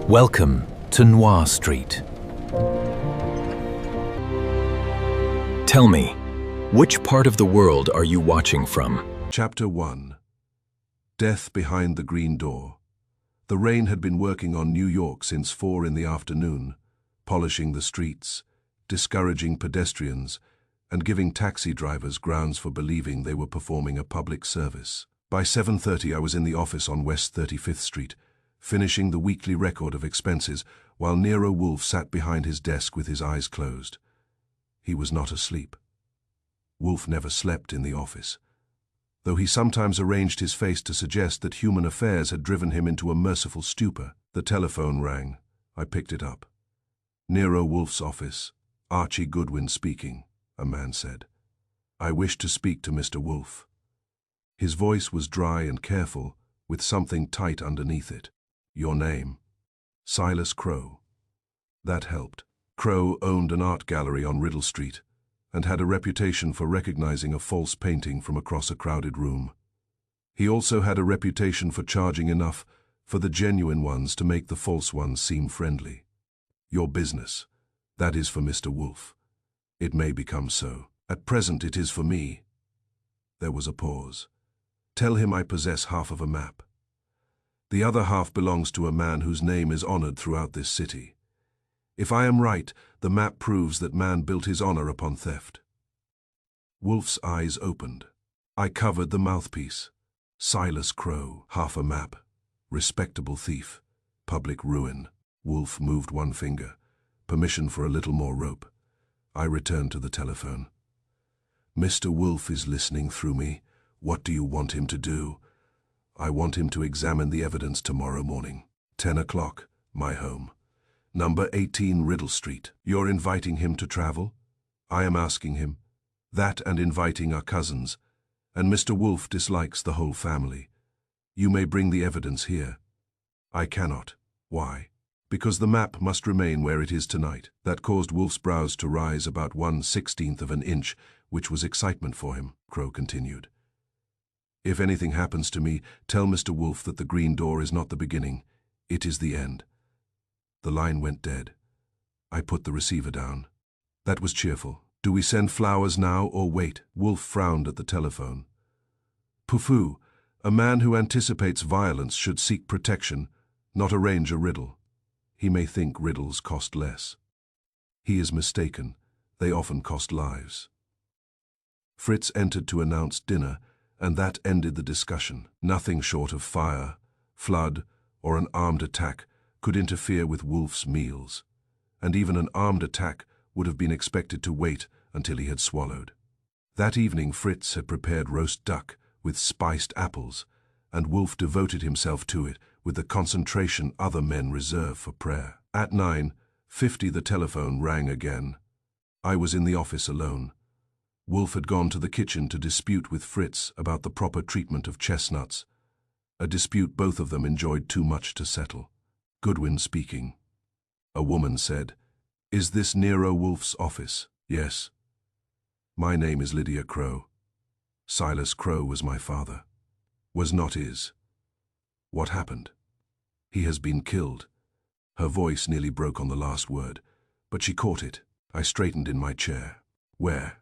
Welcome to Nero Street. Tell me, which part of the world are you watching from? Chapter 1. Death Behind the Green Door. The rain had been working on New York since 4 in the afternoon, polishing the streets, discouraging pedestrians, and giving taxi drivers grounds for believing they were performing a public service. By 7:30 I was in the office on West 35th Street, finishing the weekly record of expenses while Nero Wolfe sat behind his desk with his eyes closed. He was not asleep. Wolfe never slept in the office, though he sometimes arranged his face to suggest that human affairs had driven him into a merciful stupor. The telephone rang. I picked it up. Nero Wolfe's office. Archie Goodwin speaking, a man said. I wish to speak to Mr. Wolfe. His voice was dry and careful, with something tight underneath it. Your name? Silas Crow. That helped. Crow owned an art gallery on Riddle Street and had a reputation for recognizing a false painting from across a crowded room. He also had a reputation for charging enough for the genuine ones to make the false ones seem friendly. Your business. That is for Mr. Wolfe. It may become so. At present it is for me. There was a pause. Tell him I possess half of a map. The other half belongs to a man whose name is honored throughout this city. If I am right, the map proves that man built his honor upon theft. Wolfe's eyes opened. I covered the mouthpiece. Silas Crow, half a map. Respectable thief. Public ruin. Wolfe moved one finger. Permission for a little more rope. I returned to the telephone. Mr. Wolfe is listening through me. What do you want him to do? I want him to examine the evidence tomorrow morning. 10 o'clock, my home. Number 18 Riddle Street. You're inviting him to travel? I am asking him. That and inviting are cousins, and Mr. Wolfe dislikes the whole family. You may bring the evidence here. I cannot. Why? Because the map must remain where it is tonight. That caused Wolfe's brows to rise about 1/16 of an inch, which was excitement for him, Crow continued. If anything happens to me, tell Mr. Wolfe that the green door is not the beginning. It is the end. The line went dead. I put the receiver down. That was cheerful. Do we send flowers now or wait? Wolfe frowned at the telephone. Pooh, a man who anticipates violence should seek protection, not arrange a riddle. He may think riddles cost less. He is mistaken. They often cost lives. Fritz entered to announce dinner, and that ended the discussion. Nothing short of fire, flood, or an armed attack could interfere with Wolfe's meals, and even an armed attack would have been expected to wait until he had swallowed. That evening Fritz had prepared roast duck with spiced apples, and Wolfe devoted himself to it with the concentration other men reserve for prayer. At 9:50 the telephone rang again. I was in the office alone. Wolfe had gone to the kitchen to dispute with Fritz about the proper treatment of chestnuts, a dispute both of them enjoyed too much to settle. Goodwin speaking. A woman said, Is this Nero Wolfe's office? Yes. My name is Lydia Crow. Silas Crow was my father. Was not his. What happened? He has been killed. Her voice nearly broke on the last word, but she caught it. I straightened in my chair. Where?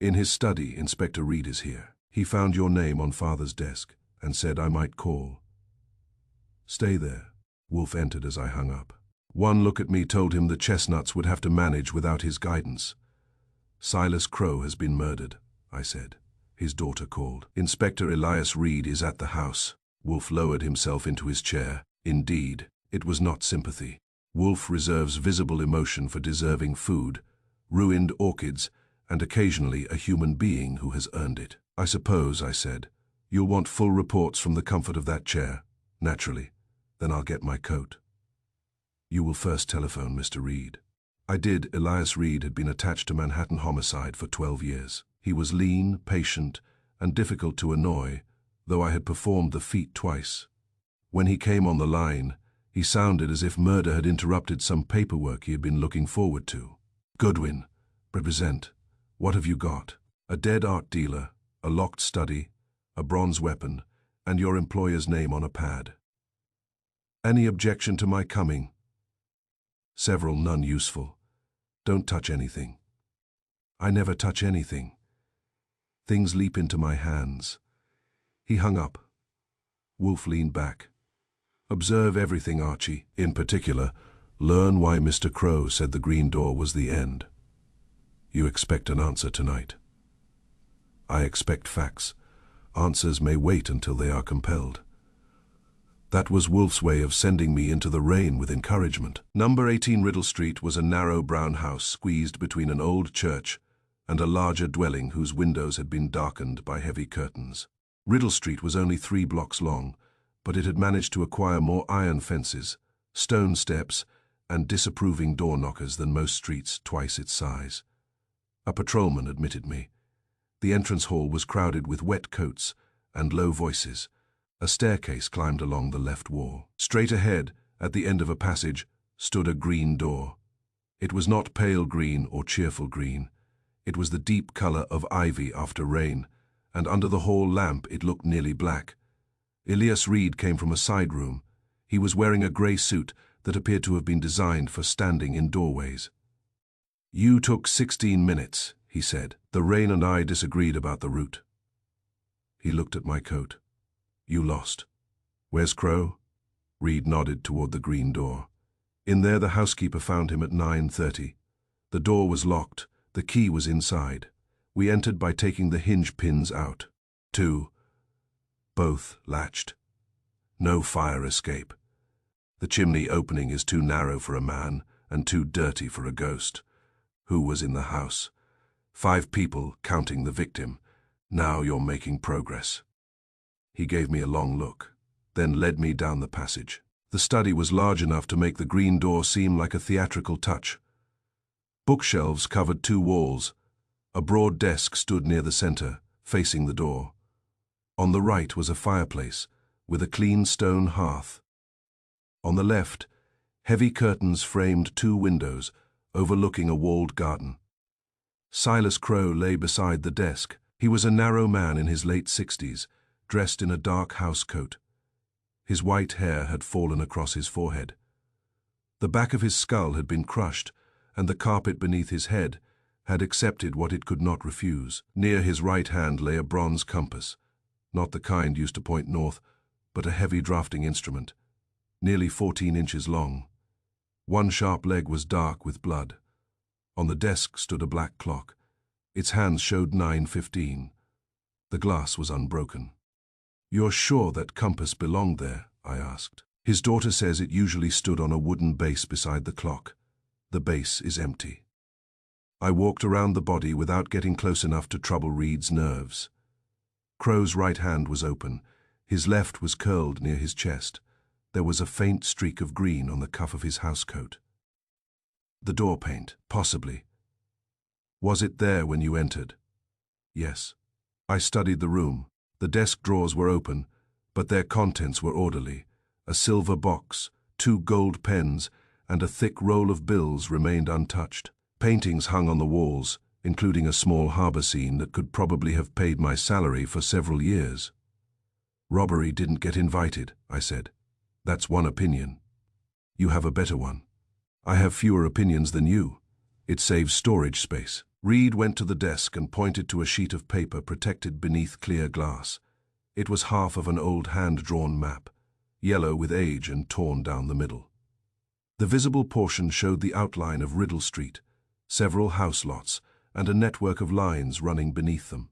In his study. Inspector Reed is here. He found your name on father's desk and said I might call. Stay there. Wolfe entered as I hung up. One look at me told him the chestnuts would have to manage without his guidance. Silas Crow has been murdered, I said. His daughter called. Inspector Elias Reed is at the house. Wolfe lowered himself into his chair. Indeed, it was not sympathy. Wolfe reserves visible emotion for deserving food, ruined orchids, and occasionally a human being who has earned it. I suppose, I said, you'll want full reports from the comfort of that chair. Naturally. Then I'll get my coat. You will first telephone Mr. Reed. I did. Elias Reed had been attached to Manhattan homicide for 12 years. He was lean, patient, and difficult to annoy, though I had performed the feat twice. When he came on the line, he sounded as if murder had interrupted some paperwork he had been looking forward to. Goodwin, represent. What have you got? A dead art dealer, a locked study, a bronze weapon, and your employer's name on a pad. Any objection to my coming? Several, none useful. Don't touch anything. I never touch anything. Things leap into my hands. He hung up. Wolfe leaned back. Observe everything, Archie. In particular, learn why Mr. Crow said the green door was the end. You expect an answer tonight. I expect facts. Answers may wait until they are compelled. That was Wolfe's way of sending me into the rain with encouragement. Number 18 Riddle Street was a narrow brown house squeezed between an old church and a larger dwelling whose windows had been darkened by heavy curtains. Riddle Street was only 3 blocks long, but it had managed to acquire more iron fences, stone steps, and disapproving door knockers than most streets twice its size. A patrolman admitted me. The entrance hall was crowded with wet coats and low voices. A staircase climbed along the left wall. Straight ahead, at the end of a passage, stood a green door. It was not pale green or cheerful green. It was the deep color of ivy after rain, and under the hall lamp it looked nearly black. Elias Reed came from a side room. He was wearing a grey suit that appeared to have been designed for standing in doorways. You took 16 minutes, he said. The rain and I disagreed about the route. He looked at my coat. You lost. Where's Crow? Reed nodded toward the green door. In there the housekeeper found him at 9:30. The door was locked. The key was inside. We entered by taking the hinge pins out. 2. Both latched. No fire escape. The chimney opening is too narrow for a man and too dirty for a ghost. Who was in the house? 5 people, counting the victim. Now you're making progress. He gave me a long look, then led me down the passage. The study was large enough to make the green door seem like a theatrical touch. Bookshelves covered 2 walls. A broad desk stood near the center, facing the door. On the right was a fireplace, with a clean stone hearth. On the left, heavy curtains framed 2 windows, overlooking a walled garden. Silas Crow lay beside the desk. He was a narrow man in his late 60s, dressed in a dark house coat. His white hair had fallen across his forehead. The back of his skull had been crushed, and the carpet beneath his head had accepted what it could not refuse. Near his right hand lay a bronze compass, not the kind used to point north, but a heavy drafting instrument, nearly 14 inches long. One sharp leg was dark with blood. On the desk stood a black clock. Its hands showed 9:15. The glass was unbroken. You're sure that compass belonged there? I asked. His daughter says it usually stood on a wooden base beside the clock. The base is empty. I walked around the body without getting close enough to trouble Reed's nerves. Crow's right hand was open. His left was curled near his chest. There was a faint streak of green on the cuff of his housecoat. The door paint, possibly. Was it there when you entered? Yes. I studied the room. The desk drawers were open, but their contents were orderly. A silver box, 2 gold pens, and a thick roll of bills remained untouched. Paintings hung on the walls, including a small harbor scene that could probably have paid my salary for several years. Robbery didn't get invited, I said. That's one opinion. You have a better one. I have fewer opinions than you. It saves storage space. Reed went to the desk and pointed to a sheet of paper protected beneath clear glass. It was half of an old hand-drawn map, yellow with age and torn down the middle. The visible portion showed the outline of Riddle Street, several house lots, and a network of lines running beneath them.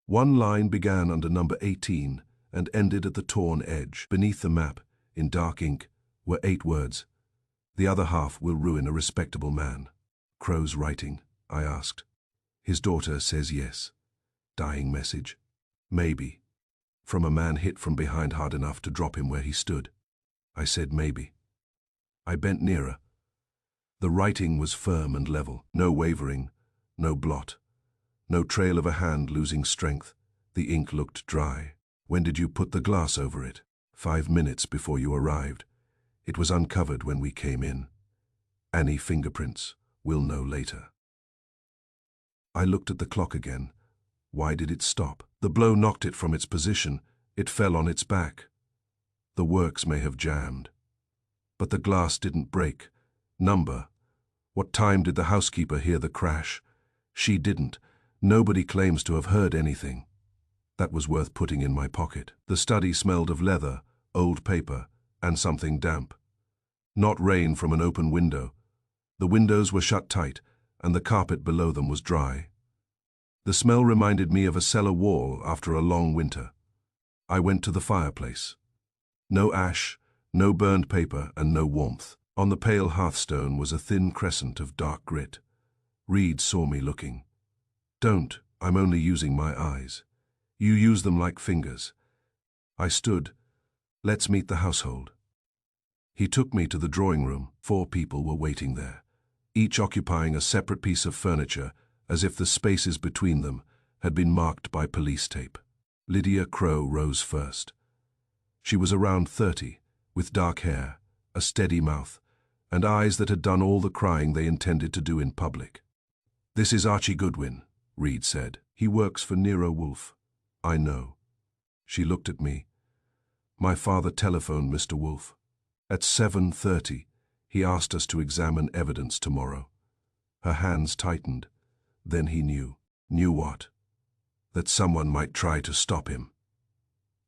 One line began under number 18 and ended at the torn edge. Beneath the map, in dark ink, were 8 words. The other half will ruin a respectable man. Crow's writing, I asked. His daughter says yes. Dying message? Maybe. From a man hit from behind hard enough to drop him where he stood. I said maybe. I bent nearer. The writing was firm and level. No wavering, no blot. No trail of a hand losing strength. The ink looked dry. When did you put the glass over it? 5 minutes before you arrived. It was uncovered when we came in. Any fingerprints? We'll know later. I looked at the clock again. Why did it stop? The blow knocked it from its position. It fell on its back. The works may have jammed. But the glass didn't break. Number. What time did the housekeeper hear the crash? She didn't. Nobody claims to have heard anything. That was worth putting in my pocket. The study smelled of leather, old paper, and something damp. Not rain from an open window. The windows were shut tight, and the carpet below them was dry. The smell reminded me of a cellar wall after a long winter. I went to the fireplace. No ash, no burned paper, and no warmth. On the pale hearthstone was a thin crescent of dark grit. Reed saw me looking. "Don't, I'm only using my eyes. You use them like fingers." I stood. "Let's meet the household." He took me to the drawing room. 4 people were waiting there, each occupying a separate piece of furniture, as if the spaces between them had been marked by police tape. Lydia Crow rose first. She was around 30, with dark hair, a steady mouth, and eyes that had done all the crying they intended to do in public. "This is Archie Goodwin," Reed said. "He works for Nero Wolfe." "I know." She looked at me. "My father telephoned Mr. Wolfe. At 7:30, he asked us to examine evidence tomorrow." Her hands tightened. Then he knew. Knew what? That someone might try to stop him.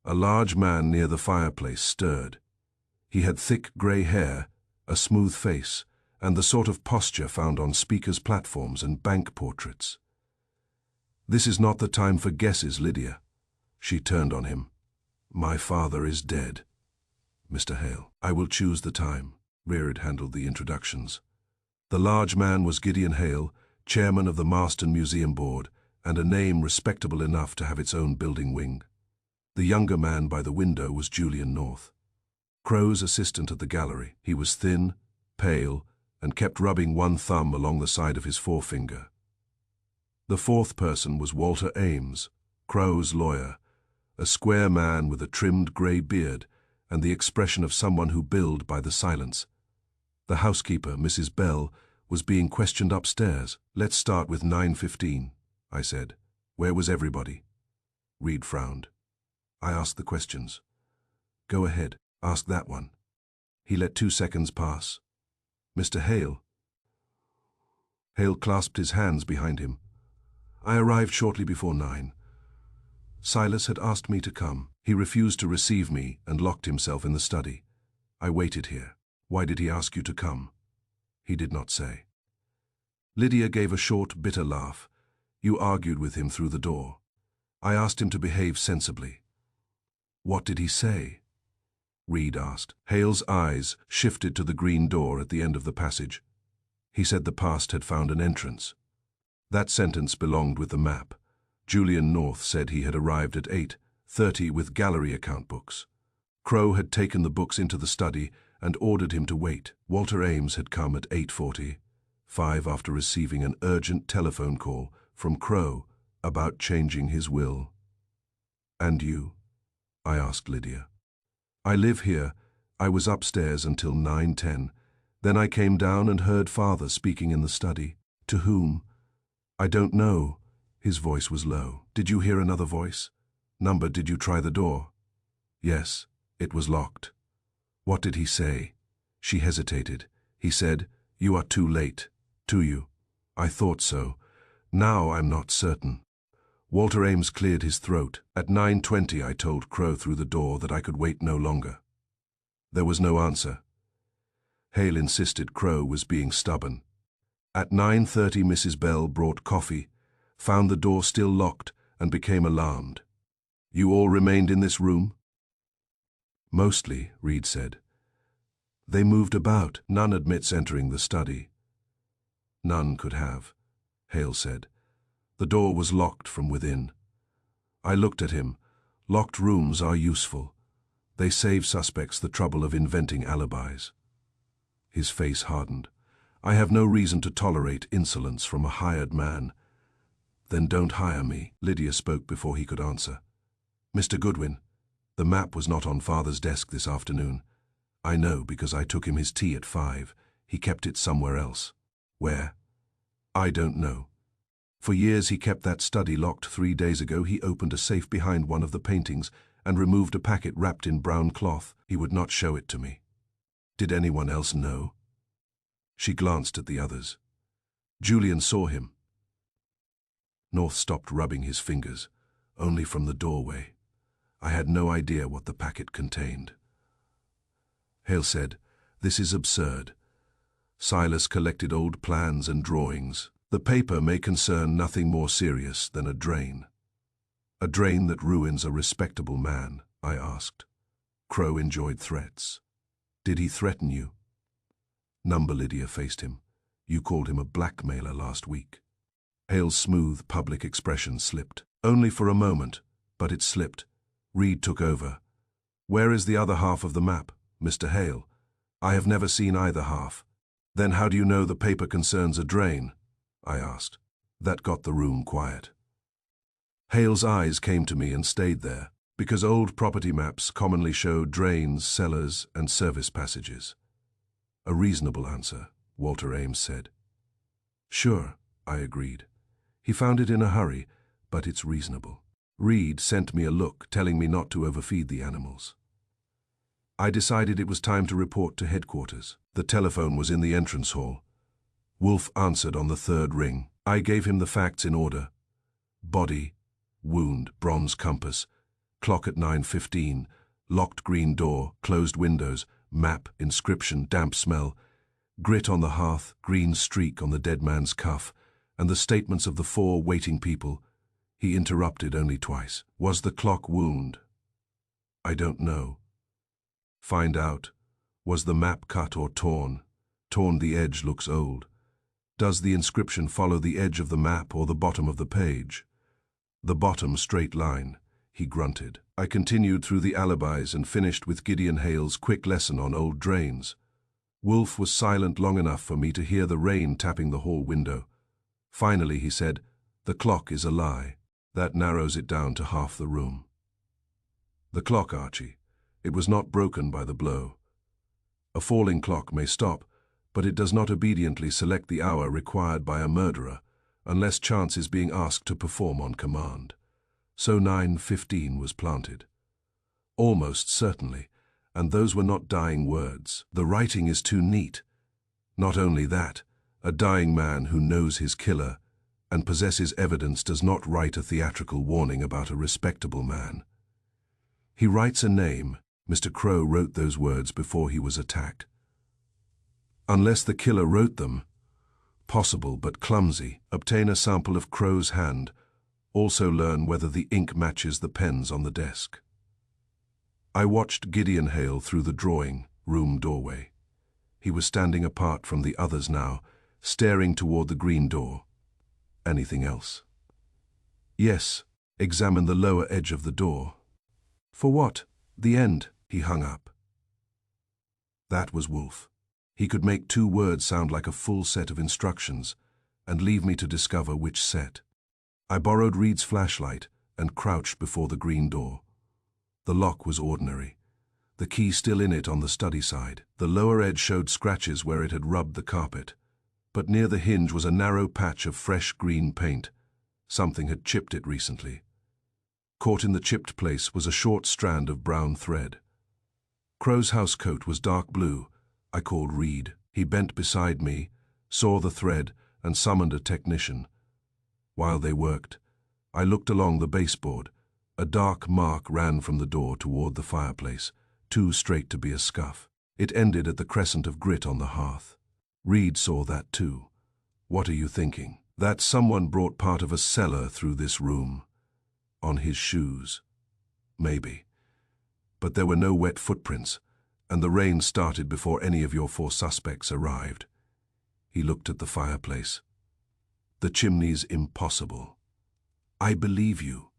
A large man near the fireplace stirred. He had thick grey hair, a smooth face, and the sort of posture found on speakers' platforms and bank portraits. "This is not the time for guesses, Lydia." She turned on him. "My father is dead. Mr. Hale." "I will choose the time." Reed handled the introductions. The large man was Gideon Hale, chairman of the Marston Museum Board, and a name respectable enough to have its own building wing. The younger man by the window was Julian North, Crow's assistant at the gallery. He was thin, pale, and kept rubbing one thumb along the side of his forefinger. The 4th person was Walter Ames, Crow's lawyer, a square man with a trimmed grey beard and the expression of someone who billed by the silence. The housekeeper, Mrs. Bell, was being questioned upstairs. "Let's start with 9:15, I said. "Where was everybody?" Reed frowned. I asked the questions. "Go ahead, ask that one." He let 2 seconds pass. "Mr. Hale." Hale clasped his hands behind him. "I arrived shortly before 9. Silas had asked me to come. He refused to receive me and locked himself in the study. I waited here." "Why did he ask you to come?" "He did not say." Lydia gave a short, bitter laugh. "You argued with him through the door." "I asked him to behave sensibly." "What did he say?" Reed asked. Hale's eyes shifted to the green door at the end of the passage. "He said the past had found an entrance." That sentence belonged with the map. Julian North said he had arrived at 8:30 with gallery account books. Crow had taken the books into the study and ordered him to wait. Walter Ames had come at 8:40, 5 after receiving an urgent telephone call from Crow about changing his will. "And you?" I asked Lydia. "I live here. I was upstairs until 9:10. Then I came down and heard Father speaking in the study." "To whom?" "I don't know." His voice was low. "Did you hear another voice?" "Number, did you try the door?" "Yes, it was locked." "What did he say?" She hesitated. "He said, 'You are too late.' To you." "I thought so. Now I'm not certain." Walter Ames cleared his throat. "At 9:20 I told Crow through the door that I could wait no longer." There was no answer. Hale insisted Crow was being stubborn. At 9:30 Mrs. Bell brought coffee, found the door still locked, and became alarmed. "You all remained in this room?" "Mostly," Reed said. "They moved about. None admits entering the study." "None could have," Hale said. "The door was locked from within." I looked at him. Locked rooms are useful. They save suspects the trouble of inventing alibis. His face hardened. "I have no reason to tolerate insolence from a hired man." "Then don't hire me." Lydia spoke before he could answer. "Mr. Goodwin, the map was not on Father's desk this afternoon. I know because I took him his tea at 5. He kept it somewhere else." "Where?" "I don't know." For years he kept that study locked. 3 days ago he opened a safe behind one of the paintings and removed a packet wrapped in brown cloth. He would not show it to me. Did anyone else know? She glanced at the others. Julian saw him. North stopped rubbing his fingers, only from the doorway. I had no idea what the packet contained. Hale said, "This is absurd." Silas collected old plans and drawings. The paper may concern nothing more serious than a drain. A drain that ruins a respectable man, I asked. Crow enjoyed threats. Did he threaten you? Number Lydia faced him. You called him a blackmailer last week. Hale's smooth public expression slipped. Only for a moment, but it slipped. Reed took over. Where is the other half of the map, Mr. Hale? I have never seen either half. Then how do you know the paper concerns a drain? I asked. That got the room quiet. Hale's eyes came to me and stayed there, because old property maps commonly show drains, cellars, and service passages. A reasonable answer, Walter Ames said. Sure, I agreed. He found it in a hurry, but it's reasonable. Reed sent me a look telling me not to overfeed the animals. I decided it was time to report to headquarters. The telephone was in the entrance hall. Wolfe answered on the third ring. I gave him the facts in order. Body, wound, bronze compass, clock at 9:15, locked green door, closed windows, map, inscription, damp smell, grit on the hearth, green streak on the dead man's cuff, and the statements of the 4 waiting people. He interrupted only twice. Was the clock wound? I don't know. Find out. Was the map cut or torn? Torn, the edge looks old. Does the inscription follow the edge of the map or the bottom of the page? The bottom straight line, he grunted. I continued through the alibis and finished with Gideon Hale's quick lesson on old drains. Wolfe was silent long enough for me to hear the rain tapping the hall window. Finally, he said, "The clock is a lie." That narrows it down to half the room. The clock, Archie. It was not broken by the blow. A falling clock may stop, but it does not obediently select the hour required by a murderer, unless chance is being asked to perform on command. So 9:15 was planted. Almost certainly, and those were not dying words. The writing is too neat. Not only that, a dying man who knows his killer and possesses evidence does not write a theatrical warning about a respectable man. He writes a name. Mr. Crow wrote those words before he was attacked. Unless the killer wrote them, possible but clumsy, obtain a sample of Crow's hand. Also learn whether the ink matches the pens on the desk. I watched Gideon Hale through the drawing room doorway. He was standing apart from the others now, staring toward the green door. Anything else? Yes, examine the lower edge of the door. For what? The end, he hung up. That was Wolfe. He could make 2 words sound like a full set of instructions and leave me to discover which set. I borrowed Reed's flashlight and crouched before the green door. The lock was ordinary, the key still in it on the study side. The lower edge showed scratches where it had rubbed the carpet, but near the hinge was a narrow patch of fresh green paint. Something had chipped it recently. Caught in the chipped place was a short strand of brown thread. Crow's housecoat was dark blue. I called Reed. He bent beside me, saw the thread, and summoned a technician. While they worked, I looked along the baseboard. A dark mark ran from the door toward the fireplace, too straight to be a scuff. It ended at the crescent of grit on the hearth. Reed saw that too. What are you thinking? That someone brought part of a cellar through this room. On his shoes. Maybe. But there were no wet footprints, and the rain started before any of your 4 suspects arrived. He looked at the fireplace. The chimney's impossible. I believe you.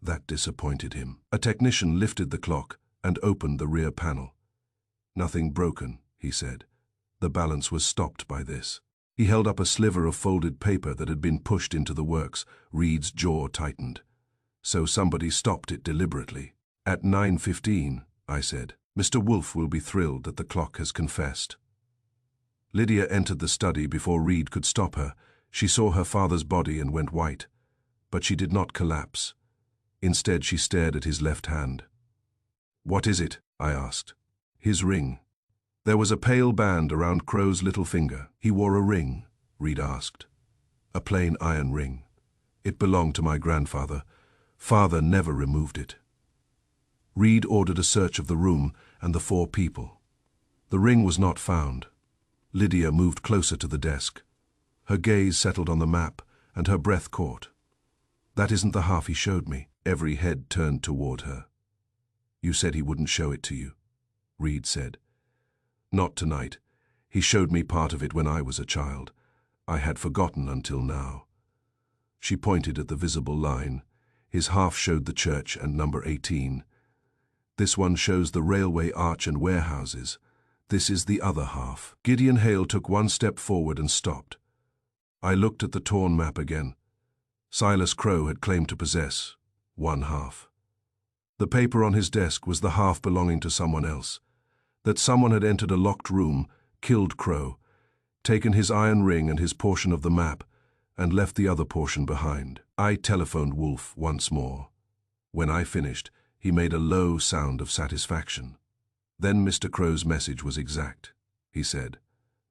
That disappointed him. A technician lifted the clock and opened the rear panel. Nothing broken, he said. The balance was stopped by this. He held up a sliver of folded paper that had been pushed into the works. Reed's jaw tightened. So somebody stopped it deliberately. At 9:15, I said, Mr. Wolfe will be thrilled that the clock has confessed. Lydia entered the study before Reed could stop her. She saw her father's body and went white, but she did not collapse. Instead, she stared at his left hand. "What is it?" I asked. "His ring." There was a pale band around Crow's little finger. "He wore a ring?" Reed asked. "A plain iron ring. It belonged to my grandfather. Father never removed it." Reed ordered a search of the room and the 4 people. The ring was not found. Lydia moved closer to the desk. Her gaze settled on the map, and her breath caught. "That isn't the half he showed me." Every head turned toward her. "You said he wouldn't show it to you," Reed said. "Not tonight. He showed me part of it when I was a child. I had forgotten until now." She pointed at the visible line. His half showed the church and number 18. "This one shows the railway arch and warehouses. This is the other half." Gideon Hale took 1 step forward and stopped. I looked at the torn map again. Silas Crow had claimed to possess 1 half. The paper on his desk was the half belonging to someone else. That someone had entered a locked room, killed Crow, taken his iron ring and his portion of the map, and left the other portion behind. I telephoned Wolfe once more. When I finished, he made a low sound of satisfaction. "Then Mr. Crow's message was exact," he said.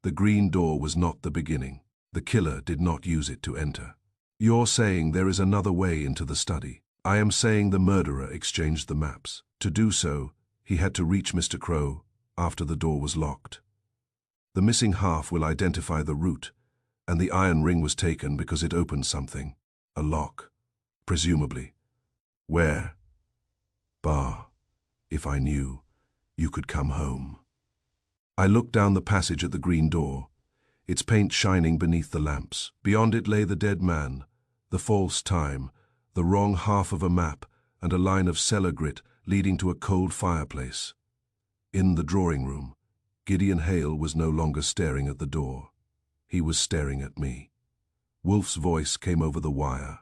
"The green door was not the beginning. The killer did not use it to enter. You're saying there is another way into the study. I am saying the murderer exchanged the maps. To do so, he had to reach Mr. Crow after the door was locked. The missing half will identify the route, and the iron ring was taken because it opened something. A lock, presumably. Where? Bar. If I knew, you could come home." I looked down the passage at the green door, its paint shining beneath the lamps. Beyond it lay the dead man, the false time, the wrong half of a map, and a line of cellar grit leading to a cold fireplace. In the drawing room, Gideon Hale was no longer staring at the door. He was staring at me. Wolfe's voice came over the wire.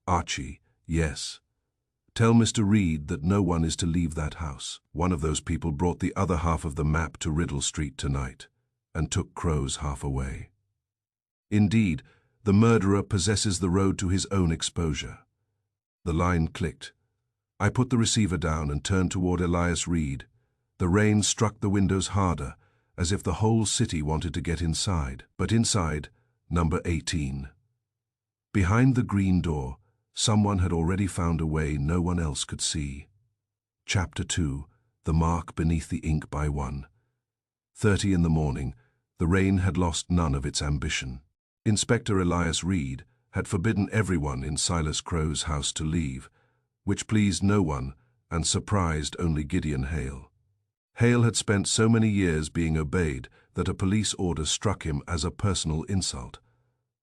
"Archie, yes. Tell Mr. Reed that no one is to leave that house. One of those people brought the other half of the map to Riddle Street tonight, and took Crow's half away. Indeed, the murderer possesses the road to his own exposure." The line clicked. I put the receiver down and turned toward Elias Reed. The rain struck the windows harder, as if the whole city wanted to get inside. But inside, number 18. Behind the green door, someone had already found a way no one else could see. Chapter 2, The Mark Beneath the Ink by 1. 30 in the morning, the rain had lost none of its ambition. Inspector Elias Reed had forbidden everyone in Silas Crow's house to leave, which pleased no one and surprised only Gideon Hale. Hale had spent so many years being obeyed that a police order struck him as a personal insult.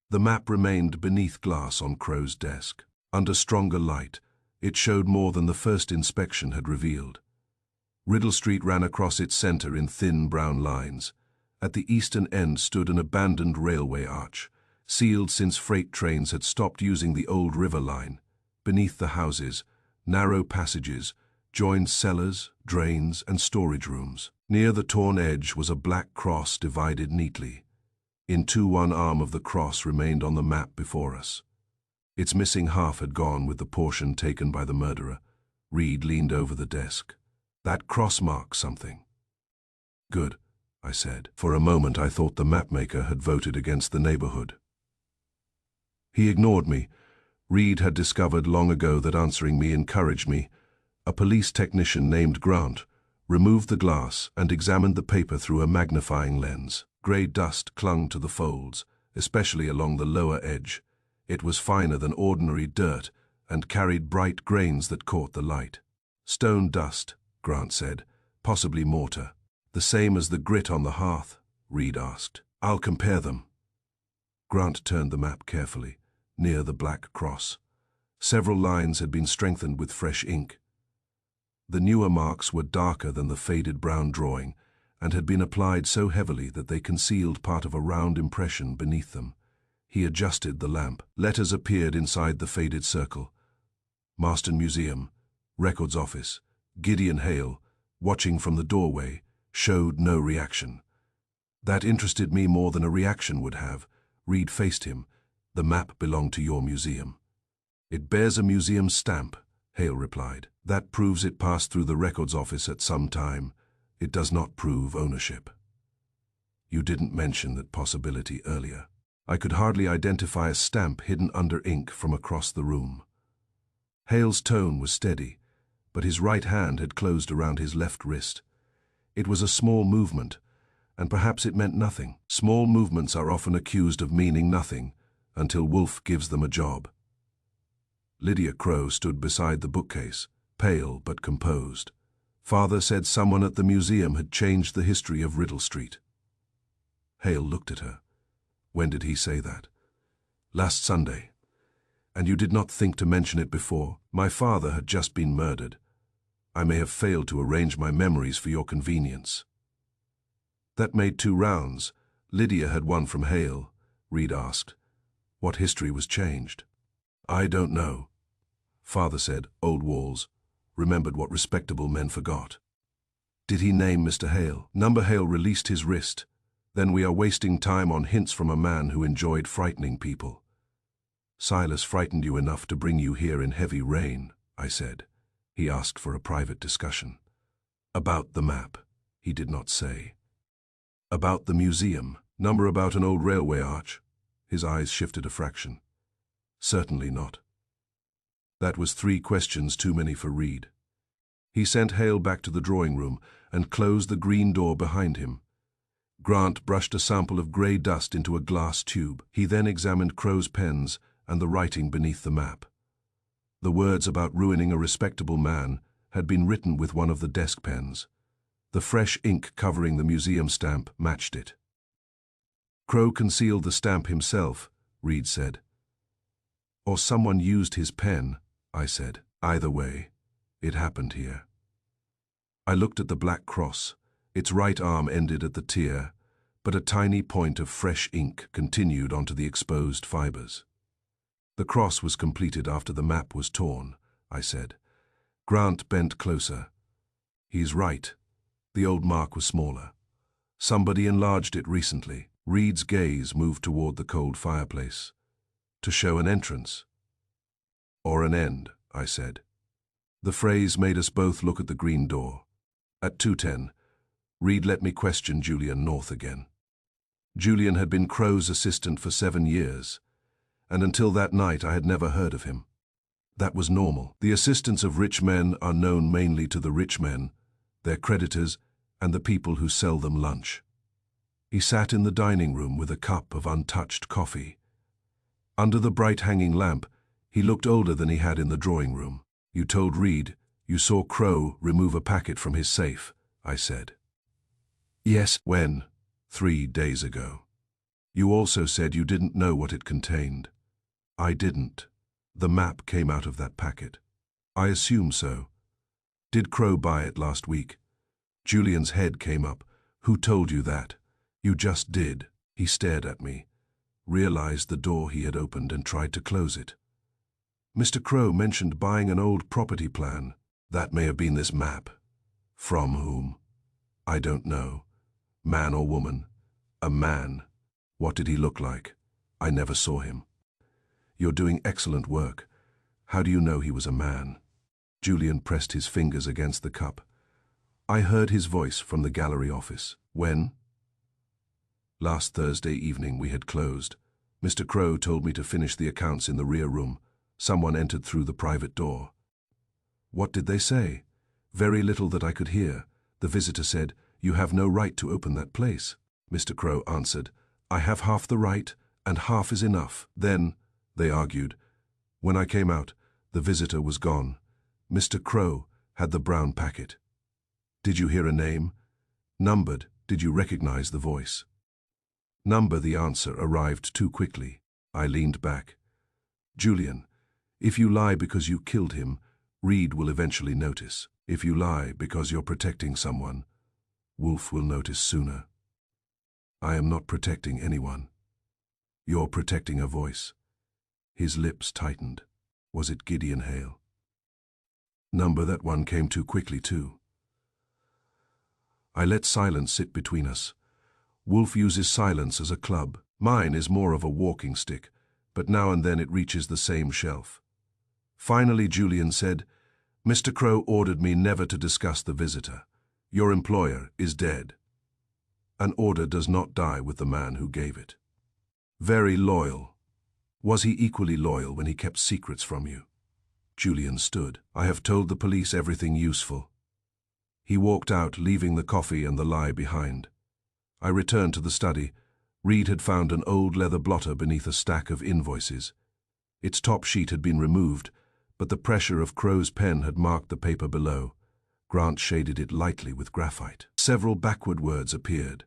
The map remained beneath glass on Crow's desk. Under stronger light, it showed more than the first inspection had revealed. Riddle Street ran across its center in thin brown lines. At the eastern end stood an abandoned railway arch, sealed since freight trains had stopped using the old river line. Beneath the houses, narrow passages joined cellars, drains, and storage rooms. Near the torn edge was a black cross divided neatly. In two, one arm of the cross remained on the map before us. Its missing half had gone with the portion taken by the murderer. Reed leaned over the desk. "That cross marks something." "Good," I said. For a moment I thought the mapmaker had voted against the neighborhood. He ignored me. Reed had discovered long ago that answering me encouraged me. A police technician named Grant removed the glass and examined the paper through a magnifying lens. Grey dust clung to the folds, especially along the lower edge. It was finer than ordinary dirt and carried bright grains that caught the light. "Stone dust," Grant said, "possibly mortar." "The same as the grit on the hearth?" Reed asked. "I'll compare them." Grant turned the map carefully, near the black cross. Several lines had been strengthened with fresh ink. The newer marks were darker than the faded brown drawing and had been applied so heavily that they concealed part of a round impression beneath them. He adjusted the lamp. Letters appeared inside the faded circle. Marston Museum, Records Office, Gideon Hale, watching from the doorway, showed no reaction. That interested me more than a reaction would have. Reed faced him. The map belonged to your museum. It bears a museum stamp, Hale replied. That proves it passed through the records office at some time. It does not prove ownership. You didn't mention that possibility earlier. I could hardly identify a stamp hidden under ink from across the room. Hale's tone was steady, but his right hand had closed around his left wrist. It was a small movement, and perhaps it meant nothing. Small movements are often accused of meaning nothing, until Wolfe gives them a job. Lydia Crow stood beside the bookcase, pale but composed. Father said someone at the museum had changed the history of Riddle Street. Hale looked at her. When did he say that? Last Sunday. And you did not think to mention it before? My father had just been murdered. I may have failed to arrange my memories for your convenience. That made 2 rounds. Lydia had won from Hale. Reed asked. What history was changed? I don't know. Father said, old walls. Remembered what respectable men forgot. Did he name Mr. Hale? Number Hale released his wrist. Then we are wasting time on hints from a man who enjoyed frightening people. Silas frightened you enough to bring you here in heavy rain, I said. He asked for a private discussion. About the map, he did not say. About the museum, number about an old railway arch. His eyes shifted a fraction. Certainly not. That was 3 questions too many for Reed. He sent Hale back to the drawing room and closed the green door behind him. Grant brushed a sample of grey dust into a glass tube. He then examined Crow's pens and the writing beneath the map. The words about ruining a respectable man had been written with one of the desk pens. The fresh ink covering the museum stamp matched it. Crow concealed the stamp himself, Reed said. Or someone used his pen, I said. Either way, it happened here. I looked at the black cross. Its right arm ended at the tear, but a tiny point of fresh ink continued onto the exposed fibers. The cross was completed after the map was torn, I said. Grant bent closer. He's right. The old mark was smaller. Somebody enlarged it recently. Reed's gaze moved toward the cold fireplace. To show an entrance. Or an end, I said. The phrase made us both look at the green door. At 2:10, Reed let me question Julian North again. Julian had been Crow's assistant for 7 years, and until that night I had never heard of him. That was normal. The assistants of rich men are known mainly to the rich men, their creditors, and the people who sell them lunch. He sat in the dining room with a cup of untouched coffee. Under the bright hanging lamp, he looked older than he had in the drawing room. You told Reed you saw Crow remove a packet from his safe, I said. Yes. When? 3 days ago. You also said you didn't know what it contained. I didn't. The map came out of that packet. I assume so. Did Crow buy it last week? Julian's head came up. Who told you that? You just did. He stared at me, realized the door he had opened and tried to close it. Mr. Crow mentioned buying an old property plan. That may have been this map. From whom? I don't know. Man or woman? A man. What did he look like? I never saw him. You're doing excellent work. How do you know he was a man? Julian pressed his fingers against the cup. I heard his voice from the gallery office. When? Last Thursday evening we had closed. Mr. Crow told me to finish the accounts in the rear room. Someone entered through the private door. What did they say? Very little that I could hear. The visitor said, "You have no right to open that place." Mr. Crow answered, "I have half the right, and half is enough." Then, they argued. When I came out, the visitor was gone. Mr. Crow had the brown packet. Did you hear a name? Numbered. Did you recognize the voice? Number. The answer arrived too quickly. I leaned back. Julian, if you lie because you killed him, Reed will eventually notice. If you lie because you're protecting someone, Wolfe will notice sooner. I am not protecting anyone. You're protecting a voice. His lips tightened. Was it Gideon Hale? Number. That one came too quickly too. I let silence sit between us. Wolfe uses silence as a club. Mine is more of a walking stick, but now and then it reaches the same shelf. Finally, Julian said, "Mr. Crow ordered me never to discuss the visitor. Your employer is dead. An order does not die with the man who gave it." Very loyal. Was he equally loyal when he kept secrets from you? Julian stood. "I have told the police everything useful." He walked out, leaving the coffee and the lie behind. I returned to the study. Reed had found an old leather blotter beneath a stack of invoices. Its top sheet had been removed, but the pressure of Crow's pen had marked the paper below. Grant shaded it lightly with graphite. Several backward words appeared.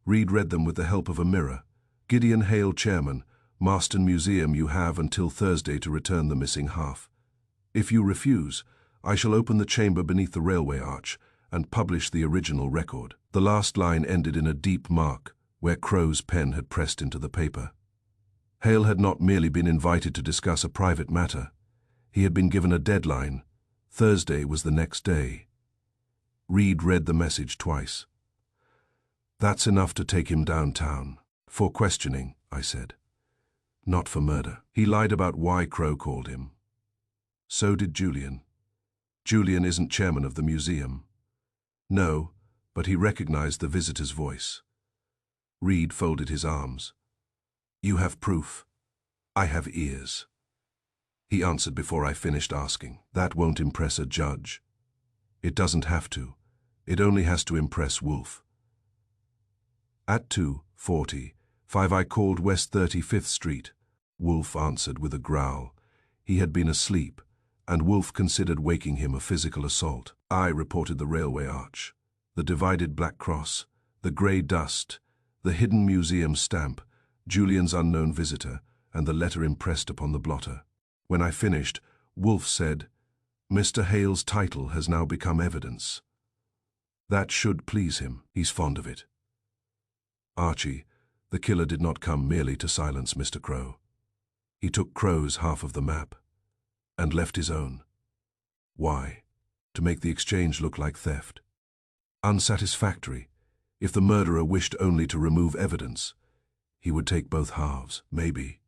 Reed read them with the help of a mirror. "Gideon Hale, Chairman, Marston Museum, you have until Thursday to return the missing half. If you refuse, I shall open the chamber beneath the railway arch and publish the original record." The last line ended in a deep mark, where Crow's pen had pressed into the paper. Hale had not merely been invited to discuss a private matter. He had been given a deadline. Thursday was the next day. Reed read the message twice. "That's enough to take him downtown." "For questioning," I said. "Not for murder." He lied about why Crow called him. So did Julian. Julian isn't chairman of the museum. No, but he recognized the visitor's voice. Reed folded his arms. "You have proof. I have ears." He answered before I finished asking. "That won't impress a judge." "It doesn't have to. It only has to impress Wolfe." At 2:45, I called West 35th Street. Wolfe answered with a growl. He had been asleep, and Wolfe considered waking him a physical assault. I reported the railway arch, the divided black cross, the grey dust, the hidden museum stamp, Julian's unknown visitor, and the letter impressed upon the blotter. When I finished, Wolfe said, "Mr. Hale's title has now become evidence. That should please him. He's fond of it." Archie, the killer, did not come merely to silence Mr. Crow. He took Crow's half of the map and left his own. Why? To make the exchange look like theft. Unsatisfactory. If the murderer wished only to remove evidence, he would take both halves, maybe.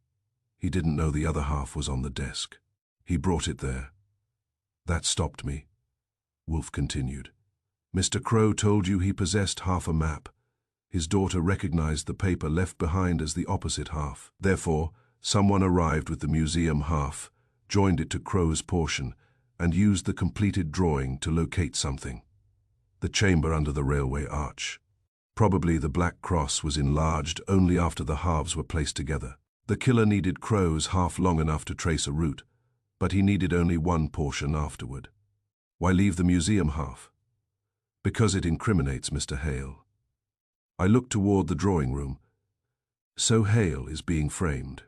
He didn't know the other half was on the desk. He brought it there. That stopped me. Wolfe continued. "Mr. Crow told you he possessed half a map. His daughter recognized the paper left behind as the opposite half. Therefore, someone arrived with the museum half, joined it to Crow's portion, and used the completed drawing to locate something. The chamber under the railway arch. Probably the black cross was enlarged only after the halves were placed together. The killer needed Crow's half long enough to trace a route, but he needed only one portion afterward. Why leave the museum half? Because it incriminates Mr. Hale." I looked toward the drawing room. "So Hale is being framed."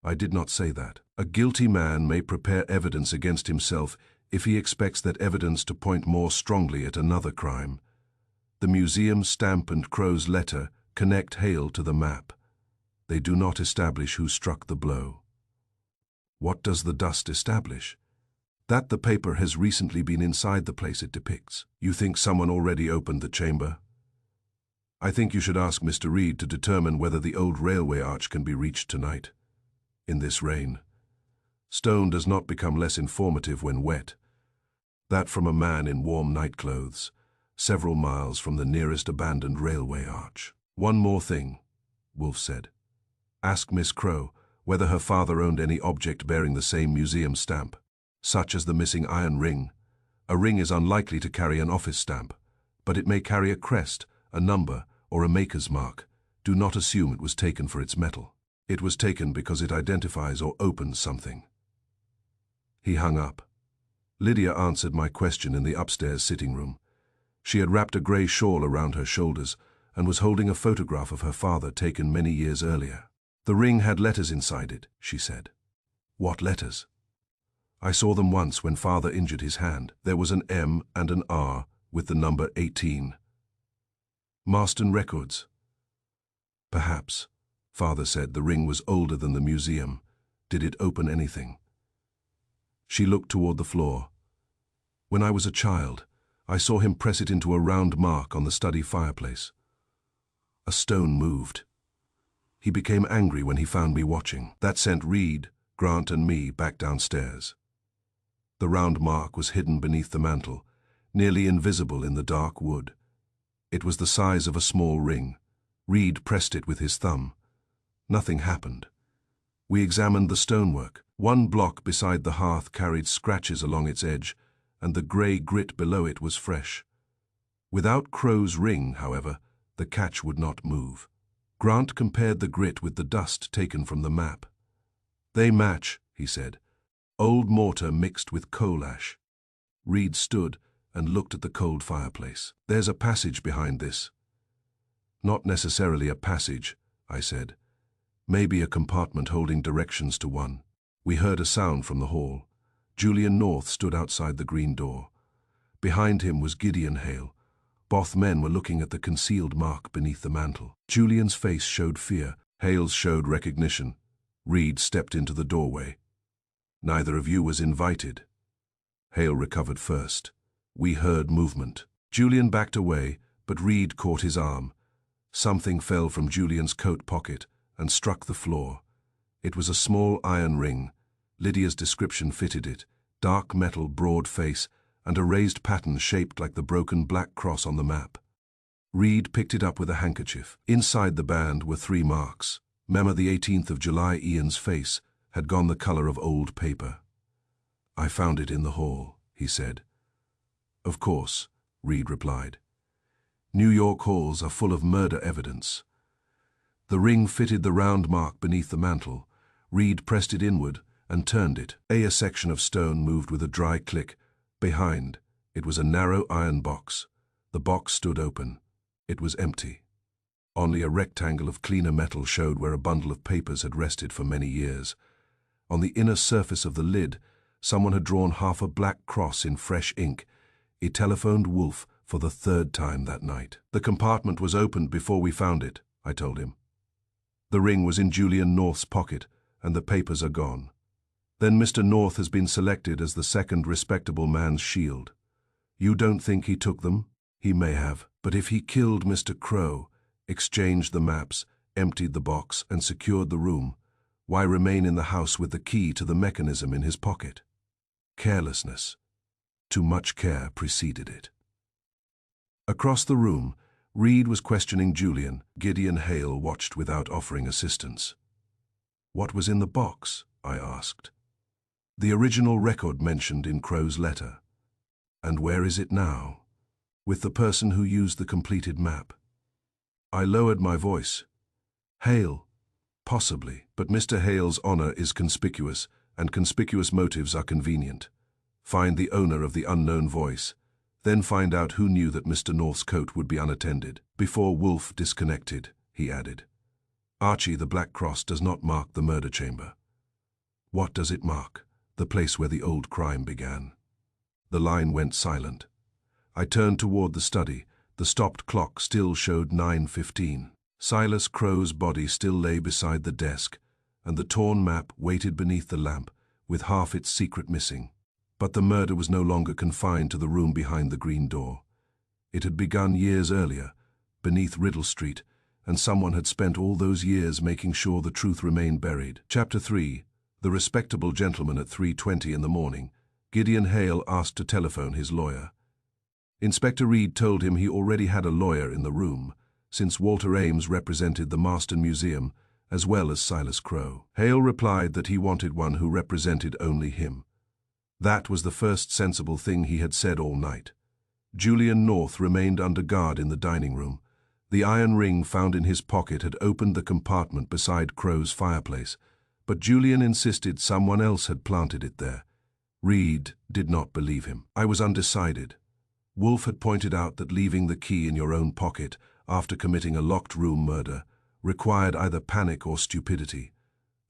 I did not say that. A guilty man may prepare evidence against himself if he expects that evidence to point more strongly at another crime. The museum stamp and Crow's letter connect Hale to the map. They do not establish who struck the blow. What does the dust establish? That the paper has recently been inside the place it depicts. You think someone already opened the chamber? I think you should ask Mr. Reed to determine whether the old railway arch can be reached tonight. In this rain. Stone does not become less informative when wet. That from a man in warm night clothes, several miles from the nearest abandoned railway arch. "One more thing," Wolfe said. "Ask Miss Crow whether her father owned any object bearing the same museum stamp, such as the missing iron ring. A ring is unlikely to carry an office stamp, but it may carry a crest, a number, or a maker's mark. Do not assume it was taken for its metal. It was taken because it identifies or opens something." He hung up. Lydia answered my question in the upstairs sitting room. She had wrapped a grey shawl around her shoulders and was holding a photograph of her father taken many years earlier. "The ring had letters inside it," she said. "What letters?" "I saw them once when father injured his hand. There was an M and an R with the number 18. Marston records." "Perhaps." Father said the ring was older than the museum. Did it open anything? She looked toward the floor. "When I was a child, I saw him press it into a round mark on the study fireplace. A stone moved. He became angry when he found me watching. That sent Reed, Grant and me back downstairs. The round mark was hidden beneath the mantel, nearly invisible in the dark wood. It was the size of a small ring. Reed pressed it with his thumb. Nothing happened. We examined the stonework. One block beside the hearth carried scratches along its edge, and the grey grit below it was fresh. Without Crow's ring, however, the catch would not move. Grant compared the grit with the dust taken from the map. "They match," he said. "Old mortar mixed with coal ash." Reed stood and looked at the cold fireplace. "There's a passage behind this." "Not necessarily a passage," I said. "Maybe a compartment holding directions to one." We heard a sound from the hall. Julian North stood outside the green door. Behind him was Gideon Hale. Both men were looking at the concealed mark beneath the mantel. Julian's face showed fear. Hale's showed recognition. Reed stepped into the doorway. "Neither of you was invited." Hale recovered first. We heard movement. Julian backed away, but Reed caught his arm. Something fell from Julian's coat pocket and struck the floor. It was a small iron ring. Lydia's description fitted it: dark metal, broad face, and a raised pattern shaped like the broken black cross on the map. Reed picked it up with a handkerchief. Inside the band were 3 marks. Mema, the 18th of July. Ian's face had gone the color of old paper. "I found it in the hall," he said. "Of course," Reed replied. "New York halls are full of murder evidence." The ring fitted the round mark beneath the mantel. Reed pressed it inward and turned it. A section of stone moved with a dry click. Behind, it was a narrow iron box. The box stood open. It was empty. Only a rectangle of cleaner metal showed where a bundle of papers had rested for many years. On the inner surface of the lid, someone had drawn half a black cross in fresh ink. He telephoned Wolfe for the 3rd time that night. "The compartment was opened before we found it," I told him. "The ring was in Julian North's pocket, and the papers are gone. Then Mr. North has been selected as the second respectable man's shield. You don't think he took them? He may have. But if he killed Mr. Crow, exchanged the maps, emptied the box, and secured the room, why remain in the house with the key to the mechanism in his pocket? Carelessness. Too much care preceded it." Across the room, Reed was questioning Julian. Gideon Hale watched without offering assistance. "What was in the box?" I asked. "The original record mentioned in Crow's letter." "And where is it now?" "With the person who used the completed map." I lowered my voice. "Hale? Possibly, but Mr. Hale's honor is conspicuous, and conspicuous motives are convenient. Find the owner of the unknown voice, then find out who knew that Mr. North's coat would be unattended. Before Wolfe disconnected," he added. "Archie, the black cross does not mark the murder chamber." "What does it mark?" "The place where the old crime began." The line went silent. I turned toward the study. The stopped clock still showed 9:15. Silas Crow's body still lay beside the desk, and the torn map waited beneath the lamp, with half its secret missing. But the murder was no longer confined to the room behind the green door. It had begun years earlier, beneath Riddle Street, and someone had spent all those years making sure the truth remained buried. Chapter 3. The respectable gentleman at 3:20 in the morning. Gideon Hale asked to telephone his lawyer. Inspector Reed told him he already had a lawyer in the room, since Walter Ames represented the Marston Museum as well as Silas Crow. Hale replied that he wanted one who represented only him. That was the first sensible thing he had said all night. Julian North remained under guard in the dining room. The iron ring found in his pocket had opened the compartment beside Crow's fireplace, but Julian insisted someone else had planted it there. Reed did not believe him. I was undecided. Wolfe had pointed out that leaving the key in your own pocket after committing a locked room murder required either panic or stupidity,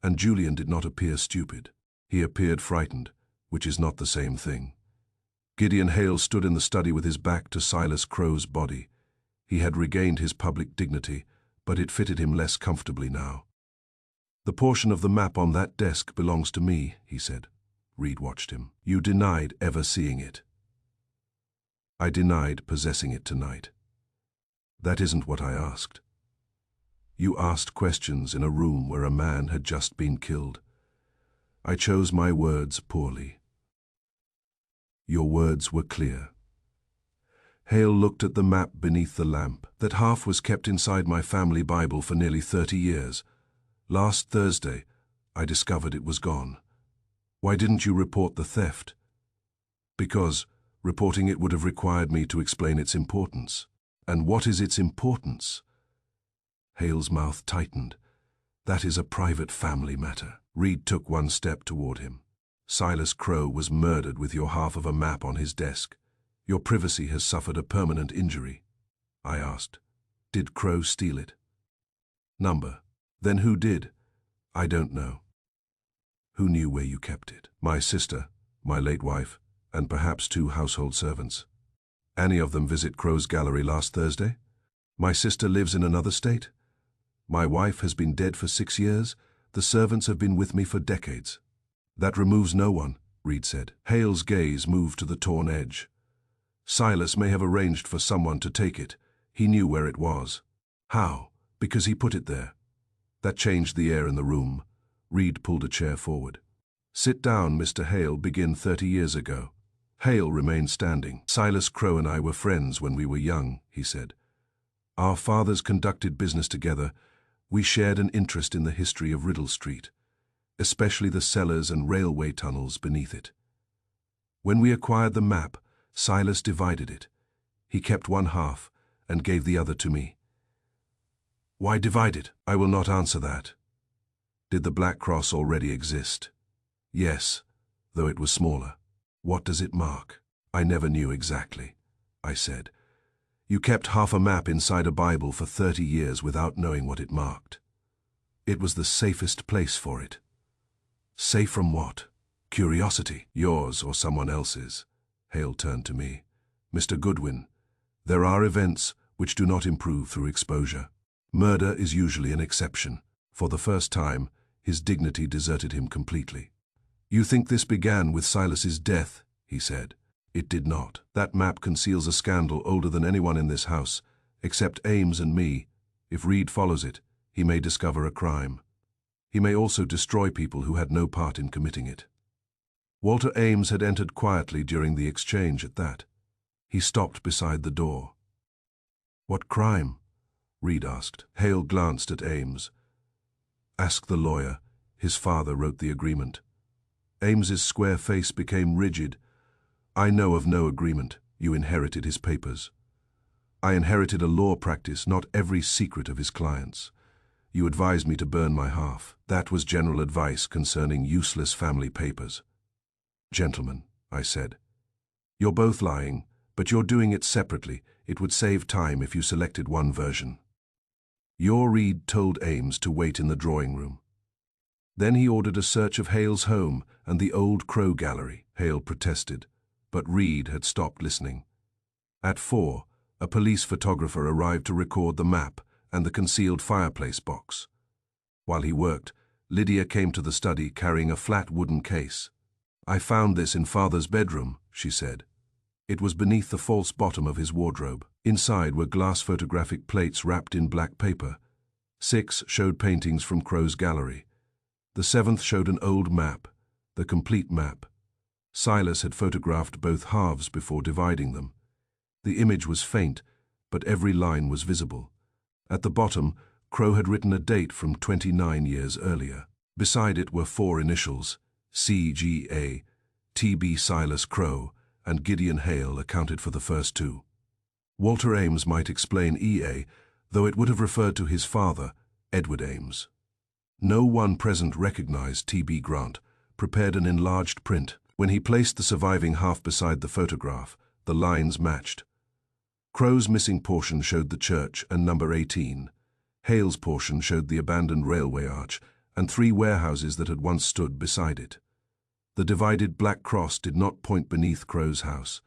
and Julian did not appear stupid. He appeared frightened, which is not the same thing. Gideon Hale stood in the study with his back to Silas Crow's body. He had regained his public dignity, but it fitted him less comfortably now. "The portion of the map on that desk belongs to me," he said. Reed watched him. "You denied ever seeing it." "I denied possessing it tonight." "That isn't what I asked." You asked questions in a room where a man had just been killed. I chose my words poorly. Your words were clear. Hale looked at the map beneath the lamp. That half was kept inside my family Bible for nearly 30 years. Last Thursday, I discovered it was gone. Why didn't you report the theft? Because reporting it would have required me to explain its importance. And what is its importance? Hale's mouth tightened. That is a private family matter. Reed took one step toward him. Silas Crowe was murdered with your half of a map on his desk. Your privacy has suffered a permanent injury. I asked. Did Crowe steal it? Number. Then who did? I don't know. Who knew where you kept it? My sister, my late wife, and perhaps 2 household servants. Any of them visit Crowe's gallery last Thursday? My sister lives in another state. My wife has been dead for 6 years. The servants have been with me for decades. That removes no one, Reed said. Hale's gaze moved to the torn edge. Silas may have arranged for someone to take it. He knew where it was. How? Because he put it there. That changed the air in the room. Reed pulled a chair forward. Sit down, Mr. Hale began 30 years ago. Hale remained standing. Silas Crowe and I were friends when we were young, he said. Our fathers conducted business together. We shared an interest in the history of Riddle Street, especially the cellars and railway tunnels beneath it. When we acquired the map, Silas divided it. He kept one half and gave the other to me. Why divide it? I will not answer that. Did the Black Cross already exist? Yes, though it was smaller. What does it mark? I never knew exactly, I said. You kept half a map inside a Bible for 30 years without knowing what it marked. It was the safest place for it. Safe from what? Curiosity. Yours or someone else's. Hale turned to me. Mr. Goodwin, there are events which do not improve through exposure. Murder is usually an exception. For the first time, his dignity deserted him completely. You think this began with Silas's death, he said. It did not. That map conceals a scandal older than anyone in this house, except Ames and me. If Reed follows it, he may discover a crime. He may also destroy people who had no part in committing it. Walter Ames had entered quietly during the exchange at that. He stopped beside the door. What crime? Reed asked. Hale glanced at Ames. Ask the lawyer. His father wrote the agreement. Ames's square face became rigid. I know of no agreement. You inherited his papers. I inherited a law practice, not every secret of his clients. You advised me to burn my half. That was general advice concerning useless family papers. Gentlemen, I said, you're both lying, but you're doing it separately. It would save time if you selected one version. Your Reed told Ames to wait in the drawing room. Then he ordered a search of Hale's home and the old Crowe gallery. Hale protested, but Reed had stopped listening. At 4, a police photographer arrived to record the map and the concealed fireplace box. While he worked, Lydia came to the study carrying a flat wooden case. I found this in Father's bedroom, she said. It was beneath the false bottom of his wardrobe. Inside were glass photographic plates wrapped in black paper. 6 showed paintings from Crowe's gallery. The 7th showed an old map, the complete map. Silas had photographed both halves before dividing them. The image was faint, but every line was visible. At the bottom, Crowe had written a date from 29 years earlier. Beside it were 4 initials, C.G.A., T.B. Silas Crowe, and Gideon Hale accounted for the first 2. Walter Ames might explain E.A., though it would have referred to his father, Edward Ames. No one present recognized T.B. Grant, prepared an enlarged print. When he placed the surviving half beside the photograph, the lines matched. Crowe's missing portion showed the church and number 18. Hale's portion showed the abandoned railway arch and 3 warehouses that had once stood beside it. The divided black cross did not point beneath Crowe's house.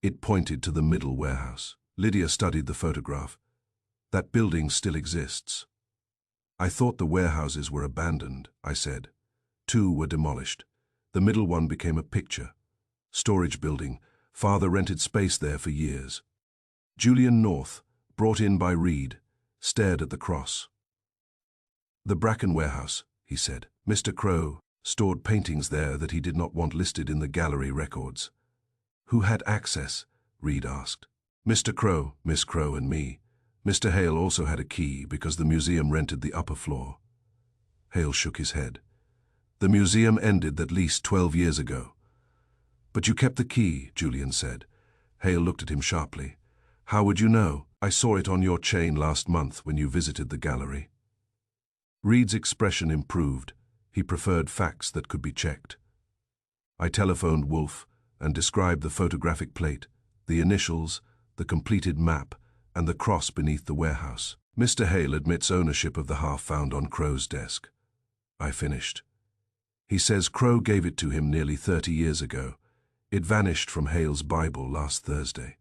It pointed to the middle warehouse. Lydia studied the photograph. That building still exists. I thought the warehouses were abandoned, I said. 2 were demolished. The middle one became a picture. Storage building. Father rented space there for years. Julian North, brought in by Reed, stared at the cross. "The Bracken warehouse," he said. "Mr. Crow stored paintings there that he did not want listed in the gallery records." "Who had access?" Reed asked. "Mr. Crow, Miss Crow, and me. Mr. Hale also had a key because the museum rented the upper floor." Hale shook his head. "The museum ended at least 12 years ago." "But you kept the key," Julian said. Hale looked at him sharply. "How would you know? I saw it on your chain last month when you visited the gallery." Reed's expression improved. He preferred facts that could be checked. "I telephoned Wolfe and described the photographic plate, the initials, the completed map, and the cross beneath the warehouse. Mr. Hale admits ownership of the half found on Crow's desk." I finished. "He says Crow gave it to him nearly 30 years ago. It vanished from Hale's Bible last Thursday."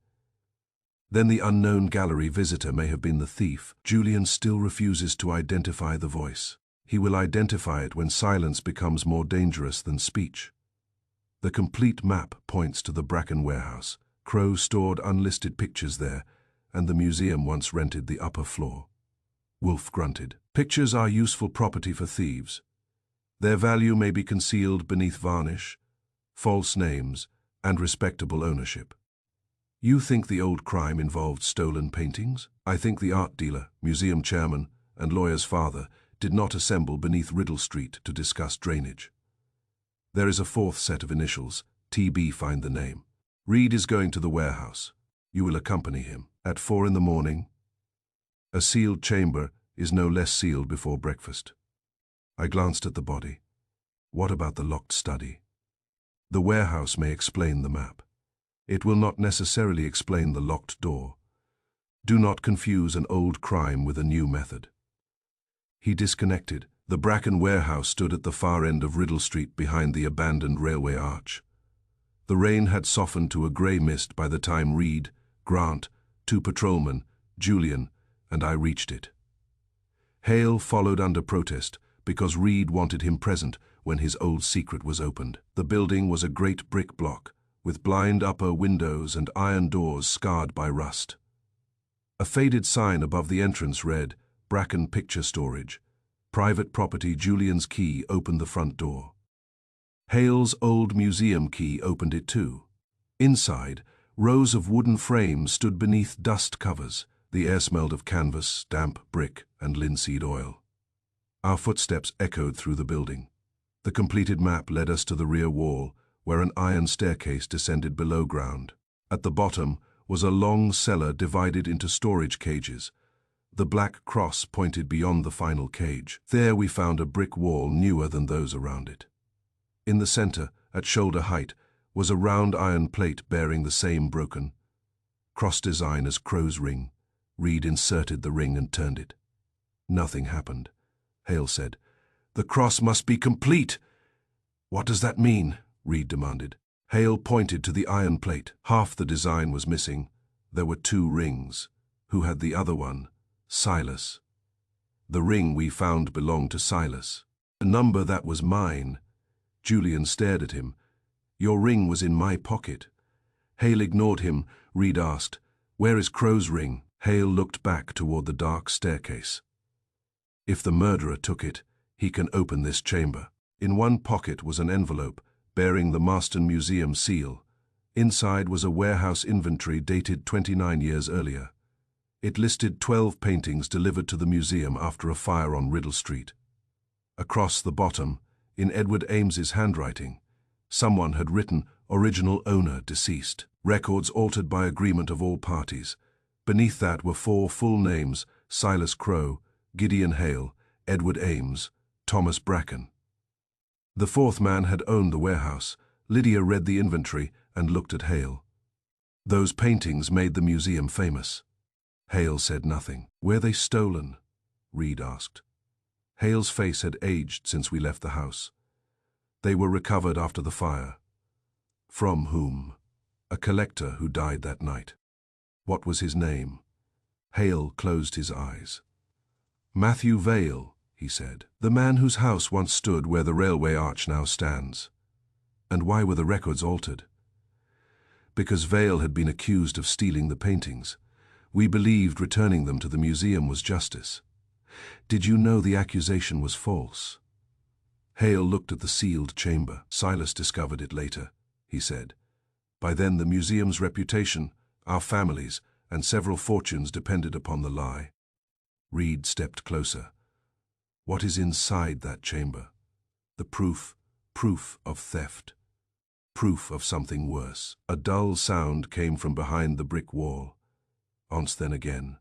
"Then the unknown gallery visitor may have been the thief." Julian still refuses to identify the voice. "He will identify it when silence becomes more dangerous than speech." "The complete map points to the Bracken warehouse. Crow stored unlisted pictures there, and the museum once rented the upper floor." Wolfe grunted. "Pictures are useful property for thieves. Their value may be concealed beneath varnish, false names, and respectable ownership." "You think the old crime involved stolen paintings?" "I think the art dealer, museum chairman, and lawyer's father did not assemble beneath Riddle Street to discuss drainage. There is a fourth set of initials. TB find the name. Reed is going to the warehouse. You will accompany him. At 4 in the morning. A sealed chamber is no less sealed before breakfast." I glanced at the body. "What about the locked study?" "The warehouse may explain the map. It will not necessarily explain the locked door. Do not confuse an old crime with a new method." He disconnected. The Bracken warehouse stood at the far end of Riddle Street behind the abandoned railway arch. The rain had softened to a grey mist by the time Reed, Grant, 2 patrolmen, Julian, and I reached it. Hale followed under protest because Reed wanted him present when his old secret was opened. The building was a great brick block, with blind upper windows and iron doors scarred by rust. A faded sign above the entrance read, "Bracken Picture Storage. Private property." Julian's key opened the front door. Hale's old museum key opened it too. Inside, rows of wooden frames stood beneath dust covers. The air smelled of canvas, damp brick, and linseed oil. Our footsteps echoed through the building. The completed map led us to the rear wall, where an iron staircase descended below ground. At the bottom was a long cellar divided into storage cages. The black cross pointed beyond the final cage. There we found a brick wall newer than those around it. In the center, at shoulder height, was a round iron plate bearing the same broken cross design as Crow's ring. Reed inserted the ring and turned it. Nothing happened. Hale said, "The cross must be complete." "What does that mean?" Reed demanded. Hale pointed to the iron plate. Half the design was missing. There were 2 rings. Who had the other one? Silas. The ring we found belonged to Silas. A number that was mine. Julian stared at him. "Your ring was in my pocket." Hale ignored him. Reed asked, "Where is Crow's ring?" Hale looked back toward the dark staircase. "If the murderer took it, he can open this chamber." In one pocket was an envelope bearing the Marston Museum seal. Inside was a warehouse inventory dated 29 years earlier. It listed 12 paintings delivered to the museum after a fire on Riddle Street. Across the bottom, in Edward Ames's handwriting, someone had written, "Original owner deceased. Records altered by agreement of all parties." Beneath that were 4 full names: Silas Crow, Gideon Hale, Edward Ames, Thomas Bracken. The 4th man had owned the warehouse. Lydia read the inventory and looked at Hale. "Those paintings made the museum famous." Hale said nothing. "Were they stolen?" Reed asked. Hale's face had aged since we left the house. "They were recovered after the fire." "From whom?" "A collector who died that night." "What was his name?" Hale closed his eyes. "Matthew Vale," he said. "The man whose house once stood where the railway arch now stands." "And why were the records altered?" "Because Vale had been accused of stealing the paintings. We believed returning them to the museum was justice. Did you know the accusation was false? Hale looked at the sealed chamber. Silas discovered it later, he said. By then the museum's reputation, our families, and several fortunes depended upon the lie. Reed stepped closer. What is inside that chamber? The proof of theft. Proof of something worse. A dull sound came from behind the brick wall. Once then again,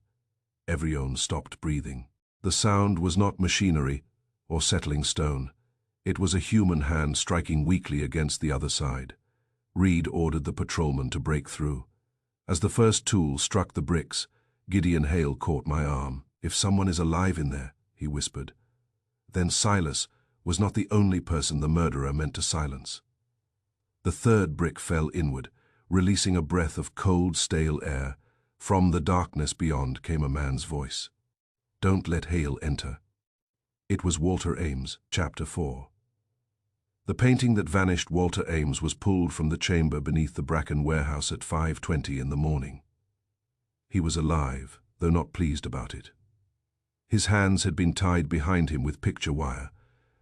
everyone stopped breathing. The sound was not machinery or settling stone. It was a human hand striking weakly against the other side. Reed ordered the patrolman to break through. As the first tool struck the bricks, Gideon Hale caught my arm. "If someone is alive in there," he whispered. Then Silas was not the only person the murderer meant to silence. The third brick fell inward, releasing a breath of cold, stale air. From the darkness beyond came a man's voice. "Don't let Hale enter." It was Walter Ames, Chapter 4. The painting that vanished Walter Ames was pulled from the chamber beneath the Bracken warehouse at 5:20 in the morning. He was alive, though not pleased about it. His hands had been tied behind him with picture wire,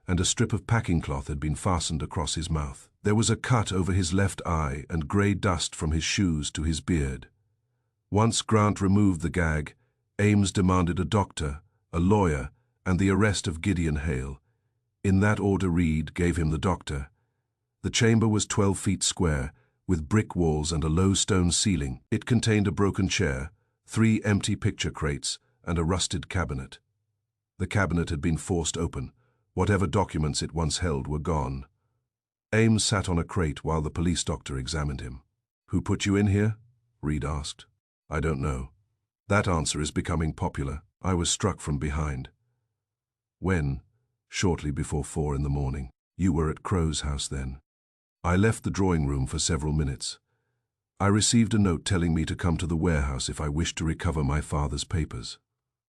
and a strip of packing cloth had been fastened across his mouth. There was a cut over his left eye and grey dust from his shoes to his beard. Once Grant removed the gag, Ames demanded a doctor, a lawyer, and the arrest of Gideon Hale. In that order Reed gave him the doctor. The chamber was 12 feet square, with brick walls and a low stone ceiling. It contained a broken chair, 3 empty picture crates, and a rusted cabinet. The cabinet had been forced open. Whatever documents it once held were gone. Ames sat on a crate while the police doctor examined him. "Who put you in here?" Reed asked. "I don't know. That answer is becoming popular. I was struck from behind." "When?" "Shortly before 4 in the morning. You were at Crow's house then." "I left the drawing room for several minutes. I received a note telling me to come to the warehouse if I wished to recover my father's papers."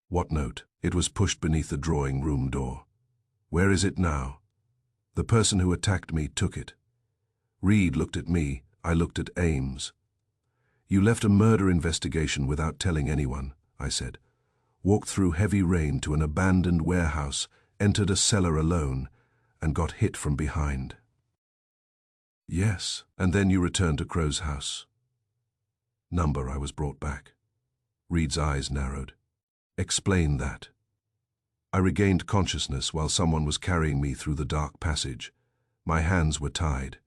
"What note?" "It was pushed beneath the drawing room door." "Where is it now?" "The person who attacked me took it." Reed looked at me. I looked at Ames. "You left a murder investigation without telling anyone," I said. "Walked through heavy rain to an abandoned warehouse, entered a cellar alone, and got hit from behind." "Yes, and then you returned to Crow's house." Number I was brought back. Reed's eyes narrowed. "Explain that." "I regained consciousness while someone was carrying me through the dark passage. My hands were tied.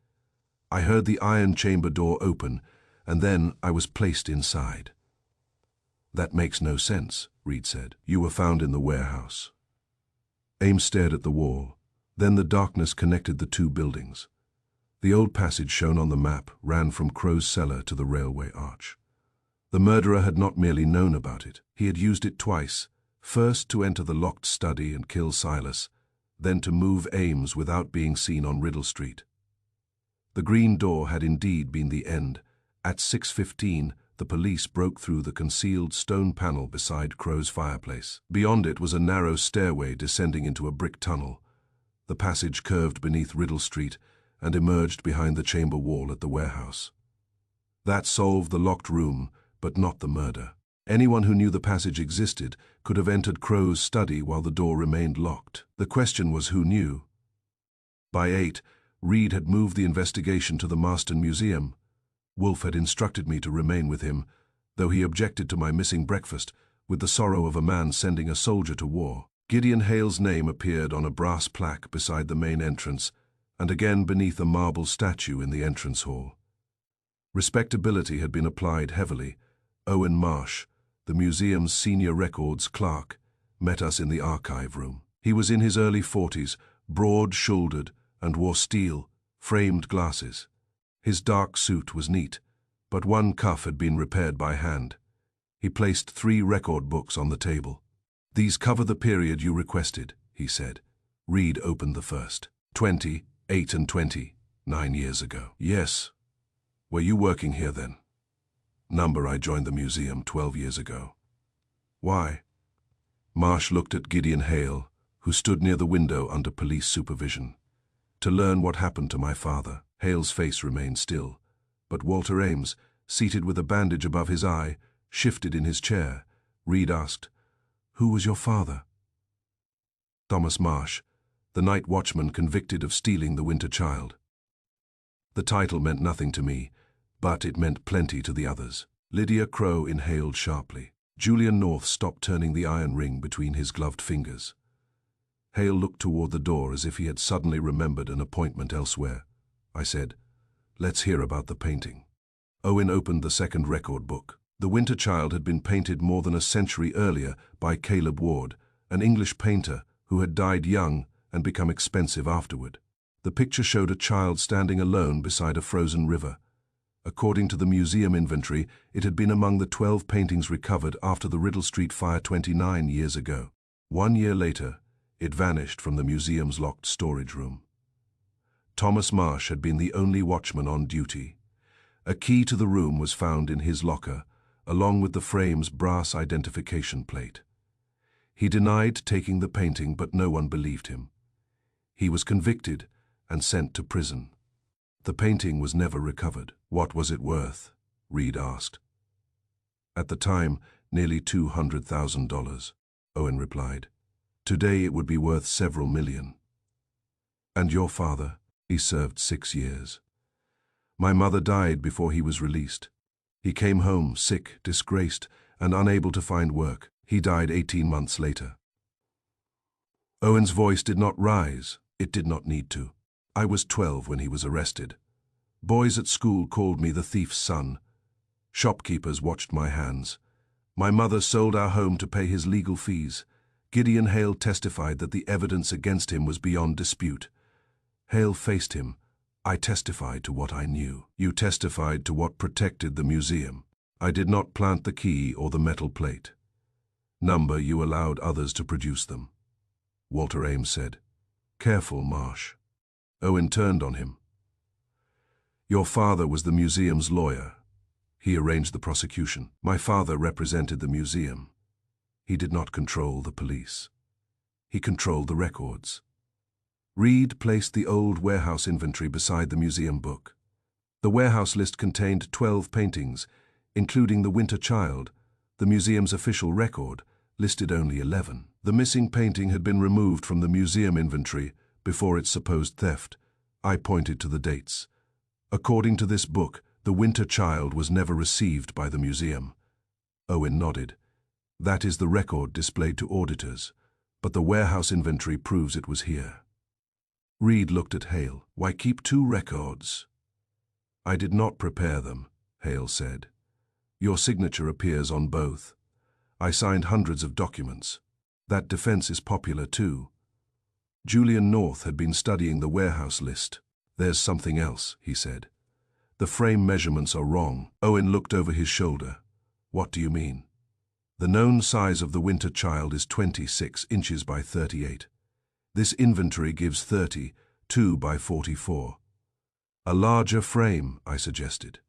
I heard the iron chamber door open, and then I was placed inside." "That makes no sense," Reed said. "You were found in the warehouse." Ames stared at the wall. Then the darkness connected the two buildings. The old passage shown on the map ran from Crow's cellar to the railway arch. The murderer had not merely known about it. He had used it twice, first to enter the locked study and kill Silas, then to move Ames without being seen on Riddle Street. The green door had indeed been the end. At 6:15, the police broke through the concealed stone panel beside Crow's fireplace. Beyond it was a narrow stairway descending into a brick tunnel. The passage curved beneath Riddle Street and emerged behind the chamber wall at the warehouse. That solved the locked room, but not the murder. Anyone who knew the passage existed could have entered Crow's study while the door remained locked. The question was who knew. By 8, Reed had moved the investigation to the Marston Museum. Wolfe had instructed me to remain with him, though he objected to my missing breakfast, with the sorrow of a man sending a soldier to war. Gideon Hale's name appeared on a brass plaque beside the main entrance, and again beneath a marble statue in the entrance hall. Respectability had been applied heavily. Owen Marsh, the museum's senior records clerk, met us in the archive room. He was in his early 40s, broad-shouldered, and wore steel, framed glasses. His dark suit was neat, but one cuff had been repaired by hand. He placed 3 record books on the table. "These cover the period you requested," he said. Reed opened the first. 20, 8 and 20, 9 years ago. "Yes. Were you working here then?" "Number I joined the museum 12 years ago." "Why?" Marsh looked at Gideon Hale, who stood near the window under police supervision. "To learn what happened to my father." Hale's face remained still, but Walter Ames, seated with a bandage above his eye, shifted in his chair. Reed asked, "Who was your father?" Thomas Marsh, the night watchman convicted of stealing the Winter Child. The title meant nothing to me, but it meant plenty to the others. Lydia Crow inhaled sharply. Julian North stopped turning the iron ring between his gloved fingers. Hale looked toward the door as if he had suddenly remembered an appointment elsewhere. I said, "Let's hear about the painting." Owen opened the second record book. The Winter Child had been painted more than a century earlier by Caleb Ward, an English painter who had died young and become expensive afterward. The picture showed a child standing alone beside a frozen river. According to the museum inventory, it had been among the 12 paintings recovered after the Riddle Street fire 29 years ago. 1 year later, it vanished from the museum's locked storage room. Thomas Marsh had been the only watchman on duty. A key to the room was found in his locker, along with the frame's brass identification plate. He denied taking the painting, but no one believed him. He was convicted and sent to prison. The painting was never recovered. What was it worth? Reed asked. At the time, nearly $200,000, Owen replied. Today it would be worth several million. And your father? He served 6 years. My mother died before he was released. He came home sick, disgraced, and unable to find work. He died 18 months later. Owen's voice did not rise. It did not need to. I was 12 when he was arrested. Boys at school called me the thief's son. Shopkeepers watched my hands. My mother sold our home to pay his legal fees. Gideon Hale testified that the evidence against him was beyond dispute. Hale faced him. I testified to what I knew. You testified to what protected the museum. I did not plant the key or the metal plate. Number, you allowed others to produce them. Walter Ames said. Careful, Marsh. Owen turned on him. Your father was the museum's lawyer. He arranged the prosecution. My father represented the museum. He did not control the police. He controlled the records. Reed placed the old warehouse inventory beside the museum book. The warehouse list contained 12 paintings, including the Winter Child. The museum's official record listed only 11. The missing painting had been removed from the museum inventory before its supposed theft. I pointed to the dates. According to this book, the Winter Child was never received by the museum. Owen nodded. That is the record displayed to auditors, but the warehouse inventory proves it was here. Reed looked at Hale. Why keep 2 records? I did not prepare them, Hale said. Your signature appears on both. I signed hundreds of documents. That defense is popular too. Julian North had been studying the warehouse list. There's something else, he said. The frame measurements are wrong. Owen looked over his shoulder. What do you mean? The known size of the Winter Child is 26 inches by 38. This inventory gives 32 by 44. A larger frame, I suggested.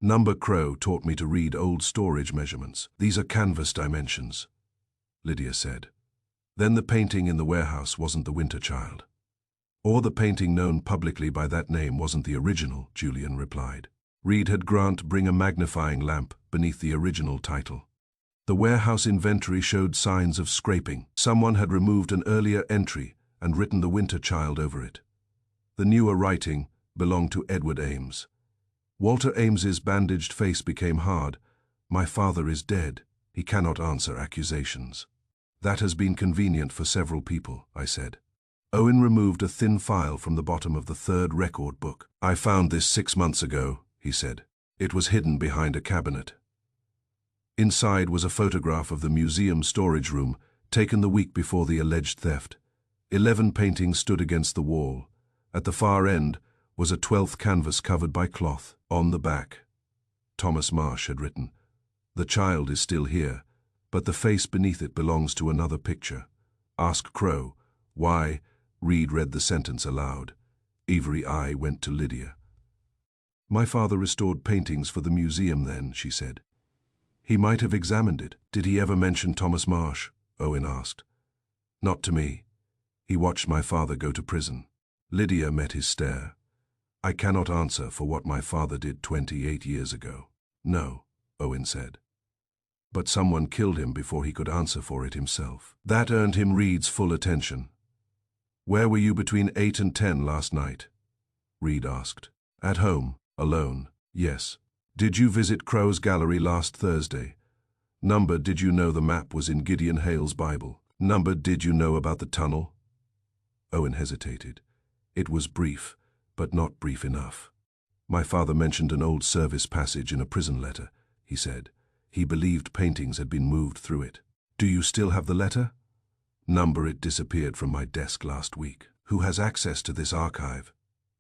Number Crow taught me to read old storage measurements. These are canvas dimensions, Lydia said. Then the painting in the warehouse wasn't the Winter Child. Or the painting known publicly by that name wasn't the original, Julian replied. Reed had Grant bring a magnifying lamp beneath the original title. The warehouse inventory showed signs of scraping. Someone had removed an earlier entry and written the Winter Child over it. The newer writing belonged to Edward Ames. Walter Ames's bandaged face became hard. My father is dead. He cannot answer accusations. That has been convenient for several people, I said. Owen removed a thin file from the bottom of the 3rd record book. I found this 6 months ago, he said. It was hidden behind a cabinet. Inside was a photograph of the museum storage room, taken the week before the alleged theft. 11 paintings stood against the wall. At the far end was a 12th canvas covered by cloth. On the back, Thomas Marsh had written, "The child is still here, but the face beneath it belongs to another picture. Ask Crow." Why? Reed read the sentence aloud. Avery eye went to Lydia. My father restored paintings for the museum then, she said. He might have examined it. Did he ever mention Thomas Marsh? Owen asked. Not to me. He watched my father go to prison. Lydia met his stare. I cannot answer for what my father did 28 years ago. No, Owen said. but someone killed him before he could answer for it himself. That earned him Reed's full attention. "Where were you between 8 and 10 last night?" Reed asked. "At home, alone, yes." "Did you visit Crow's gallery last Thursday?" "Number, did you know the map was in Gideon Hale's Bible?" "Number, did you know about the tunnel?" Owen hesitated. It was brief, but not brief enough. "My father mentioned an old service passage in a prison letter," he said. "He believed paintings had been moved through it." "Do you still have the letter?" "Number, it disappeared from my desk last week." "Who has access to this archive?"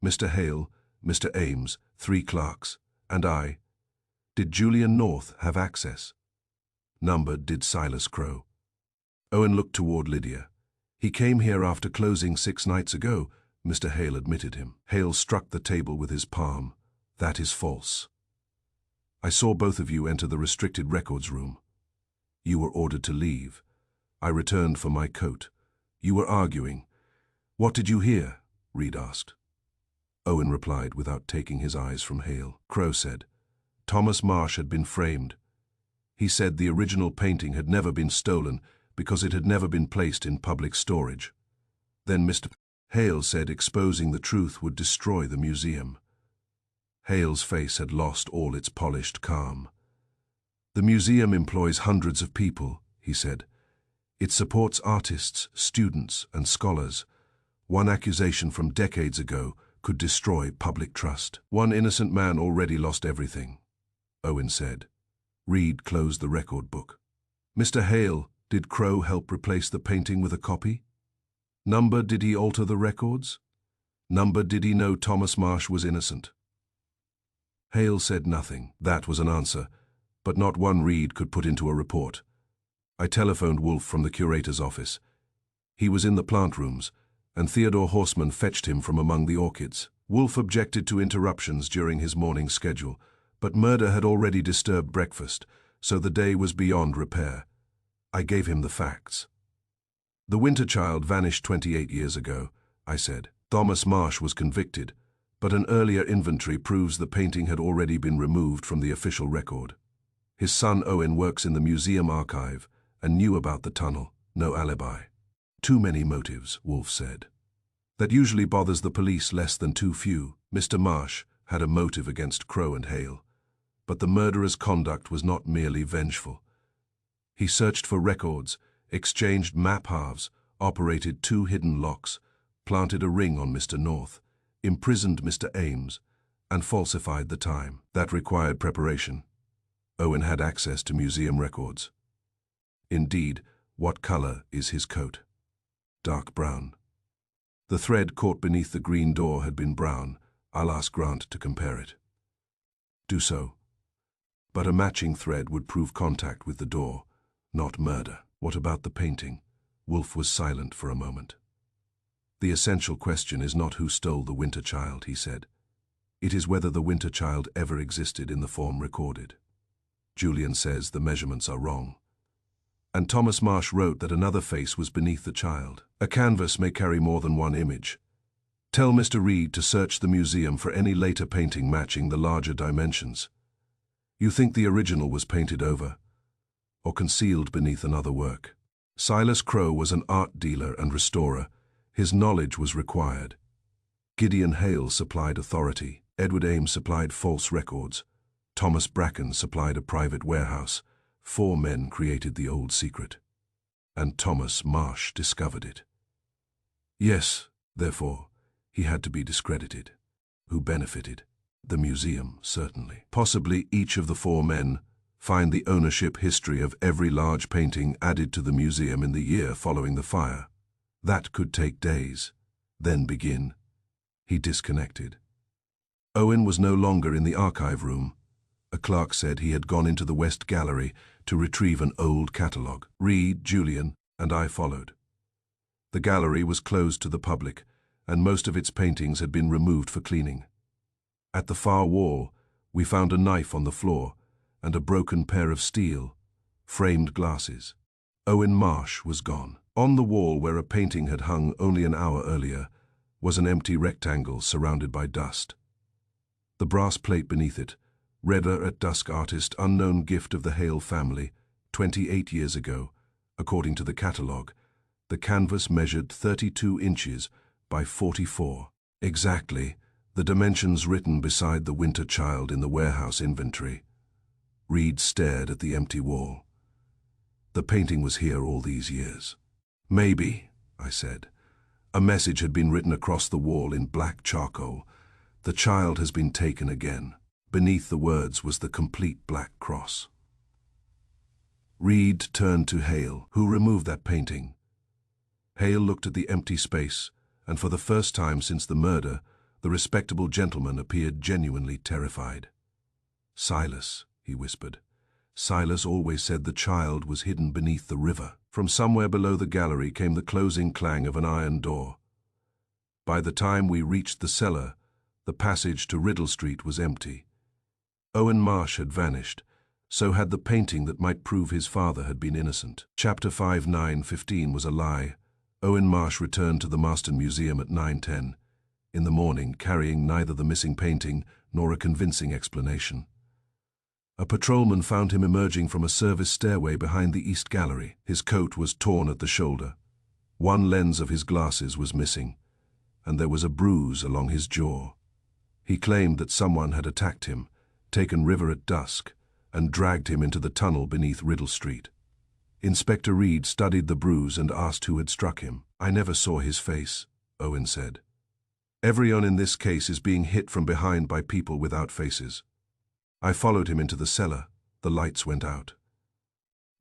"Mr. Hale, Mr. Ames, 3 clerks, and I." "Did Julian North have access?" "Number, did Silas Crow." Owen looked toward Lydia. "He came here after closing 6 nights ago," Mr. Hale admitted him. Hale struck the table with his palm. "That is false. I saw both of you enter the restricted records room. You were ordered to leave. I returned for my coat. You were arguing." "What did you hear?" Reed asked. Owen replied without taking his eyes from Hale. Crow said, "Thomas Marsh had been framed. He said the original painting had never been stolen because it had never been placed in public storage. Then Mr. Hale said exposing the truth would destroy the museum." Hale's face had lost all its polished calm. "The museum employs hundreds of people," he said. "It supports artists, students, and scholars. One accusation from decades ago could destroy public trust." "One innocent man already lost everything," Owen said. Reed closed the record book. "Mr. Hale, did Crow help replace the painting with a copy?" "Number, did he alter the records?" "Number, did he know Thomas Marsh was innocent?" Hale said nothing. That was an answer, but not one Reed could put into a report. I telephoned Wolfe from the curator's office. He was in the plant rooms, and Theodore Horseman fetched him from among the orchids. Wolfe objected to interruptions during his morning schedule, but murder had already disturbed breakfast, so the day was beyond repair. I gave him the facts. "The Winter Child vanished 28 years ago," I said. "Thomas Marsh was convicted, but an earlier inventory proves the painting had already been removed from the official record. His son Owen works in the museum archive and knew about the tunnel. No alibi." "Too many motives," Wolfe said. "That usually bothers the police less than too few." Mr. Marsh had a motive against Crow and Hale, but the murderer's conduct was not merely vengeful. He searched for records, exchanged map halves, operated 2 hidden locks, planted a ring on Mr. North, imprisoned Mr. Ames, and falsified the time. That required preparation. Owen had access to museum records. Indeed, what color is his coat? Dark brown. The thread caught beneath the green door had been brown. I'll ask Grant to compare it. Do so. But a matching thread would prove contact with the door, not murder. What about the painting? Wolfe was silent for a moment. "The essential question is not who stole the Winter Child," he said. "It is whether the Winter Child ever existed in the form recorded. Julian says the measurements are wrong. And Thomas Marsh wrote that another face was beneath the child. A canvas may carry more than one image. Tell Mr. Reed to search the museum for any later painting matching the larger dimensions. You think the original was painted over, or concealed beneath another work?" Silas Crow was an art dealer and restorer. His knowledge was required. Gideon Hale supplied authority. Edward Ames supplied false records. Thomas Bracken supplied a private warehouse. 4 men created the old secret. And Thomas Marsh discovered it. Yes, therefore, he had to be discredited. Who benefited? The museum, certainly. Possibly each of the 4 men find the ownership history of every large painting added to the museum in the year following the fire. That could take days, then begin. He disconnected. Owen was no longer in the archive room. A clerk said he had gone into the West Gallery to retrieve an old catalogue. Reed, Julian, and I followed. The gallery was closed to the public, and most of its paintings had been removed for cleaning. At the far wall, we found a knife on the floor and a broken pair of steel, framed glasses. Owen Marsh was gone. On the wall where a painting had hung only an hour earlier was an empty rectangle surrounded by dust. The brass plate beneath it, "Redder at Dusk Artist, unknown gift of the Hale family," 28 years ago, according to the catalogue, the canvas measured 32 inches by 44. Exactly, the dimensions written beside the winter child in the warehouse inventory. Reed stared at the empty wall. The painting was here all these years. Maybe, I said. A message had been written across the wall in black charcoal. The child has been taken again. Beneath the words was the complete black cross. Reed turned to Hale, who removed that painting. Hale looked at the empty space, and for the first time since the murder, the respectable gentleman appeared genuinely terrified. "Silas," he whispered. "Silas always said the child was hidden beneath the river." From somewhere below the gallery came the closing clang of an iron door. By the time we reached the cellar, the passage to Riddle Street was empty. Owen Marsh had vanished, so had the painting that might prove his father had been innocent. Chapter 5:9:15 was a lie. Owen Marsh returned to the Marston Museum at 9:10 in the morning, carrying neither the missing painting nor a convincing explanation. A patrolman found him emerging from a service stairway behind the East Gallery. His coat was torn at the shoulder. One lens of his glasses was missing, and there was a bruise along his jaw. He claimed that someone had attacked him, taken River at dusk, and dragged him into the tunnel beneath Riddle Street. Inspector Reed studied the bruise and asked who had struck him. "I never saw his face," Owen said. "Everyone in this case is being hit from behind by people without faces. I followed him into the cellar. The lights went out."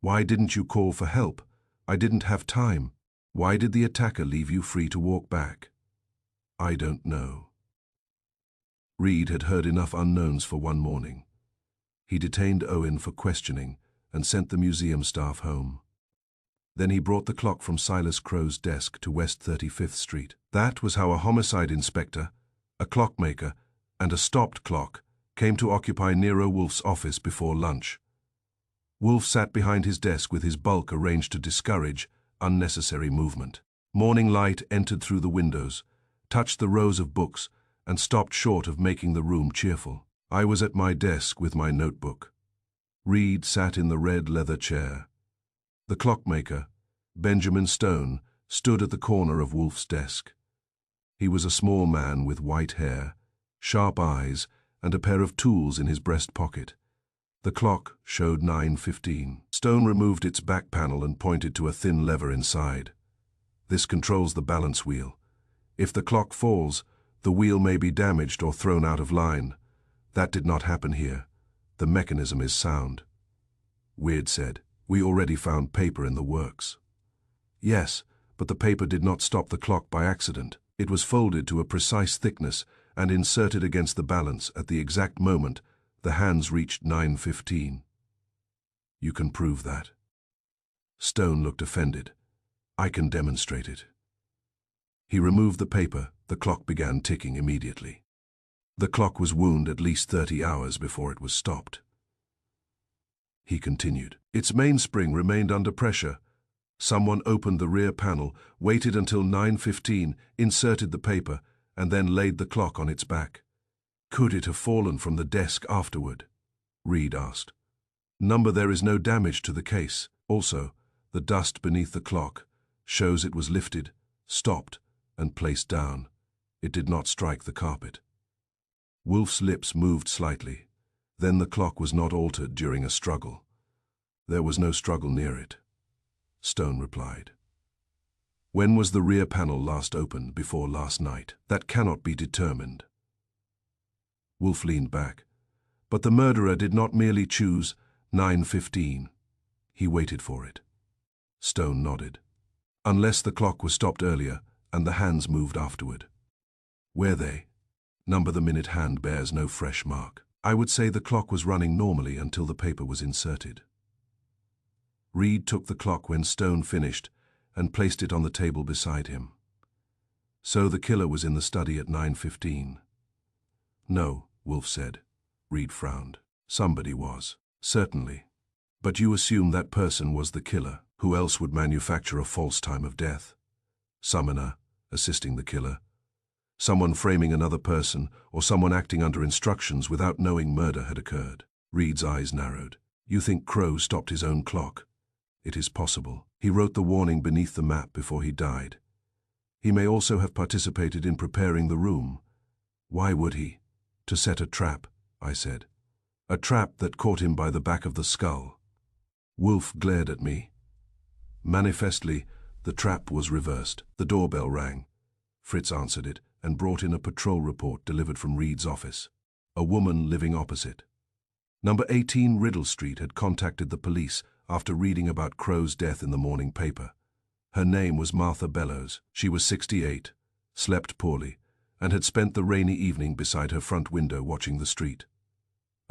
"Why didn't you call for help?" "I didn't have time." "Why did the attacker leave you free to walk back?" "I don't know." Reed had heard enough unknowns for one morning. He detained Owen for questioning and sent the museum staff home. Then he brought the clock from Silas Crow's desk to West 35th Street. That was how a homicide inspector, a clockmaker, and a stopped clock came to occupy Nero Wolfe's office before lunch. Wolfe sat behind his desk with his bulk arranged to discourage unnecessary movement. Morning light entered through the windows, touched the rows of books, and stopped short of making the room cheerful. I was at my desk with my notebook. Reed sat in the red leather chair. The clockmaker, Benjamin Stone, stood at the corner of Wolfe's desk. He was a small man with white hair, sharp eyes, and a pair of tools in his breast pocket. The clock showed 9:15. Stone removed its back panel and pointed to a thin lever inside. "This controls the balance wheel. If the clock falls, the wheel may be damaged or thrown out of line. That did not happen here. The mechanism is sound." Weird said, "We already found paper in the works." "Yes, but the paper did not stop the clock by accident. It was folded to a precise thickness and inserted against the balance at the exact moment the hands reached 9:15. "You can prove that?" Stone looked offended. "I can demonstrate it." He removed the paper. The clock began ticking immediately. The clock was wound at least 30 hours before it was stopped. He continued. "Its mainspring remained under pressure. Someone opened the rear panel, waited until 9:15, inserted the paper, and then laid the clock on its back. Could it have fallen from the desk afterward?" Reed asked. "Number, there is no damage to the case. Also, the dust beneath the clock shows it was lifted, stopped, and placed down. It did not strike the carpet." Wolfe's lips moved slightly. "Then the clock was not altered during a struggle." "There was no struggle near it," Stone replied. "When was the rear panel last opened? Before last night?" "That cannot be determined." Wolfe leaned back. "But the murderer did not merely choose 9:15. He waited for it." Stone nodded. "Unless the clock was stopped earlier and the hands moved afterward." "Were they?" "Number, the minute hand bears no fresh mark." "I would say the clock was running normally until the paper was inserted." Reed took the clock when Stone finished and placed it on the table beside him. "So the killer was in the study at 9:15. "No," Wolfe said. Reed frowned. "Somebody was." "Certainly. But you assume that person was the killer. Who else would manufacture a false time of death? Summoner, assisting the killer. Someone framing another person, or someone acting under instructions without knowing murder had occurred." Reed's eyes narrowed. "You think Crow stopped his own clock?" It is possible. He wrote the warning beneath the map before he died. He may also have participated in preparing the room. Why would he? To set a trap, I said. A trap that caught him by the back of the skull. Wolfe glared at me. Manifestly, the trap was reversed. The doorbell rang. Fritz answered it and brought in a patrol report delivered from Reed's office. A woman living opposite. Number 18 Riddle Street had contacted the police after reading about Crow's death in the morning paper. Her name was Martha Bellows. She was 68, slept poorly, and had spent the rainy evening beside her front window watching the street.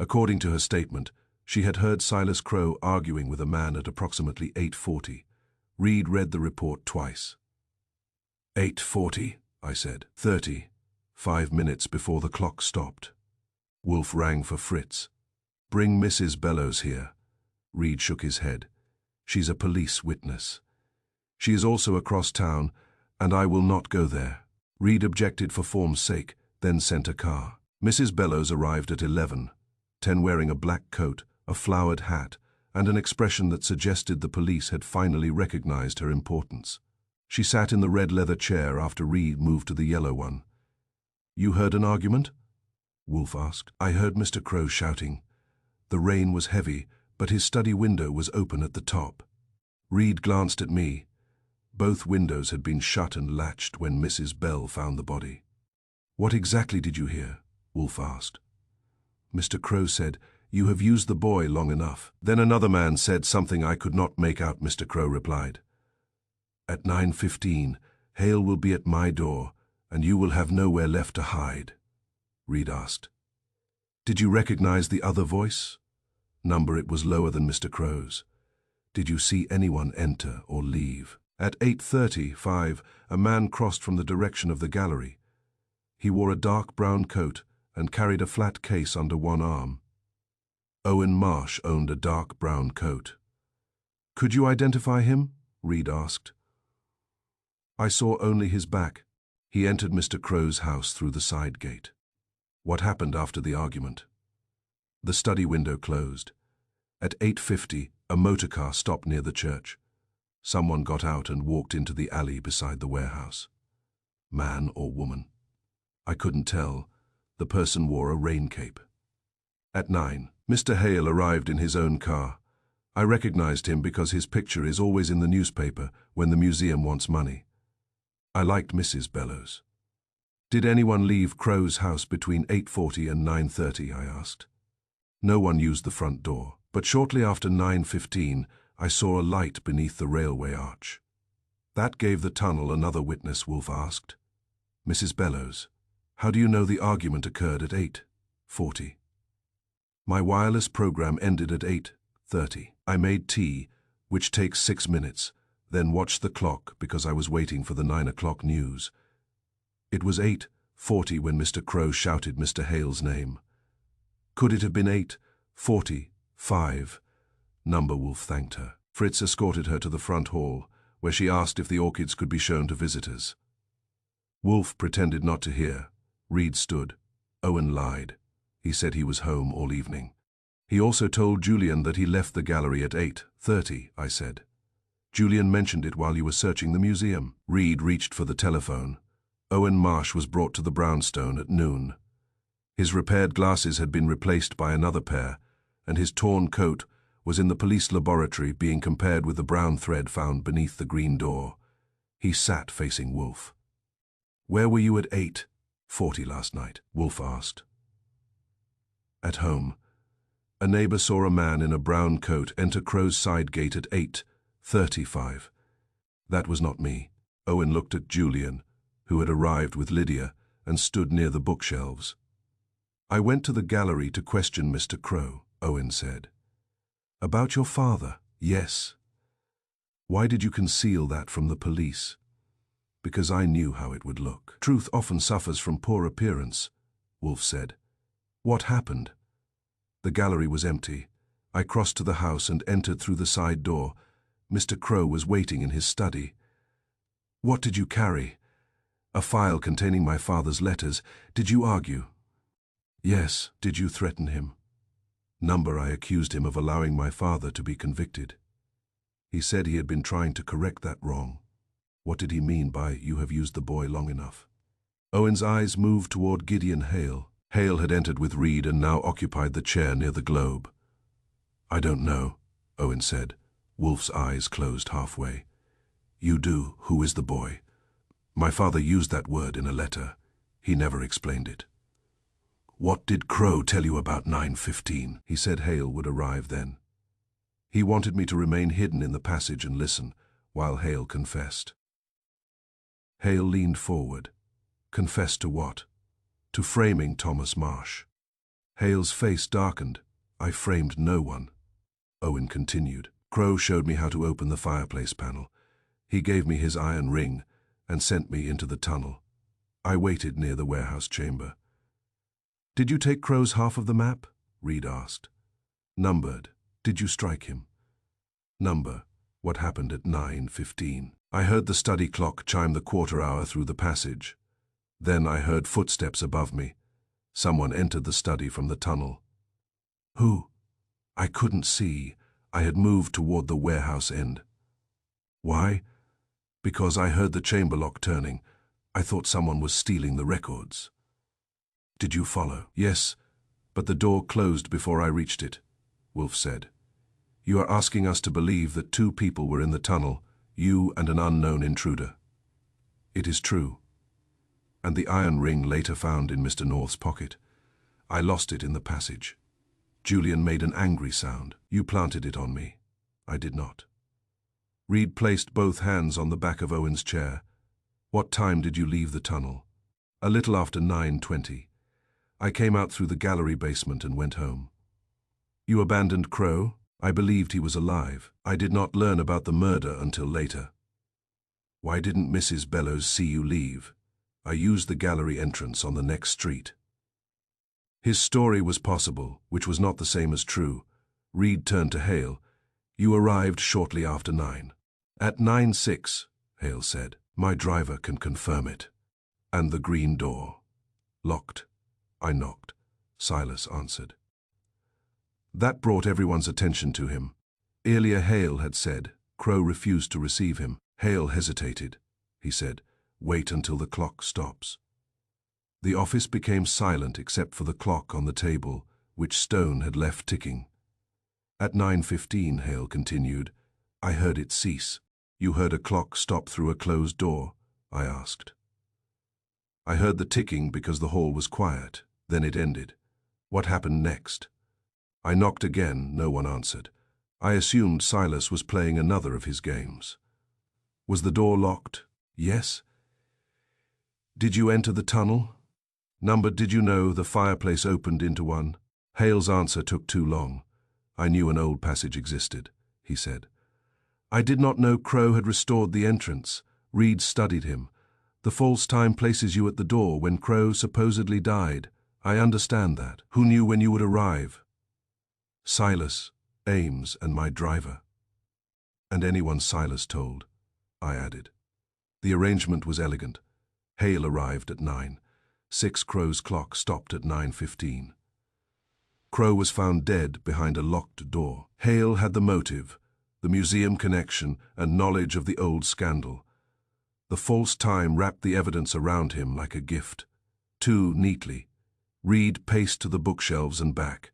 According to her statement, she had heard Silas Crow arguing with a man at approximately 8:40. Reed read the report twice. 8:40, I said. 30, 5 minutes before the clock stopped. Wolfe rang for Fritz. Bring Mrs. Bellows here. Reed shook his head. She's a police witness. She is also across town, and I will not go there. Reed objected for form's sake, then sent a car. Mrs. Bellows arrived at 11:10 wearing a black coat, a flowered hat, and an expression that suggested the police had finally recognized her importance. She sat in the red leather chair after Reed moved to the yellow one. You heard an argument? Wolfe asked. I heard Mr. Crow shouting. The rain was heavy, but his study window was open at the top. Reed glanced at me. Both windows had been shut and latched when Mrs. Bell found the body. What exactly did you hear? Wolfe asked. Mr. Crow said, You have used the boy long enough. Then another man said something I could not make out, Mr. Crow replied. At 9:15, Hale will be at my door, and you will have nowhere left to hide. Reed asked. Did you recognize the other voice? It was lower than Mr. Crow's. Did you see anyone enter or leave? At 8:35, a man crossed from the direction of the gallery. He wore a dark brown coat and carried a flat case under one arm. Owen Marsh owned a dark brown coat. Could you identify him? Reed asked. I saw only his back. He entered Mr. Crow's house through the side gate. What happened after the argument? The study window closed. At 8:50, a motor car stopped near the church. Someone got out and walked into the alley beside the warehouse. Man or woman? I couldn't tell. The person wore a rain cape. At 9, Mr. Hale arrived in his own car. I recognized him because his picture is always in the newspaper when the museum wants money. I liked Mrs. Bellows. Did anyone leave Crow's house between 8:40 and 9:30, I asked. No one used the front door, but shortly after 9:15, I saw a light beneath the railway arch. That gave the tunnel another witness, Wolfe asked. Mrs. Bellows, how do you know the argument occurred at 8:40? My wireless program ended at 8:30. I made tea, which takes 6 minutes, then watched the clock because I was waiting for the 9 o'clock news. It was 8:40 when Mr. Crow shouted Mr. Hale's name. Could it have been 8:45? Wolfe thanked her. Fritz escorted her to the front hall, where she asked if the orchids could be shown to visitors. Wolfe pretended not to hear. Reed stood. Owen lied. He said he was home all evening. He also told Julian that he left the gallery at 8:30, I said. Julian mentioned it while you were searching the museum. Reed reached for the telephone. Owen Marsh was brought to the brownstone at noon. His repaired glasses had been replaced by another pair, and his torn coat was in the police laboratory being compared with the brown thread found beneath the green door. He sat facing Wolfe. Where were you at 8:40 last night? Wolfe asked. At home. A neighbor saw a man in a brown coat enter Crow's side gate at 8:35. That was not me. Owen looked at Julian, who had arrived with Lydia and stood near the bookshelves. I went to the gallery to question Mr. Crow, Owen said. About your father? Yes. Why did you conceal that from the police? Because I knew how it would look. Truth often suffers from poor appearance, Wolfe said. What happened? The gallery was empty. I crossed to the house and entered through the side door. Mr. Crow was waiting in his study. What did you carry? A file containing my father's letters. Did you argue? Yes. Did you threaten him? I accused him of allowing my father to be convicted. He said he had been trying to correct that wrong. What did he mean by, "You have used the boy long enough"? Owen's eyes moved toward Gideon Hale. Hale had entered with Reed and now occupied the chair near the globe. "I don't know," Owen said. Wolfe's eyes closed halfway. "You do. Who is the boy?" "My father used that word in a letter. He never explained it." "What did Crow tell you about 9:15? He said Hale would arrive then. He wanted me to remain hidden in the passage and listen, while Hale confessed. Hale leaned forward. Confessed to what? To framing Thomas Marsh. Hale's face darkened. "I framed no one." Owen continued. "Crow showed me how to open the fireplace panel. He gave me his iron ring and sent me into the tunnel. I waited near the warehouse chamber." "Did you take Crow's half of the map?" Reed asked. "Numbered. Did you strike him?" "Number. What happened at 9:15? I heard the study clock chime the quarter hour through the passage. Then I heard footsteps above me. Someone entered the study from the tunnel." "Who?" "I couldn't see. I had moved toward the warehouse end." "Why?" "Because I heard the chamber lock turning. I thought someone was stealing the records." "Did you follow?" "Yes, but the door closed before I reached it," Wolfe said. "You are asking us to believe that two people were in the tunnel, you and an unknown intruder." "It is true. And the iron ring later found in Mr. North's pocket. I lost it in the passage." Julian made an angry sound. "You planted it on me." "I did not." Reed placed both hands on the back of Owen's chair. "What time did you leave the tunnel?" "A little after 9:20. I came out through the gallery basement and went home." "You abandoned Crow?" "I believed he was alive. I did not learn about the murder until later." "Why didn't Mrs. Bellows see you leave?" "I used the gallery entrance on the next street." His story was possible, which was not the same as true. Reed turned to Hale. "You arrived shortly after 9. "At 9:06, Hale said. "My driver can confirm it." "And the green door?" "Locked." "I knocked." Silas answered. That brought everyone's attention to him. Earlier Hale had said Crow refused to receive him. Hale hesitated. He said, "Wait until the clock stops." The office became silent except for the clock on the table, which Stone had left ticking. "At 9:15, Hale continued, "I heard it cease." "You heard a clock stop through a closed door?" I asked. "I heard the ticking because the hall was quiet. Then it ended." "What happened next?" "I knocked again. No one answered. I assumed Silas was playing another of his games." "Was the door locked?" "Yes." "Did you enter the tunnel?" "Number, did you know the fireplace opened into one?" Hale's answer took too long. "I knew an old passage existed," he said. "I did not know Crow had restored the entrance." Reed studied him. "The false time places you at the door when Crow supposedly died. I understand that. Who knew when you would arrive?" "Silas, Ames, and my driver." "And anyone Silas told," I added. The arrangement was elegant. Hale arrived at 9. 6 Crow's clock stopped at 9:15. Crow was found dead behind a locked door. Hale had the motive, the museum connection, and knowledge of the old scandal. The false time wrapped the evidence around him like a gift. Too neatly. Reed paced to the bookshelves and back.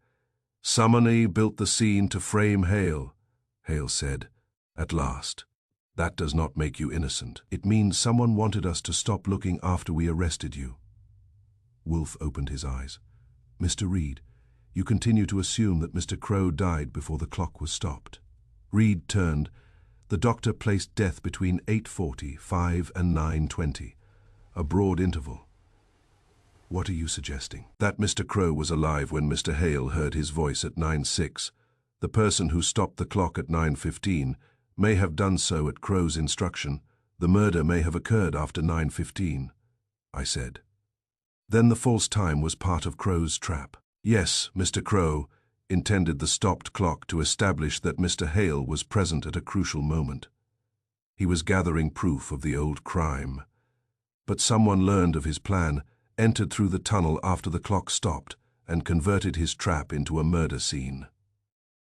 "Somebody built the scene to frame Hale," Hale said. "At last. That does not make you innocent. It means someone wanted us to stop looking after we arrested you." Wolfe opened his eyes. "Mr. Reed, you continue to assume that Mr. Crow died before the clock was stopped." Reed turned. The doctor placed death between 8:45 and 9:20, a broad interval. "What are you suggesting?" "That Mr. Crow was alive when Mr. Hale heard his voice at 9:06. The person who stopped the clock at 9:15 may have done so at Crow's instruction. The murder may have occurred after 9:15, I said. "Then the false time was part of Crow's trap." "Yes, Mr. Crow intended the stopped clock to establish that Mr. Hale was present at a crucial moment. He was gathering proof of the old crime. But someone learned of his plan, entered through the tunnel after the clock stopped, and converted his trap into a murder scene."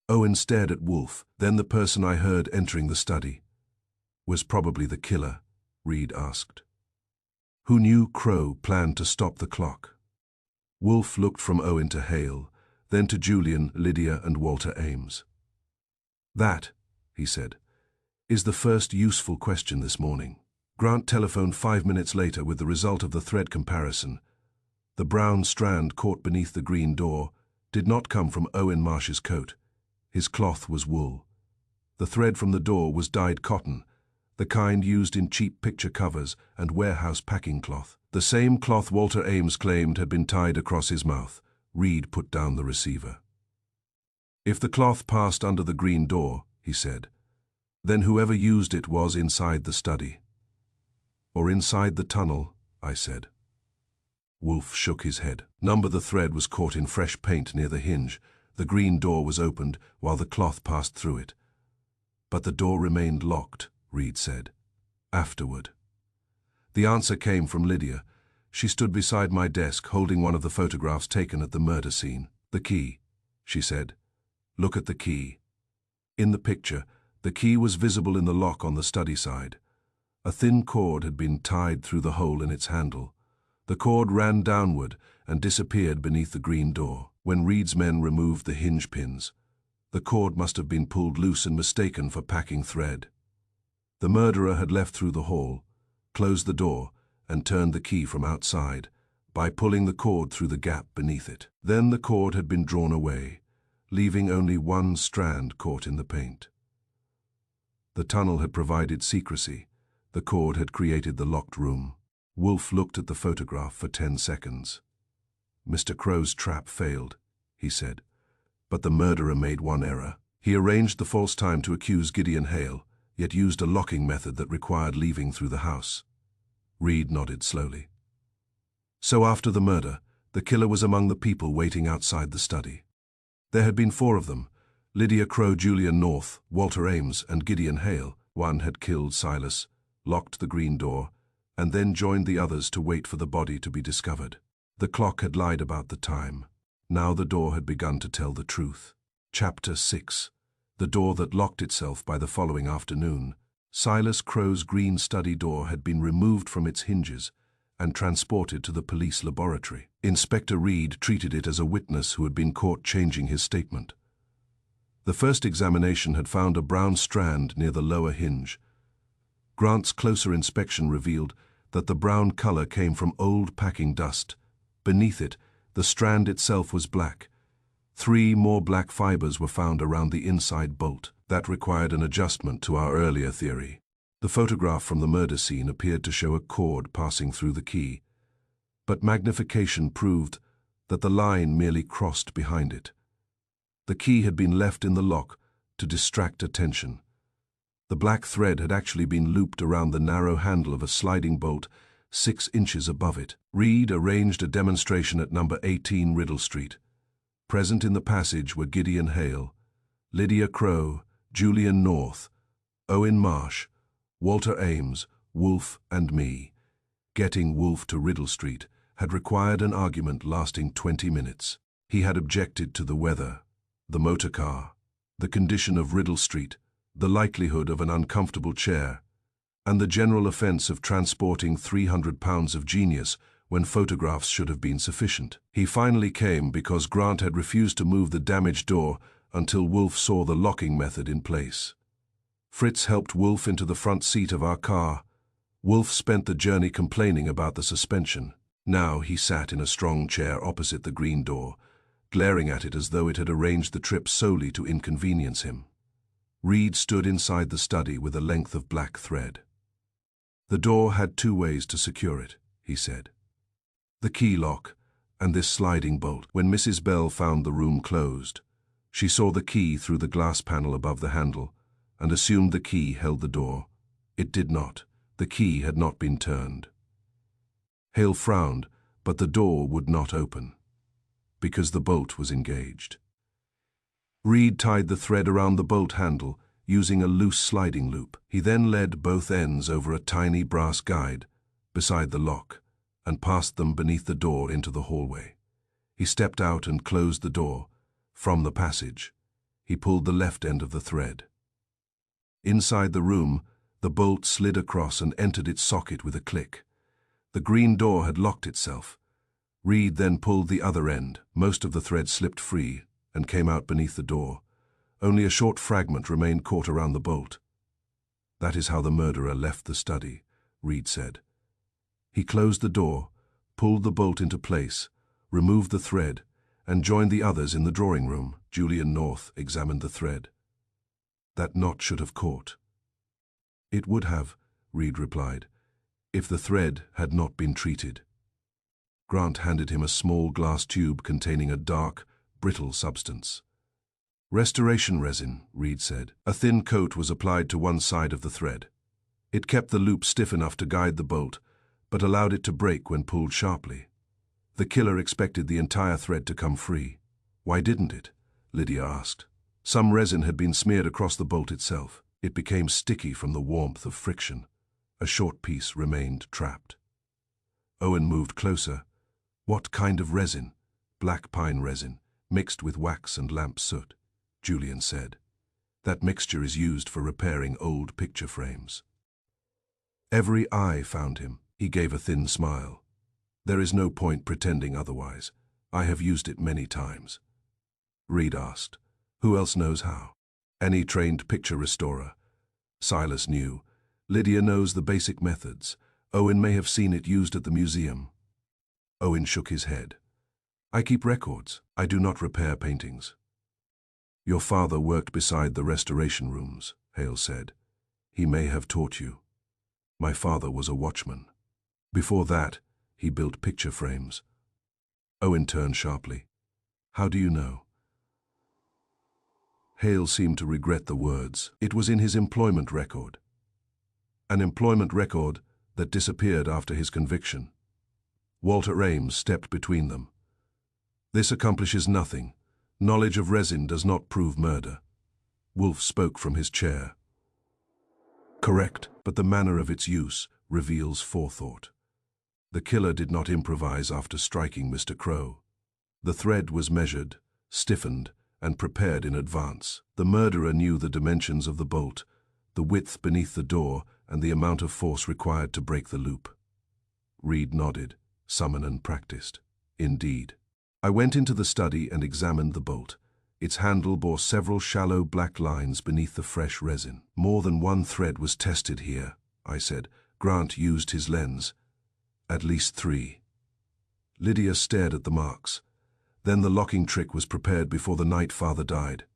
Owen stared at Wolfe. Then the person I heard entering the study was probably the killer, Reed asked. Who knew Crow planned to stop the clock? Wolfe looked from Owen to Hale, then to Julian, Lydia, and Walter Ames. That, he said, is the first useful question this morning. Grant telephoned 5 minutes later with the result of the thread comparison. The brown strand caught beneath the green door did not come from Owen Marsh's coat. His cloth was wool. The thread from the door was dyed cotton, the kind used in cheap picture covers and warehouse packing cloth. The same cloth Walter Ames claimed had been tied across his mouth. Reed put down the receiver. If the cloth passed under the green door, he said, then whoever used it was inside the study. Or inside the tunnel, I said. Wolfe shook his head. The thread was caught in fresh paint near the hinge. The green door was opened while the cloth passed through it. But the door remained locked, Reed said. Afterward. The answer came from Lydia. She stood beside my desk holding one of the photographs taken at the murder scene. The key, she said. Look at the key. In the picture, the key was visible in the lock on the study side. A thin cord had been tied through the hole in its handle. The cord ran downward and disappeared beneath the green door. When Reed's men removed the hinge pins, the cord must have been pulled loose and mistaken for packing thread. The murderer had left through the hall, closed the door, and turned the key from outside by pulling the cord through the gap beneath it. Then the cord had been drawn away, leaving only one strand caught in the paint. The tunnel had provided secrecy. The cord had created the locked room. Wolfe looked at the photograph for 10 seconds. Mr. Crow's trap failed, he said, but the murderer made one error. He arranged the false time to accuse Gideon Hale, yet used a locking method that required leaving through the house. Reed nodded slowly. So after the murder, the killer was among the people waiting outside the study. There had been 4 of them: Lydia Crow, Julian North, Walter Ames, and Gideon Hale. One had killed Silas, locked the green door, and then joined the others to wait for the body to be discovered. The clock had lied about the time. Now the door had begun to tell the truth. Chapter 6. The door that locked itself by the following afternoon. Silas Crow's green study door had been removed from its hinges and transported to the police laboratory. Inspector Reed treated it as a witness who had been caught changing his statement. The first examination had found a brown strand near the lower hinge. Grant's closer inspection revealed that the brown color came from old packing dust. Beneath it, the strand itself was black. 3 more black fibers were found around the inside bolt. That required an adjustment to our earlier theory. The photograph from the murder scene appeared to show a cord passing through the key, but magnification proved that the line merely crossed behind it. The key had been left in the lock to distract attention. The black thread had actually been looped around the narrow handle of a sliding bolt 6 inches above it. Reed arranged a demonstration at number 18 Riddle Street. Present in the passage were Gideon Hale, Lydia Crow, Julian North, Owen Marsh, Walter Ames, Wolfe, and me. Getting Wolfe to Riddle Street had required an argument lasting 20 minutes. He had objected to the weather, the motor car, the condition of Riddle Street, the likelihood of an uncomfortable chair, and the general offense of transporting 300 pounds of genius when photographs should have been sufficient. He finally came because Grant had refused to move the damaged door until Wolfe saw the locking method in place. Fritz helped Wolfe into the front seat of our car. Wolfe spent the journey complaining about the suspension. Now he sat in a strong chair opposite the green door, glaring at it as though it had arranged the trip solely to inconvenience him. Reed stood inside the study with a length of black thread. The door had 2 ways to secure it, he said. The key lock and this sliding bolt. When Mrs. Bell found the room closed, she saw the key through the glass panel above the handle and assumed the key held the door. It did not. The key had not been turned. Hale frowned, but the door would not open, because the bolt was engaged. Reed tied the thread around the bolt handle using a loose sliding loop. He then led both ends over a tiny brass guide beside the lock and passed them beneath the door into the hallway. He stepped out and closed the door. From the passage, He pulled the left end of the thread. Inside the room, the bolt slid across and entered its socket with a click. The green door had locked itself. Reed then pulled the other end. Most of the thread slipped free and came out beneath the door. Only a short fragment remained caught around the bolt. "That is how the murderer left the study," Reed said. He closed the door, pulled the bolt into place, removed the thread, and joined the others in the drawing room. Julian North examined the thread. "That knot should have caught." "It would have," Reed replied, "if the thread had not been treated." Grant handed him a small glass tube containing a dark, brittle substance. "Restoration resin," Reed said. A thin coat was applied to one side of the thread. It kept the loop stiff enough to guide the bolt, but allowed it to break when pulled sharply. The killer expected the entire thread to come free. "Why didn't it?" Lydia asked. Some resin had been smeared across the bolt itself. It became sticky from the warmth of friction. A short piece remained trapped. Owen moved closer. "What kind of resin?" "Black pine resin, mixed with wax and lamp soot," Julian said. "That mixture is used for repairing old picture frames." Every eye found him. He gave a thin smile. "There is no point pretending otherwise. I have used it many times." Reed asked, "Who else knows how?" "Any trained picture restorer." Silas knew. "Lydia knows the basic methods. Owen may have seen it used at the museum." Owen shook his head. "I keep records. I do not repair paintings." "Your father worked beside the restoration rooms," Hale said. "He may have taught you." "My father was a watchman. Before that, he built picture frames." Owen turned sharply. "How do you know?" Hale seemed to regret the words. It was in his employment record. An employment record that disappeared after his conviction. Walter Ames stepped between them. "This accomplishes nothing. Knowledge of resin does not prove murder." Wolfe spoke from his chair. "Correct, but the manner of its use reveals forethought. The killer did not improvise after striking Mr. Crow. The thread was measured, stiffened, and prepared in advance. The murderer knew the dimensions of the bolt, the width beneath the door, and the amount of force required to break the loop." Reed nodded, summoned and practiced. "Indeed. I went into the study and examined the bolt. Its handle bore several shallow black lines beneath the fresh resin. More than one thread was tested here," I said. Grant used his lens. "At least 3. Lydia stared at the marks. "Then the locking trick was prepared before the night father died."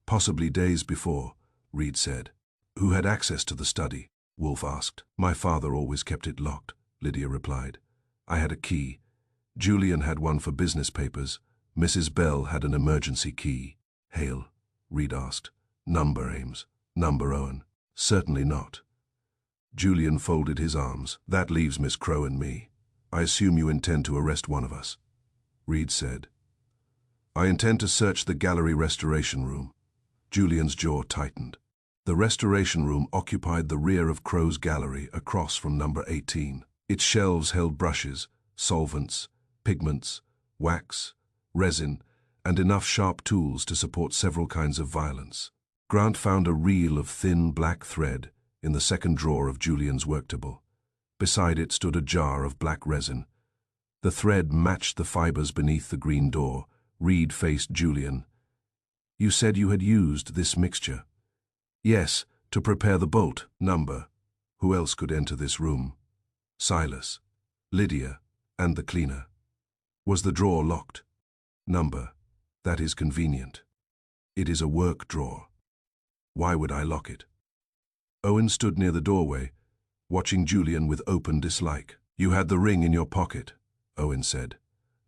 "Possibly days before," Reed said. "Who had access to the study?" Wolfe asked. "My father always kept it locked," Lydia replied. "I had a key. Julian had one for business papers. Mrs. Bell had an emergency key." "Hale?" Reed asked. "Number, Ames. Number, Owen." "Certainly not." Julian folded his arms. "That leaves Miss Crow and me. I assume you intend to arrest one of us." Reed said. "I intend to search the gallery restoration room." Julian's jaw tightened. The restoration room occupied the rear of Crow's gallery across from number 18. Its shelves held brushes, solvents, pigments, wax, resin, and enough sharp tools to support several kinds of violence. Grant found a reel of thin black thread in the second drawer of Julian's work table. Beside it stood a jar of black resin. The thread matched the fibers beneath the green door. Reed faced Julian. "You said you had used this mixture." "Yes, to prepare the bolt." "Number. Who else could enter this room?" "Silas, Lydia, and the cleaner." "Was the drawer locked?" "Number. That is convenient. It is a work drawer." "Why would I lock it?" Owen stood near the doorway, watching Julian with open dislike. "You had the ring in your pocket," Owen said.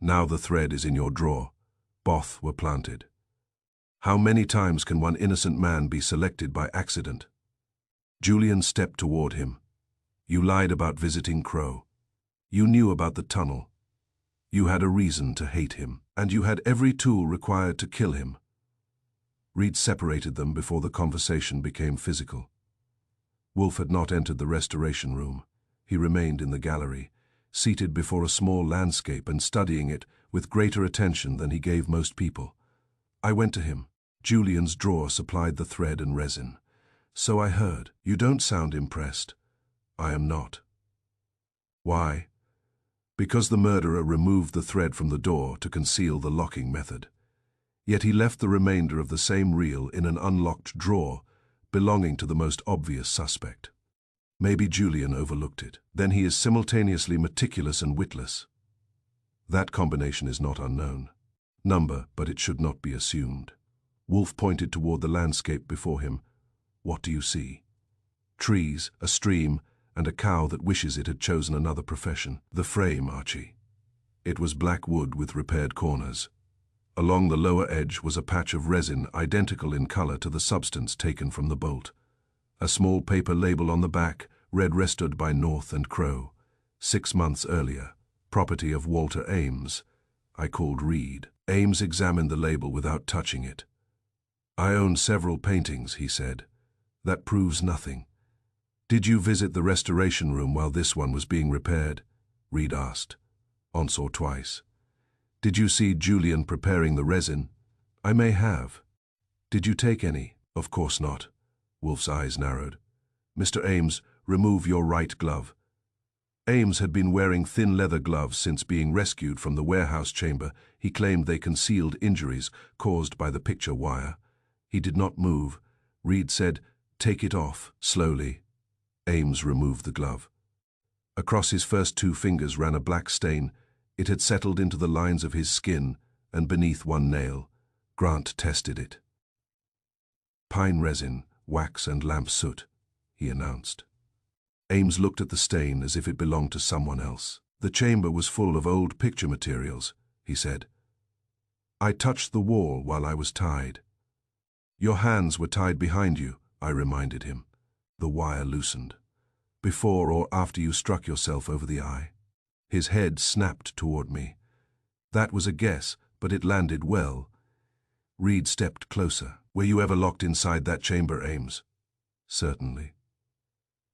"Now the thread is in your drawer. Both were planted. How many times can one innocent man be selected by accident?" Julian stepped toward him. "You lied about visiting Crow. You knew about the tunnel. You had a reason to hate him, and you had every tool required to kill him." Reed separated them before the conversation became physical. Wolfe had not entered the restoration room. He remained in the gallery, seated before a small landscape and studying it with greater attention than he gave most people. I went to him. Julian's drawer supplied the thread and resin. So I heard. You don't sound impressed. I am not. Why? Because the murderer removed the thread from the door to conceal the locking method. Yet he left the remainder of the same reel in an unlocked drawer belonging to the most obvious suspect. Maybe Julian overlooked it. Then he is simultaneously meticulous and witless. That combination is not unknown. But it should not be assumed. Wolfe pointed toward the landscape before him. What do you see? Trees, a stream, and a cow that wishes it had chosen another profession. The frame, Archie. It was black wood with repaired corners. Along the lower edge was a patch of resin identical in color to the substance taken from the bolt. A small paper label on the back read registered by North and Crow. 6 months earlier. Property of Walter Ames. I called Reed. Ames examined the label without touching it. I own several paintings, he said. That proves nothing. Did you visit the restoration room while this one was being repaired? Reed asked. Once or twice. Did you see Julian preparing the resin? I may have. Did you take any? Of course not. Wolfe's eyes narrowed. Mr. Ames, remove your right glove. Ames had been wearing thin leather gloves since being rescued from the warehouse chamber. He claimed they concealed injuries caused by the picture wire. He did not move. Reed said, "Take it off, slowly." Ames removed the glove. Across his first 2 fingers ran a black stain. It had settled into the lines of his skin and beneath one nail. Grant tested it. Pine resin, wax and lamp soot, he announced. Ames looked at the stain as if it belonged to someone else. The chamber was full of old picture materials, he said. I touched the wall while I was tied. Your hands were tied behind you, I reminded him. The wire loosened. Before or after you struck yourself over the eye. His head snapped toward me. That was a guess, but it landed well. Reed stepped closer. Were you ever locked inside that chamber, Ames? Certainly.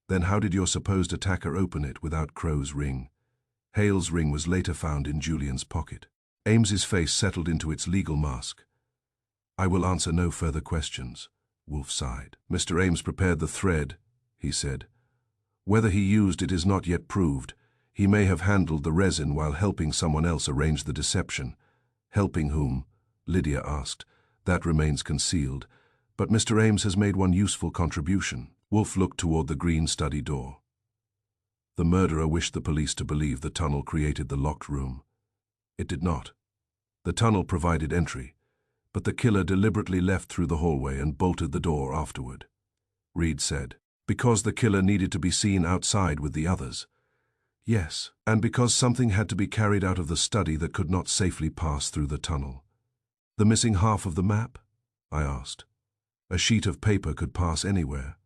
Then how did your supposed attacker open it without Crow's ring? Hale's ring was later found in Julian's pocket. Ames's face settled into its legal mask. I will answer no further questions, Wolfe sighed. Mr. Ames prepared the thread, he said. Whether he used it is not yet proved. He may have handled the resin while helping someone else arrange the deception. Helping whom? Lydia asked. That remains concealed. But Mr. Ames has made one useful contribution. Wolfe looked toward the green study door. The murderer wished the police to believe the tunnel created the locked room. It did not. The tunnel provided entry, but the killer deliberately left through the hallway and bolted the door afterward. Reed said, because the killer needed to be seen outside with the others. Yes, and because something had to be carried out of the study that could not safely pass through the tunnel. The missing half of the map? I asked. A sheet of paper could pass anywhere.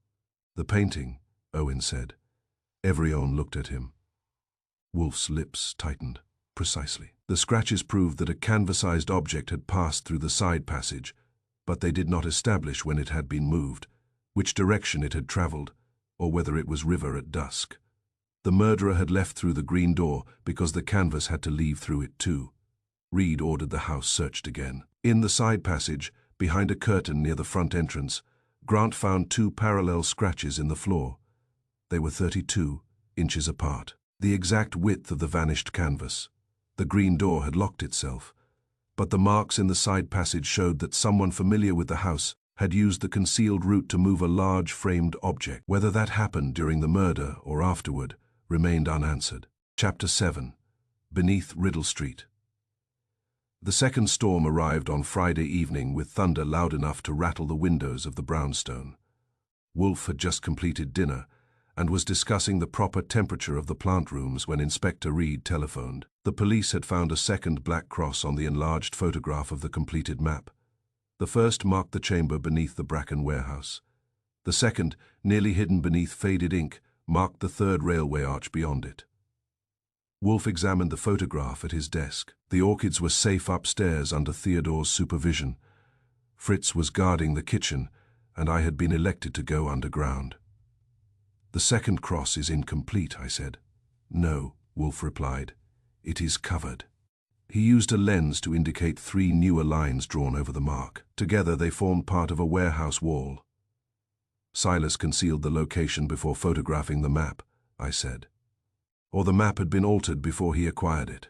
The painting, Owen said. Everyone looked at him. Wolfe's lips tightened. Precisely. The scratches proved that a canvasized object had passed through the side passage, but they did not establish when it had been moved, which direction it had traveled, or whether it was river at dusk. The murderer had left through the green door because the canvas had to leave through it too. Reed ordered the house searched again. In the side passage, behind a curtain near the front entrance, Grant found 2 parallel scratches in the floor. They were 32 inches apart, the exact width of the vanished canvas. The green door had locked itself, but the marks in the side passage showed that someone familiar with the house had used the concealed route to move a large framed object. Whether that happened during the murder or afterward remained unanswered. Chapter 7. Beneath Riddle Street. The second storm arrived on Friday evening with thunder loud enough to rattle the windows of the brownstone. Wolfe had just completed dinner and was discussing the proper temperature of the plant rooms when Inspector Reed telephoned. The police had found a second black cross on the enlarged photograph of the completed map. The first marked the chamber beneath the Bracken warehouse. The second, nearly hidden beneath faded ink, marked the third railway arch beyond it. Wolfe examined the photograph at his desk. The orchids were safe upstairs under Theodore's supervision. Fritz was guarding the kitchen, and I had been elected to go underground. The second cross is incomplete, I said. No, Wolfe replied. It is covered. He used a lens to indicate 3 newer lines drawn over the mark. Together they formed part of a warehouse wall. Silas concealed the location before photographing the map, I said. Or the map had been altered before he acquired it.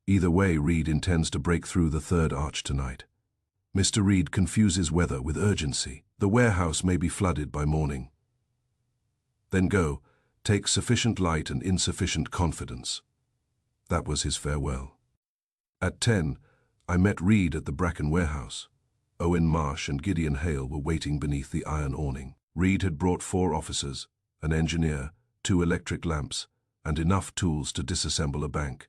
Either way, Reed intends to break through the 3rd arch tonight. Mr. Reed confuses weather with urgency. The warehouse may be flooded by morning. Then go, take sufficient light and insufficient confidence. That was his farewell. At 10, I met Reed at the Bracken warehouse. Owen Marsh and Gideon Hale were waiting beneath the iron awning. Reed had brought 4 officers, an engineer, 2 electric lamps, and enough tools to disassemble a bank.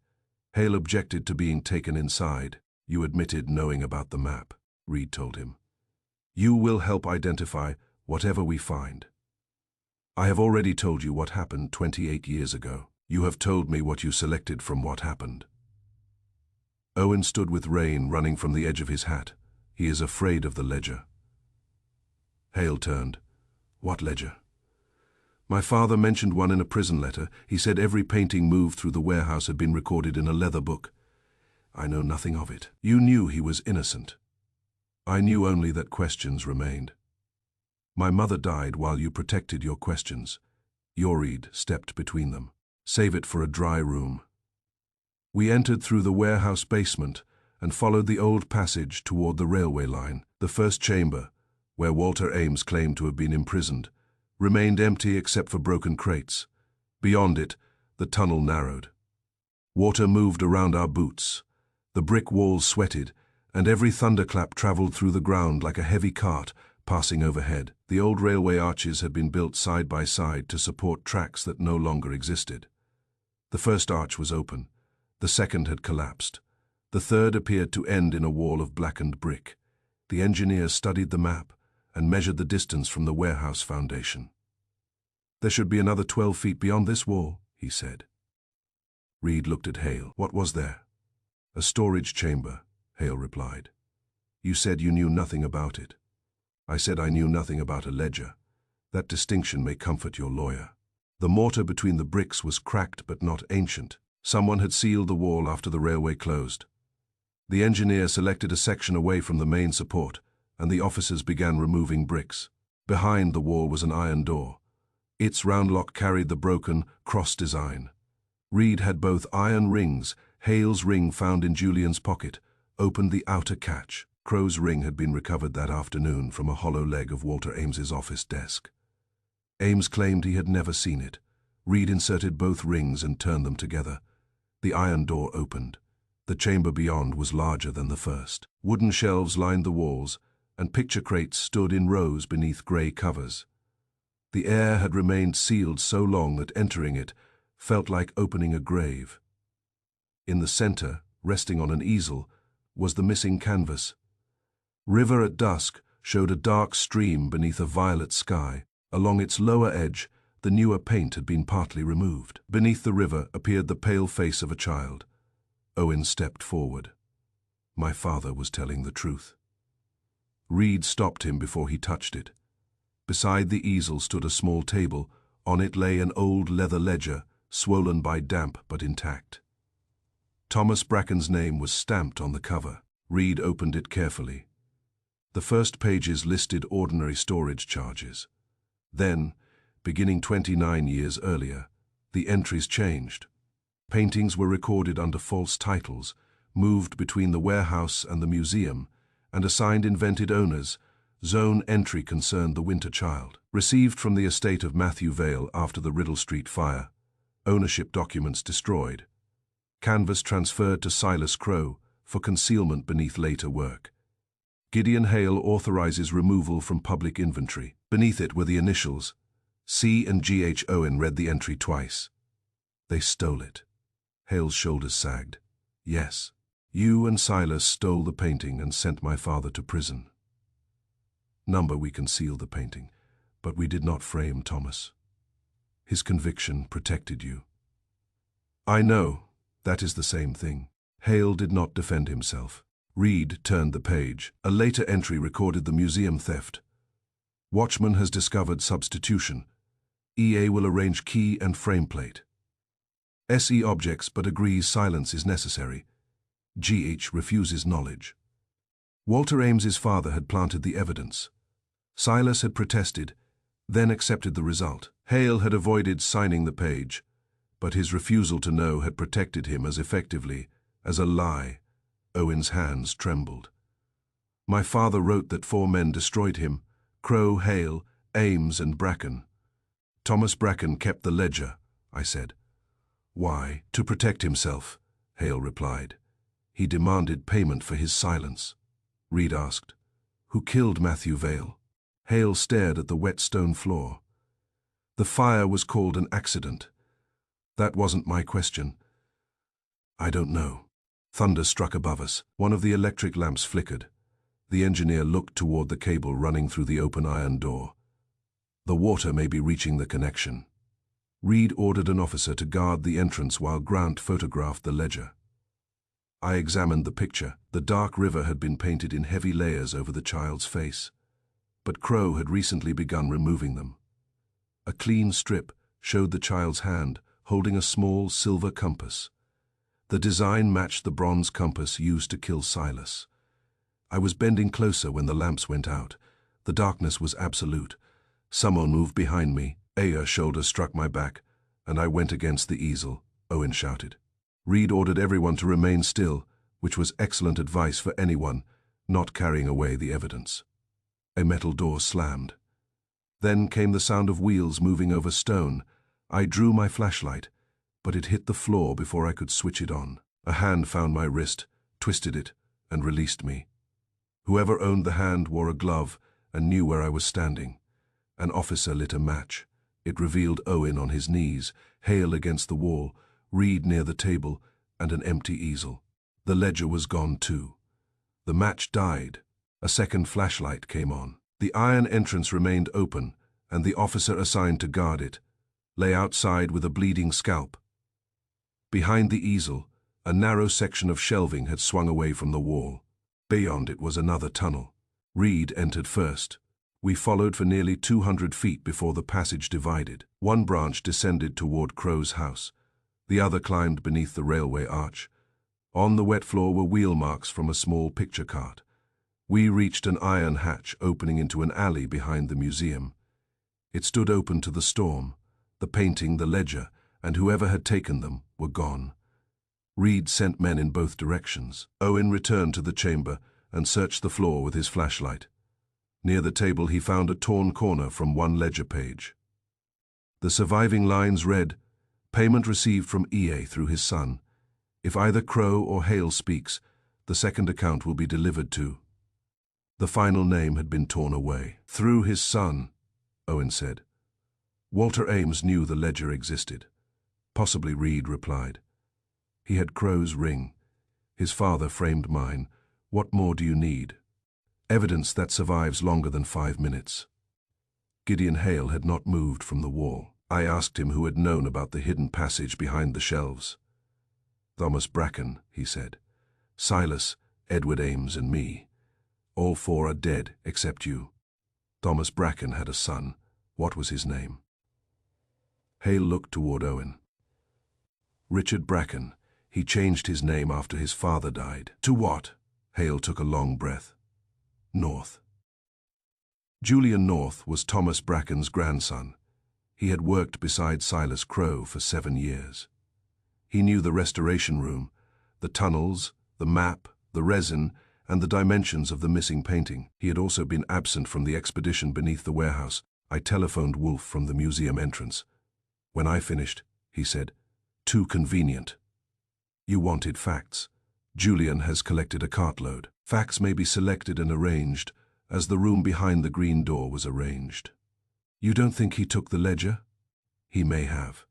Hale objected to being taken inside. You admitted knowing about the map, Reed told him. You will help identify whatever we find. I have already told you what happened 28 years ago. You have told me what you selected from what happened. Owen stood with rain running from the edge of his hat. He is afraid of the ledger. Hale turned. What ledger? My father mentioned one in a prison letter. He said every painting moved through the warehouse had been recorded in a leather book. I know nothing of it. You knew he was innocent. I knew only that questions remained. My mother died while you protected your questions. Reed stepped between them. Save it for a dry room. We entered through the warehouse basement and followed the old passage toward the railway line. The first chamber, where Walter Ames claimed to have been imprisoned, remained empty except for broken crates. Beyond it, the tunnel narrowed. Water moved around our boots. The brick walls sweated, and every thunderclap traveled through the ground like a heavy cart passing overhead. The old railway arches had been built side by side to support tracks that no longer existed. The first arch was open. The second had collapsed. The third appeared to end in a wall of blackened brick. The engineer studied the map and measured the distance from the warehouse foundation. There should be another 12 feet beyond this wall, he said. Reed looked at Hale. What was there? A storage chamber, Hale replied. You said you knew nothing about it. I said I knew nothing about a ledger. That distinction may comfort your lawyer. The mortar between the bricks was cracked but not ancient. Someone had sealed the wall after the railway closed. The engineer selected a section away from the main support, and the officers began removing bricks. Behind the wall was an iron door. Its round lock carried the broken cross design. Reed had both iron rings. Hale's ring found in Julian's pocket opened the outer catch. Crow's ring had been recovered that afternoon from a hollow leg of Walter Ames's office desk. Ames claimed he had never seen it. Reed inserted both rings and turned them together. The iron door opened. The chamber beyond was larger than the first. Wooden shelves lined the walls, and picture crates stood in rows beneath grey covers. The air had remained sealed so long that entering it felt like opening a grave. In the center, resting on an easel, was the missing canvas. River at dusk showed a dark stream beneath a violet sky. Along its lower edge, the newer paint had been partly removed. Beneath the river appeared the pale face of a child. Owen stepped forward. My father was telling the truth. Reed stopped him before he touched it. Beside the easel stood a small table. On it lay an old leather ledger, swollen by damp but intact. Thomas Bracken's name was stamped on the cover. Reed opened it carefully. The first pages listed ordinary storage charges. Then, beginning 29 years earlier, the entries changed. Paintings were recorded under false titles, moved between the warehouse and the museum, and assigned invented owners. Zone entry concerned the Winter Child. Received from the estate of Matthew Vale after the Riddle Street fire. Ownership documents destroyed. Canvas transferred to Silas Crow for concealment beneath later work. Gideon Hale authorizes removal from public inventory. Beneath it were the initials. C and G.H. Owen read the entry twice. They stole it. Hale's shoulders sagged. Yes, you and Silas stole the painting and sent my father to prison. Number, we concealed the painting, but we did not frame Thomas. His conviction protected you. I know, that is the same thing. Hale did not defend himself. Reed turned the page. A later entry recorded the museum theft. Watchman has discovered substitution. EA will arrange key and frame plate. SE objects but agrees silence is necessary. GH refuses knowledge. Walter Ames's father had planted the evidence. Silas had protested, then accepted the result. Hale had avoided signing the page, but his refusal to know had protected him as effectively as a lie. Owen's hands trembled. My father wrote that 4 men destroyed him: Crow, Hale, Ames, and Bracken. Thomas Bracken kept the ledger, I said. Why? To protect himself, Hale replied. He demanded payment for his silence. Reed asked, who killed Matthew Vale? Hale stared at the wet stone floor. The fire was called an accident. That wasn't my question. I don't know. Thunder struck above us. One of the electric lamps flickered. The engineer looked toward the cable running through the open iron door. The water may be reaching the connection. Reed ordered an officer to guard the entrance while Grant photographed the ledger. I examined the picture. The dark river had been painted in heavy layers over the child's face, but Crow had recently begun removing them. A clean strip showed the child's hand holding a small silver compass. The design matched the bronze compass used to kill Silas. I was bending closer when the lamps went out. The darkness was absolute. Someone moved behind me. Aya's shoulder struck my back, and I went against the easel, Owen shouted. Reed ordered everyone to remain still, which was excellent advice for anyone not carrying away the evidence. A metal door slammed. Then came the sound of wheels moving over stone. I drew my flashlight, but it hit the floor before I could switch it on. A hand found my wrist, twisted it, and released me. Whoever owned the hand wore a glove and knew where I was standing. An officer lit a match. It revealed Owen on his knees, Hale against the wall, Reed near the table, and an empty easel. The ledger was gone too. The match died. A second flashlight came on. The iron entrance remained open, and the officer assigned to guard it lay outside with a bleeding scalp. Behind the easel, a narrow section of shelving had swung away from the wall. Beyond it was another tunnel. Reed entered first. We followed for nearly 200 feet before the passage divided. One branch descended toward Crow's house. The other climbed beneath the railway arch. On the wet floor were wheel marks from a small picture cart. We reached an iron hatch opening into an alley behind the museum. It stood open to the storm. The painting, the ledger, and whoever had taken them were gone. Reed sent men in both directions. Owen returned to the chamber and searched the floor with his flashlight. Near the table he found a torn corner from one ledger page. The surviving lines read, "Payment received from EA through his son. If either Crow or Hale speaks, the second account will be delivered to." The final name had been torn away. "Through his son," Owen said. Walter Ames knew the ledger existed. Possibly, Reed replied. He had Crow's ring. His father framed mine. What more do you need? Evidence that survives longer than 5 minutes. Gideon Hale had not moved from the wall. I asked him who had known about the hidden passage behind the shelves. Thomas Bracken, he said. Silas, Edward Ames, and me. All 4 are dead, except you. Thomas Bracken had a son. What was his name? Hale looked toward Owen. Richard Bracken. He changed his name after his father died. To what? Hale took a long breath. North. Julian North was Thomas Bracken's grandson. He had worked beside Silas Crow for 7 years. He knew the restoration room, the tunnels, the map, the resin, and the dimensions of the missing painting. He had also been absent from the expedition beneath the warehouse. I telephoned Wolfe from the museum entrance. When I finished, he said, "Too convenient. You wanted facts. Julian has collected a cartload. Facts may be selected and arranged, as the room behind the green door was arranged. You don't think he took the ledger? He may have.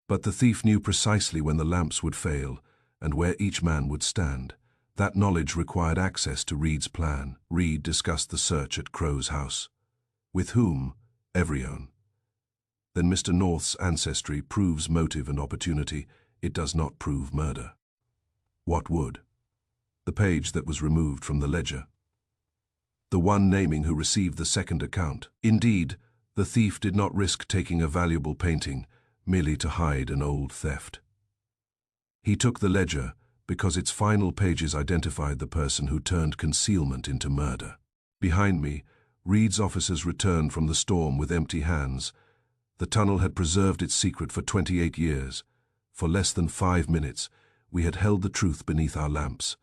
But the thief knew precisely when the lamps would fail and where each man would stand. That knowledge required access to Reed's plan. Reed discussed the search at Crow's house. With whom? Everyone. Then Mr. North's ancestry proves motive and opportunity. It does not prove murder. What would? The page that was removed from the ledger. The one naming who received the second account. Indeed, the thief did not risk taking a valuable painting merely to hide an old theft. He took the ledger because its final pages identified the person who turned concealment into murder. Behind me, Reed's officers returned from the storm with empty hands. The tunnel had preserved its secret for 28 years. For less than 5 minutes, we had held the truth beneath our lamps.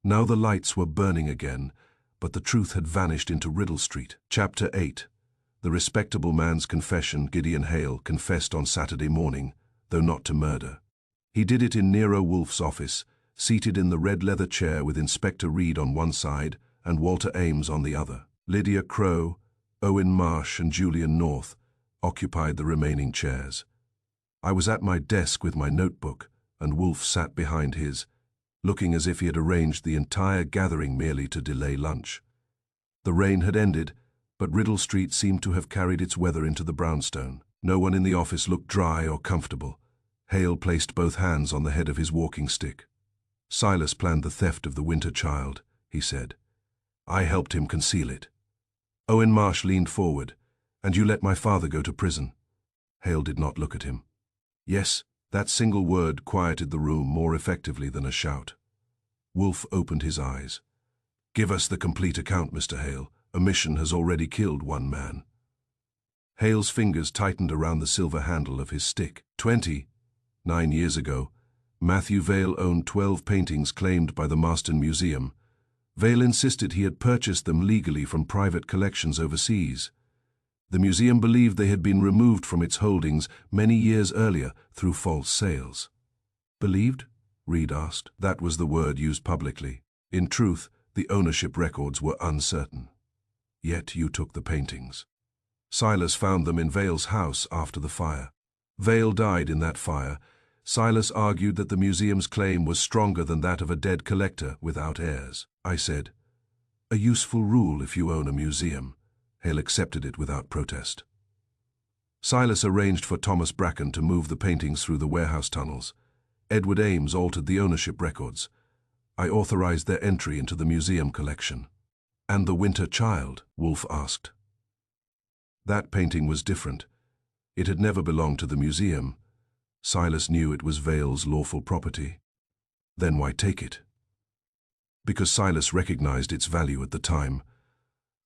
Now the lights were burning again, but the truth had vanished into Riddle Street. Chapter 8. The respectable man's confession. Gideon Hale confessed on Saturday morning, though not to murder. He did it in Nero Wolfe's office, seated in the red leather chair with Inspector Reed on one side and Walter Ames on the other. Lydia Crowe, Owen Marsh and Julian North occupied the remaining chairs. I was at my desk with my notebook, and Wolfe sat behind his, looking as if he had arranged the entire gathering merely to delay lunch. The rain had ended, but Riddle Street seemed to have carried its weather into the brownstone. No one in the office looked dry or comfortable. Hale placed both hands on the head of his walking stick. Silas planned the theft of the winter child, he said. I helped him conceal it. Owen Marsh leaned forward. And you let my father go to prison. Hale did not look at him. Yes, that single word quieted the room more effectively than a shout. Wolfe opened his eyes. Give us the complete account, Mr. Hale. A mission has already killed one man. Hale's fingers tightened around the silver handle of his stick. 9 years ago, Matthew Vale owned 12 paintings claimed by the Marston Museum. Vale insisted he had purchased them legally from private collections overseas. The museum believed they had been removed from its holdings many years earlier through false sales. Believed? Reed asked. That was the word used publicly. In truth, the ownership records were uncertain. Yet you took the paintings. Silas found them in Vale's house after the fire. Vale died in that fire. Silas argued that the museum's claim was stronger than that of a dead collector without heirs. I said, a useful rule if you own a museum. Hale accepted it without protest. Silas arranged for Thomas Bracken to move the paintings through the warehouse tunnels. Edward Ames altered the ownership records. I authorized their entry into the museum collection. And the Winter Child? Wolfe asked. That painting was different. It had never belonged to the museum. Silas knew it was Vale's lawful property. Then why take it? Because Silas recognized its value at the time.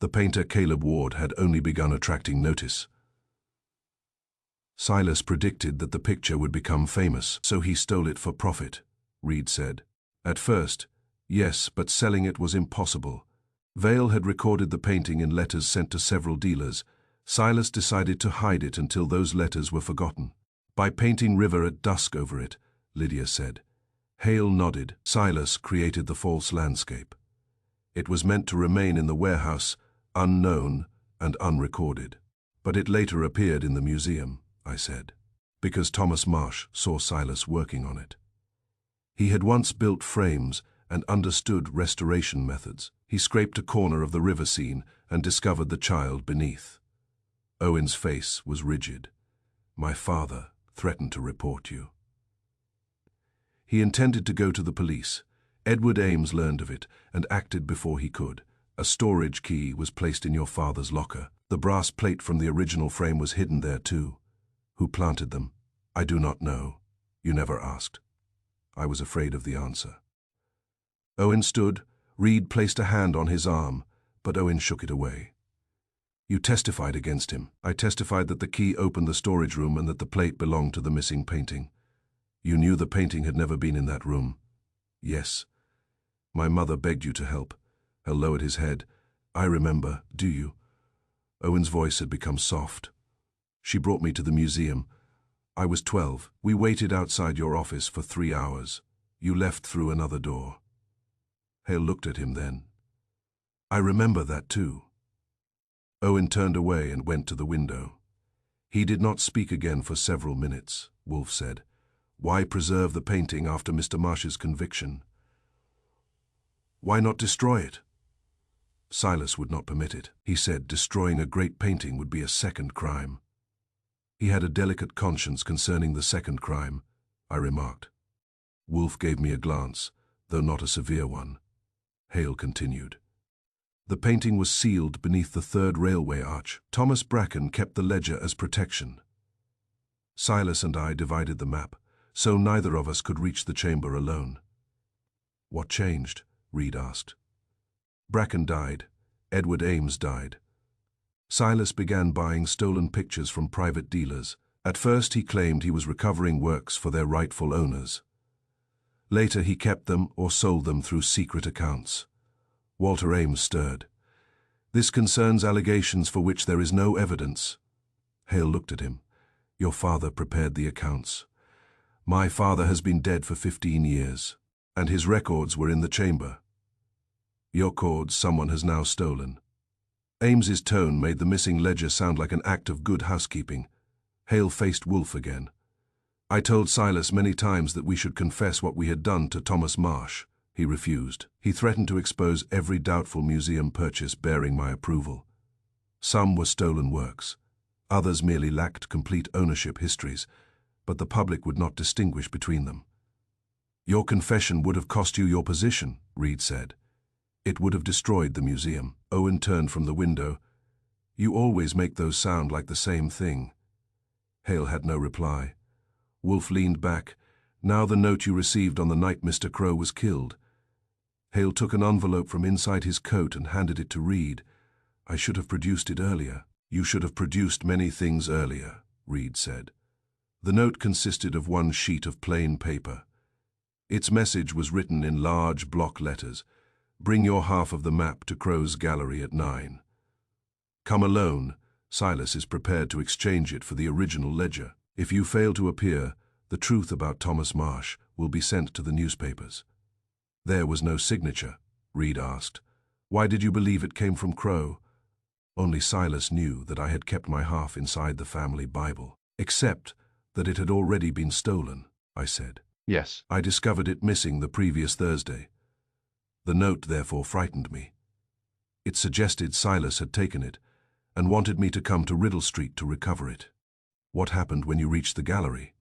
The painter Caleb Ward had only begun attracting notice. Silas predicted that the picture would become famous, so he stole it for profit, Reed said. At first, yes, but selling it was impossible. Vale had recorded the painting in letters sent to several dealers. Silas decided to hide it until those letters were forgotten. By painting river at dusk over it, Lydia said. Hale nodded. Silas created the false landscape. It was meant to remain in the warehouse, unknown and unrecorded. But it later appeared in the museum, I said, because Thomas Marsh saw Silas working on it. He had once built frames and understood restoration methods. He scraped a corner of the river scene and discovered the child beneath. Owen's face was rigid. My father threatened to report you. He intended to go to the police. Edward Ames learned of it and acted before he could. A storage key was placed in your father's locker. The brass plate from the original frame was hidden there too. Who planted them? I do not know. You never asked. I was afraid of the answer. Owen stood. Reed placed a hand on his arm, but Owen shook it away. You testified against him. I testified that the key opened the storage room and that the plate belonged to the missing painting. You knew the painting had never been in that room. Yes. My mother begged you to help. Hale lowered his head. I remember, do you? Owen's voice had become soft. She brought me to the museum. I was 12. We waited outside your office for 3 hours. You left through another door. Hale looked at him then. I remember that too. Owen turned away and went to the window. He did not speak again for several minutes, Wolfe said. Why preserve the painting after Mr. Marsh's conviction? Why not destroy it? Silas would not permit it. He said destroying a great painting would be a second crime. He had a delicate conscience concerning the second crime, I remarked. Wolfe gave me a glance, though not a severe one. Hale continued. The painting was sealed beneath the third railway arch. Thomas Bracken kept the ledger as protection. Silas and I divided the map, so neither of us could reach the chamber alone. What changed? Reed asked. Bracken died. Edward Ames died. Silas began buying stolen pictures from private dealers. At first he claimed he was recovering works for their rightful owners. Later he kept them or sold them through secret accounts. Walter Ames stirred. This concerns allegations for which there is no evidence. Hale looked at him. Your father prepared the accounts. My father has been dead for 15 years, and his records were in the chamber. Your cords someone has now stolen. Ames's tone made the missing ledger sound like an act of good housekeeping. Hale faced Wolfe again. I told Silas many times that we should confess what we had done to Thomas Marsh. He refused. He threatened to expose every doubtful museum purchase bearing my approval. Some were stolen works. Others merely lacked complete ownership histories, but the public would not distinguish between them. Your confession would have cost you your position, Reed said. It would have destroyed the museum. Owen turned from the window. You always make those sound like the same thing. Hale had no reply. Wolfe leaned back. Now the note you received on the night Mr. Crow was killed. Hale took an envelope from inside his coat and handed it to Reed. I should have produced it earlier. You should have produced many things earlier, Reed said. The note consisted of one sheet of plain paper. Its message was written in large block letters. Bring your half of the map to Crow's gallery at 9. Come alone. Silas is prepared to exchange it for the original ledger. If you fail to appear, the truth about Thomas Marsh will be sent to the newspapers. There was no signature, Reed asked. Why did you believe it came from Crow? Only Silas knew that I had kept my half inside the family Bible, except that it had already been stolen, I said. Yes. I discovered it missing the previous Thursday. The note therefore frightened me. It suggested Silas had taken it and wanted me to come to Riddle Street to recover it. What happened when you reached the gallery?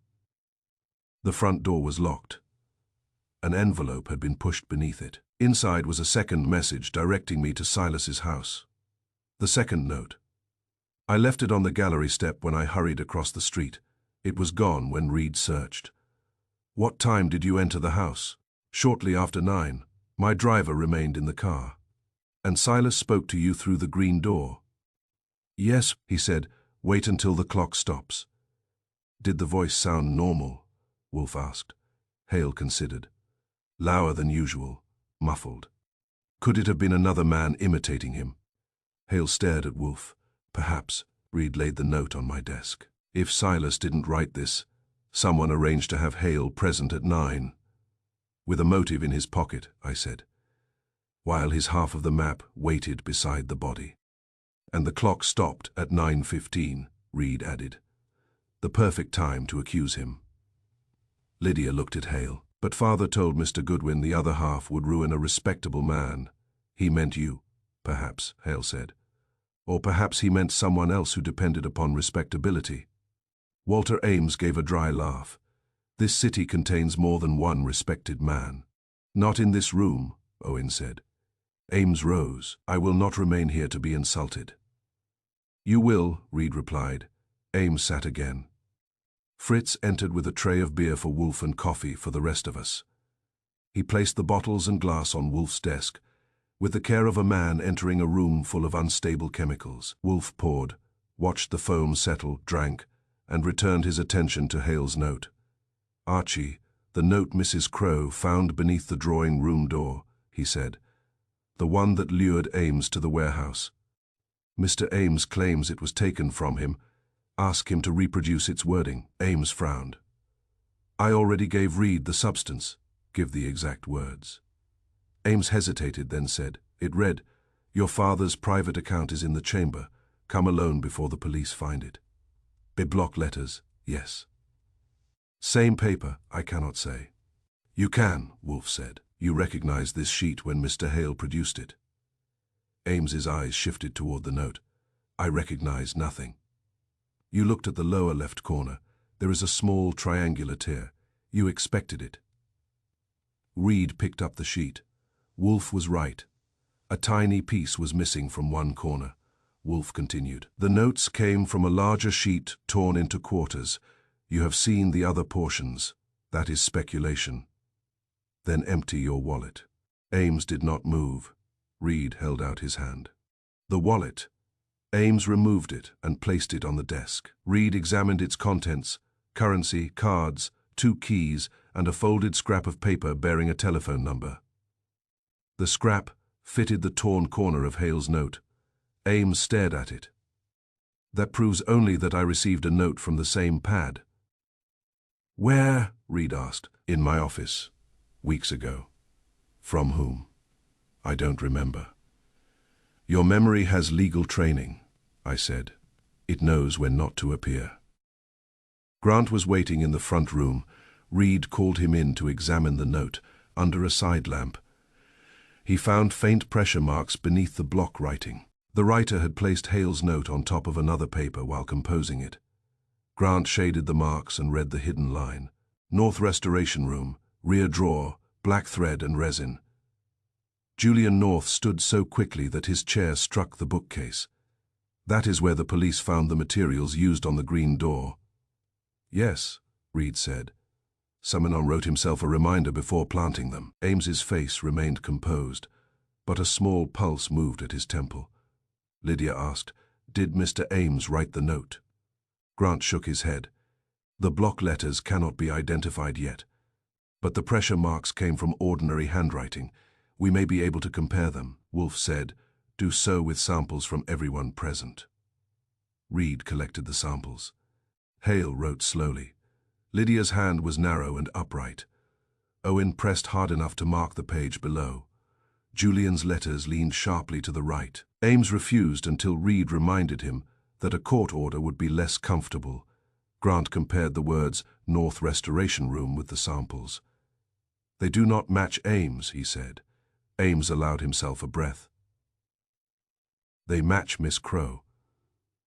The front door was locked. An envelope had been pushed beneath it. Inside was a second message directing me to Silas's house. The second note. I left it on the gallery step when I hurried across the street. It was gone when Reed searched. What time did you enter the house? Shortly after 9. My driver remained in the car. And Silas spoke to you through the green door? Yes, he said. Wait until the clock stops. Did the voice sound normal? Wolfe asked. Hale considered. Lower than usual, muffled. Could it have been another man imitating him? Hale stared at Wolfe. Perhaps. Reed laid the note on my desk. If Silas didn't write this, someone arranged to have Hale present at 9. With a motive in his pocket, I said, while his half of the map waited beside the body. And the clock stopped at 9:15, Reed added. The perfect time to accuse him. Lydia looked at Hale. But father told Mr. Goodwin the other half would ruin a respectable man. He meant you, perhaps, Hale said. Or perhaps he meant someone else who depended upon respectability. Walter Ames gave a dry laugh. This city contains more than one respected man. Not in this room, Owen said. Ames rose. I will not remain here to be insulted. You will, Reed replied. Ames sat again. Fritz entered with a tray of beer for Wolfe and coffee for the rest of us. He placed the bottles and glass on Wolfe's desk, with the care of a man entering a room full of unstable chemicals. Wolfe poured, watched the foam settle, drank, and returned his attention to Hale's note. Archie, the note Mrs. Crow found beneath the drawing-room door, he said. The one that lured Ames to the warehouse. Mr. Ames claims it was taken from him. Ask him to reproduce its wording. Ames frowned. I already gave Reed the substance. Give the exact words. Ames hesitated, then said. It read, Your father's private account is in the chamber. Come alone before the police find it. Block letters, yes. Same paper, I cannot say. You can, Wolfe said. You recognized this sheet when Mr. Hale produced it. Ames's eyes shifted toward the note. I recognize nothing. You looked at the lower left corner. There is a small triangular tear. You expected it. Reed picked up the sheet. Wolfe was right. A tiny piece was missing from one corner. Wolfe continued. The notes came from a larger sheet torn into quarters. You have seen the other portions. That is speculation. Then empty your wallet. Ames did not move. Reed held out his hand. The wallet. Ames removed it and placed it on the desk. Reed examined its contents: currency, cards, 2 keys, and a folded scrap of paper bearing a telephone number. The scrap fitted the torn corner of Hale's note. Ames stared at it. That proves only that I received a note from the same pad. Where? Reed asked. In my office. Weeks ago. From whom? I don't remember. Your memory has legal training, I said. It knows when not to appear. Grant was waiting in the front room. Reed called him in to examine the note under a side lamp. He found faint pressure marks beneath the block writing. The writer had placed Hale's note on top of another paper while composing it. Grant shaded the marks and read the hidden line. North Restoration Room, rear drawer, black thread and resin. Julian North stood so quickly that his chair struck the bookcase. That is where the police found the materials used on the green door. Yes, Reed said. Someone wrote himself a reminder before planting them. Ames's face remained composed, but a small pulse moved at his temple. Lydia asked, "Did Mr. Ames write the note?" Grant shook his head. The block letters cannot be identified yet, but the pressure marks came from ordinary handwriting. We may be able to compare them, Wolfe said. Do so with samples from everyone present. Reed collected the samples. Hale wrote slowly. Lydia's hand was narrow and upright. Owen pressed hard enough to mark the page below. Julian's letters leaned sharply to the right. Ames refused until Reed reminded him that a court order would be less comfortable. Grant compared the words North Restoration Room with the samples. They do not match Ames, he said. Ames allowed himself a breath. They match Miss Crow.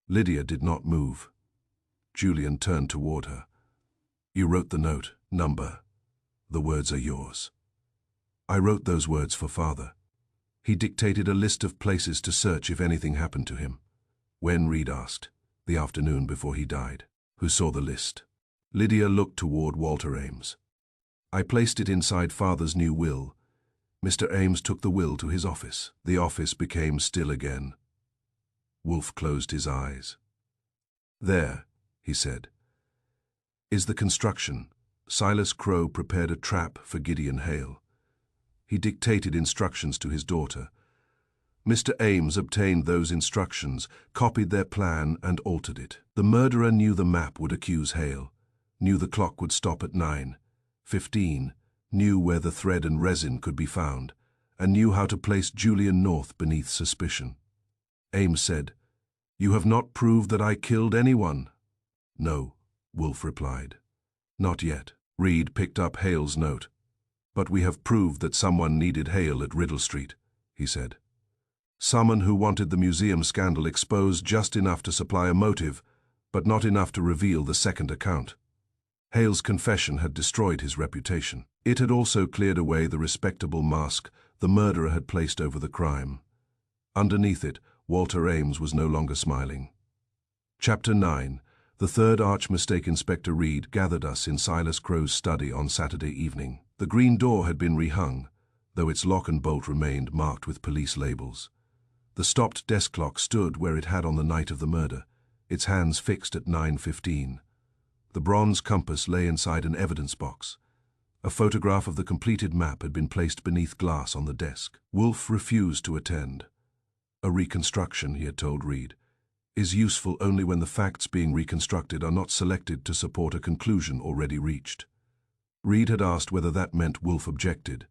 Lydia did not move. Julian turned toward her. You wrote the note, number. The words are yours. I wrote those words for Father. He dictated a list of places to search if anything happened to him. When? Reed asked. The afternoon before he died. Who saw the list? Lydia looked toward Walter Ames. I placed it inside Father's new will. Mr. Ames took the will to his office. The office became still again. Wolfe closed his eyes. There, he said, is the construction. Silas Crow prepared a trap for Gideon Hale. He dictated instructions to his daughter. Mr. Ames obtained those instructions, copied their plan, and altered it. The murderer knew the map would accuse Hale, knew the clock would stop at 9:15, knew where the thread and resin could be found, and knew how to place Julian North beneath suspicion. Ames said, "You have not proved that I killed anyone." "No," Wolfe replied. "Not yet." Reed picked up Hale's note. "But we have proved that someone needed Hale at Riddle Street," he said. "Someone who wanted the museum scandal exposed just enough to supply a motive, but not enough to reveal the second account." Hale's confession had destroyed his reputation. It had also cleared away the respectable mask the murderer had placed over the crime. Underneath it, Walter Ames was no longer smiling. Chapter 9. The third arch-mistake. Inspector Reed gathered us in Silas Crow's study on Saturday evening. The green door had been rehung, though its lock and bolt remained marked with police labels. The stopped desk clock stood where it had on the night of the murder, its hands fixed at 9:15. The bronze compass lay inside an evidence box. A photograph of the completed map had been placed beneath glass on the desk. Wolfe refused to attend. A reconstruction, he had told Reed, is useful only when the facts being reconstructed are not selected to support a conclusion already reached. Reed had asked whether that meant Wolfe objected.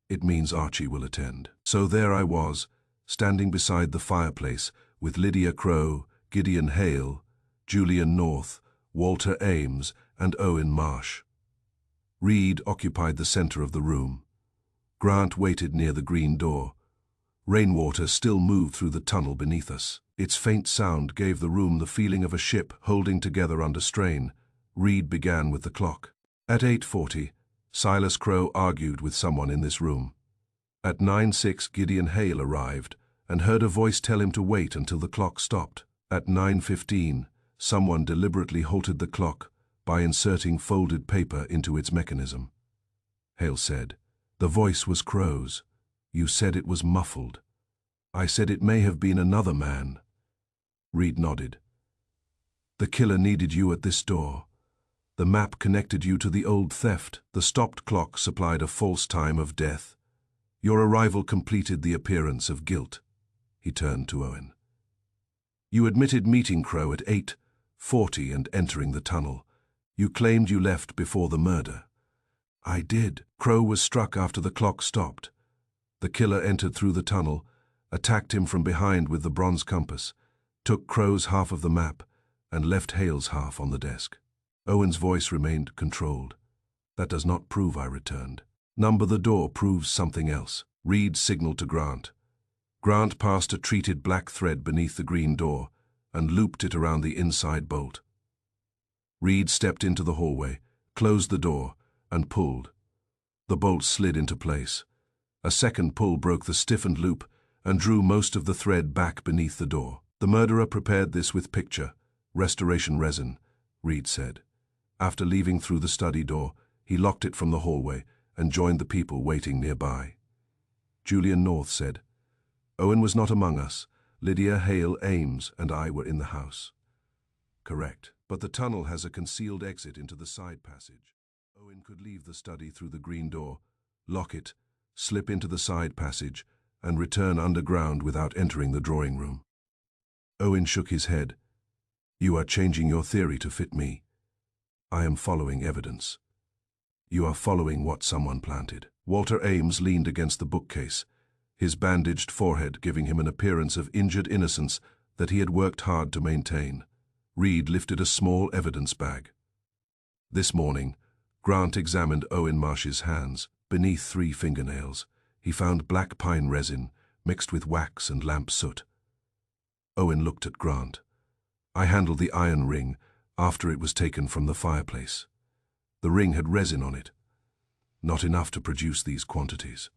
"It means Archie will attend." So there I was, standing beside the fireplace with Lydia Crow, Gideon Hale, Julian North, Walter Ames, and Owen Marsh. Reed occupied the center of the room. Grant waited near the green door. Rainwater still moved through the tunnel beneath us. Its faint sound gave the room the feeling of a ship holding together under strain. Reed began with the clock. At 8:40, Silas Crow argued with someone in this room. At 9:06, Gideon Hale arrived and heard a voice tell him to wait until the clock stopped. At 9:15, someone deliberately halted the clock by inserting folded paper into its mechanism. Hale said, The voice was Crow's. You said it was muffled. I said it may have been another man. Reed nodded. The killer needed you at this door. The map connected you to the old theft. The stopped clock supplied a false time of death. Your arrival completed the appearance of guilt. He turned to Owen. You admitted meeting Crow at 8:40 and entering the tunnel. You claimed you left before the murder. I did. Crow was struck after the clock stopped. The killer entered through the tunnel, attacked him from behind with the bronze compass, took Crow's half of the map, and left Hale's half on the desk. Owen's voice remained controlled. That does not prove I returned. Number the door proves something else. Reed signaled to Grant. Grant passed a treated black thread beneath the green door and looped it around the inside bolt. Reed stepped into the hallway, closed the door, and pulled. The bolt slid into place. A second pull broke the stiffened loop and drew most of the thread back beneath the door. The murderer prepared this with picture, restoration resin, Reed said. After leaving through the study door, he locked it from the hallway and joined the people waiting nearby. Julian North said, Owen was not among us. Lydia, Hale, Ames, and I were in the house. Correct, but the tunnel has a concealed exit into the side passage. Owen could leave the study through the green door, lock it, slip into the side passage, and return underground without entering the drawing room. Owen shook his head. You are changing your theory to fit me. I am following evidence. You are following what someone planted. Walter Ames leaned against the bookcase, his bandaged forehead giving him an appearance of injured innocence that he had worked hard to maintain. Reed lifted a small evidence bag. This morning, Grant examined Owen Marsh's hands. Beneath 3 fingernails, he found black pine resin mixed with wax and lamp soot. Owen looked at Grant. I handled the iron ring after it was taken from the fireplace. The ring had resin on it, not enough to produce these quantities.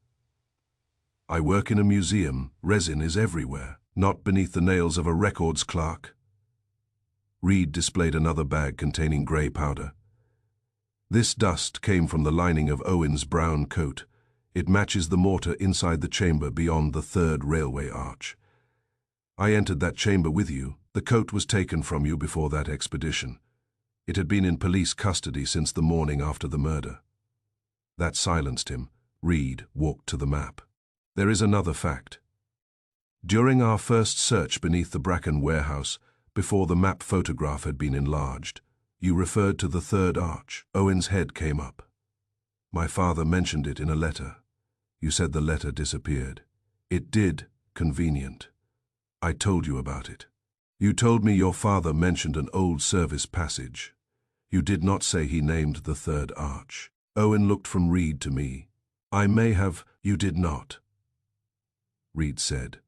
I work in a museum. Resin is everywhere, not beneath the nails of a records clerk. Reed displayed another bag containing grey powder. This dust came from the lining of Owen's brown coat. It matches the mortar inside the chamber beyond the 3rd railway arch. I entered that chamber with you. The coat was taken from you before that expedition. It had been in police custody since the morning after the murder. That silenced him. Reed walked to the map. There is another fact. During our first search beneath the Bracken warehouse, before the map photograph had been enlarged, you referred to the 3rd arch. Owen's head came up. My father mentioned it in a letter. You said the letter disappeared. It did. Convenient. I told you about it. You told me your father mentioned an old service passage. You did not say he named the 3rd arch. Owen looked from Reed to me. I may have. You did not. Reed said.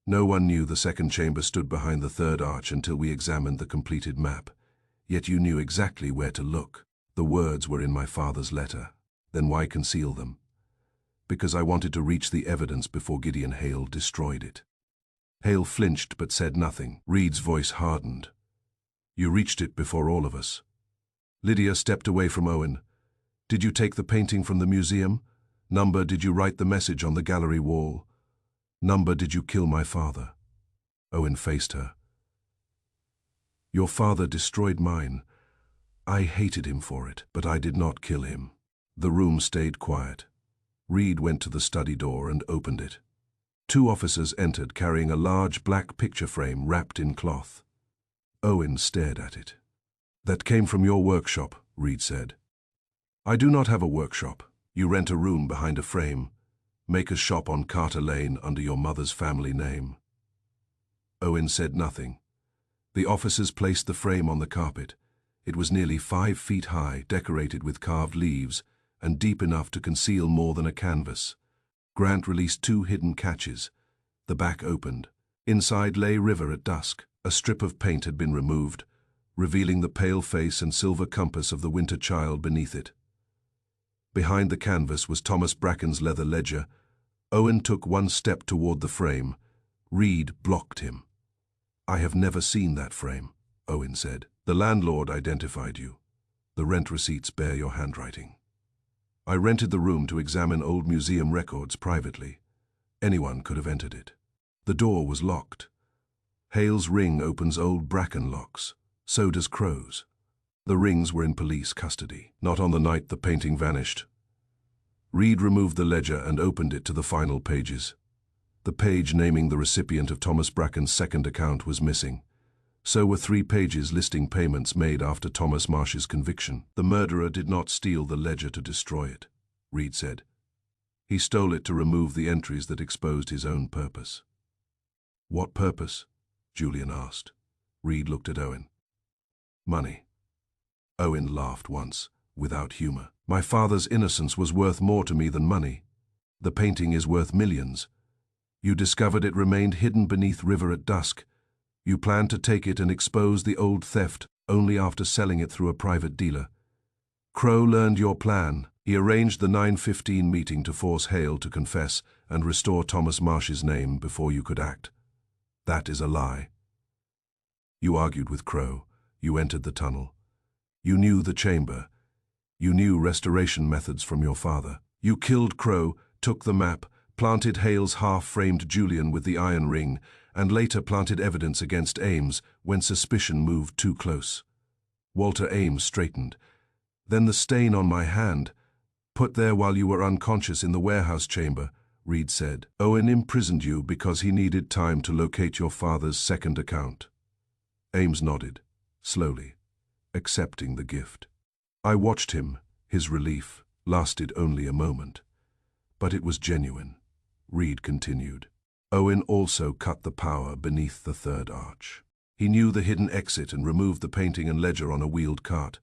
No one knew the 2nd chamber stood behind the 3rd arch until we examined the completed map. Yet you knew exactly where to look. The words were in my father's letter. Then why conceal them? Because I wanted to reach the evidence before Gideon Hale destroyed it. Hale flinched but said nothing. Reed's voice hardened. You reached it before all of us. Lydia stepped away from Owen. Did you take the painting from the museum? Number, did you write the message on the gallery wall? Number, did you kill my father? Owen faced her. Your father destroyed mine. I hated him for it, but I did not kill him. The room stayed quiet. Reed went to the study door and opened it. 2 officers entered carrying a large black picture frame wrapped in cloth. Owen stared at it. That came from your workshop, Reed said. I do not have a workshop. You rent a room behind a frame. Make a shop on Carter Lane under your mother's family name. Owen said nothing. The officers placed the frame on the carpet. It was nearly 5 feet high, decorated with carved leaves, and deep enough to conceal more than a canvas. Grant released 2 hidden catches. The back opened. Inside lay River at dusk. A strip of paint had been removed, revealing the pale face and silver compass of the winter child beneath it. Behind the canvas was Thomas Bracken's leather ledger. Owen took 1 step toward the frame. Reed blocked him. I have never seen that frame, Owen said. The landlord identified you. The rent receipts bear your handwriting. I rented the room to examine old museum records privately. Anyone could have entered it. The door was locked. Hale's ring opens old bracken locks. So does Crow's. The rings were in police custody. Not on the night the painting vanished. Reed removed the ledger and opened it to the final pages. The page naming the recipient of Thomas Bracken's second account was missing. So were 3 pages listing payments made after Thomas Marsh's conviction. The murderer did not steal the ledger to destroy it, Reed said. He stole it to remove the entries that exposed his own purpose. What purpose? Julian asked. Reed looked at Owen. Money. Owen laughed once, without humor. My father's innocence was worth more to me than money. The painting is worth millions. You discovered it remained hidden beneath river at dusk. You planned to take it and expose the old theft only after selling it through a private dealer. Crow learned your plan. He arranged the 9:15 meeting to force Hale to confess and restore Thomas Marsh's name before you could act. That is a lie. You argued with Crow. You entered the tunnel. You knew the chamber. You knew restoration methods from your father. You killed Crow, took the map, planted Hale's half-framed Julian with the iron ring, and later planted evidence against Ames when suspicion moved too close. Walter Ames straightened. Then the stain on my hand, put there while you were unconscious in the warehouse chamber, Reed said. Owen imprisoned you because he needed time to locate your father's second account. Ames nodded, slowly, accepting the gift. I watched him. His relief lasted only a moment. But it was genuine, Reed continued. Owen also cut the power beneath the third arch. He knew the hidden exit and removed the painting and ledger on a wheeled cart.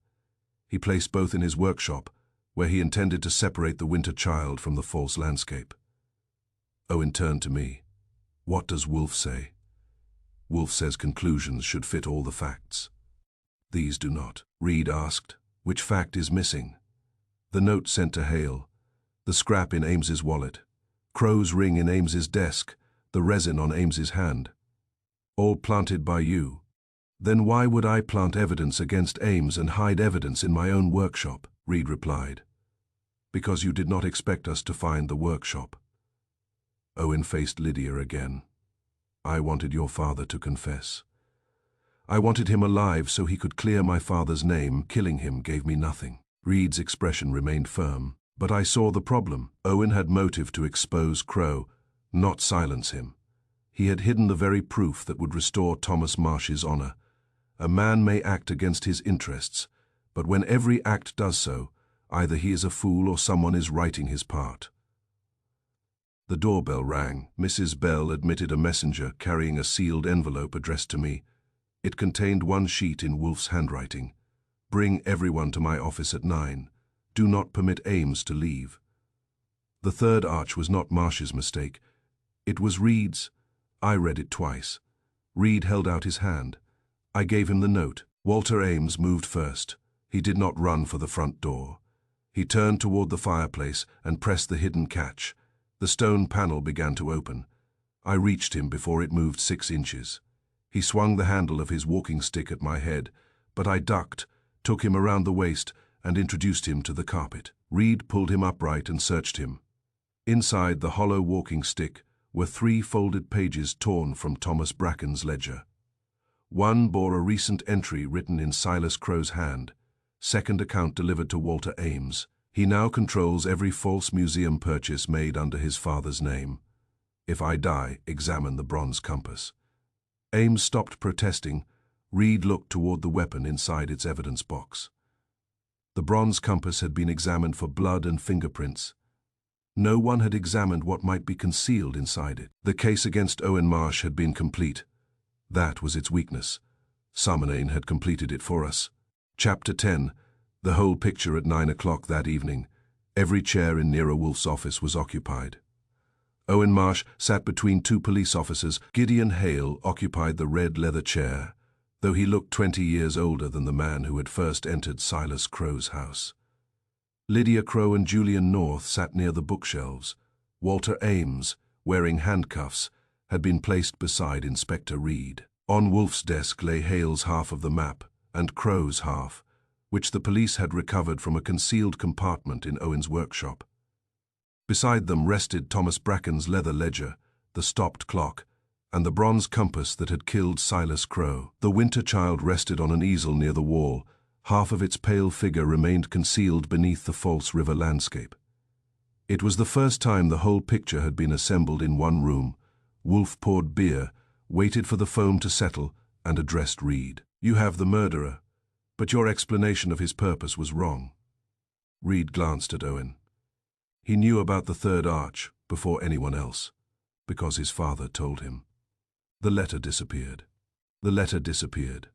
He placed both in his workshop, where he intended to separate the winter child from the false landscape. Owen turned to me. What does Wolfe say? Wolfe says conclusions should fit all the facts. These do not. Reed asked, which fact is missing? The note sent to Hale, the scrap in Ames's wallet, Crow's ring in Ames's desk, the resin on Ames's hand. All planted by you. Then why would I plant evidence against Ames and hide evidence in my own workshop? Reed replied. Because you did not expect us to find the workshop. Owen faced Lydia again. I wanted your father to confess. I wanted him alive so he could clear my father's name. Killing him gave me nothing. Reed's expression remained firm. But I saw the problem. Owen had motive to expose Crow, not silence him. He had hidden the very proof that would restore Thomas Marsh's honor. A man may act against his interests, but when every act does so, either he is a fool or someone is writing his part. The doorbell rang. Mrs. Bell admitted a messenger carrying a sealed envelope addressed to me. It contained one sheet in Wolfe's handwriting. Bring everyone to my office at 9. Do not permit Ames to leave. The third arch was not Marsh's mistake. It was Reed's. I read it twice. Reed held out his hand. I gave him the note. Walter Ames moved first. He did not run for the front door. He turned toward the fireplace and pressed the hidden catch. The stone panel began to open. I reached him before it moved 6 inches. He swung the handle of his walking stick at my head, but I ducked, took him around the waist, and introduced him to the carpet. Reed pulled him upright and searched him. Inside the hollow walking stick were 3 folded pages torn from Thomas Bracken's ledger. One bore a recent entry written in Silas Crow's hand, second account delivered to Walter Ames. He now controls every false museum purchase made under his father's name. If I die, examine the bronze compass. Ames stopped protesting. Reed looked toward the weapon inside its evidence box. The bronze compass had been examined for blood and fingerprints. No one had examined what might be concealed inside it. The case against Owen Marsh had been complete. That was its weakness. Summonane had completed it for us. Chapter 10. The whole picture at 9 o'clock that evening. Every chair in Nero Wolfe's office was occupied. Owen Marsh sat between 2 police officers. Gideon Hale occupied the red leather chair, though he looked 20 years older than the man who had first entered Silas Crow's house. Lydia Crow and Julian North sat near the bookshelves. Walter Ames, wearing handcuffs, had been placed beside Inspector Reed. On Wolfe's desk lay Hale's half of the map and Crow's half, which the police had recovered from a concealed compartment in Owen's workshop. Beside them rested Thomas Bracken's leather ledger, the stopped clock, and the bronze compass that had killed Silas Crow. The winter child rested on an easel near the wall. Half of its pale figure remained concealed beneath the false river landscape. It was the first time the whole picture had been assembled in one room. Wolfe poured beer, waited for the foam to settle, and addressed Reed. "You have the murderer, but your explanation of his purpose was wrong." Reed glanced at Owen. He knew about the third arch before anyone else, because his father told him. The letter disappeared. The letter disappeared.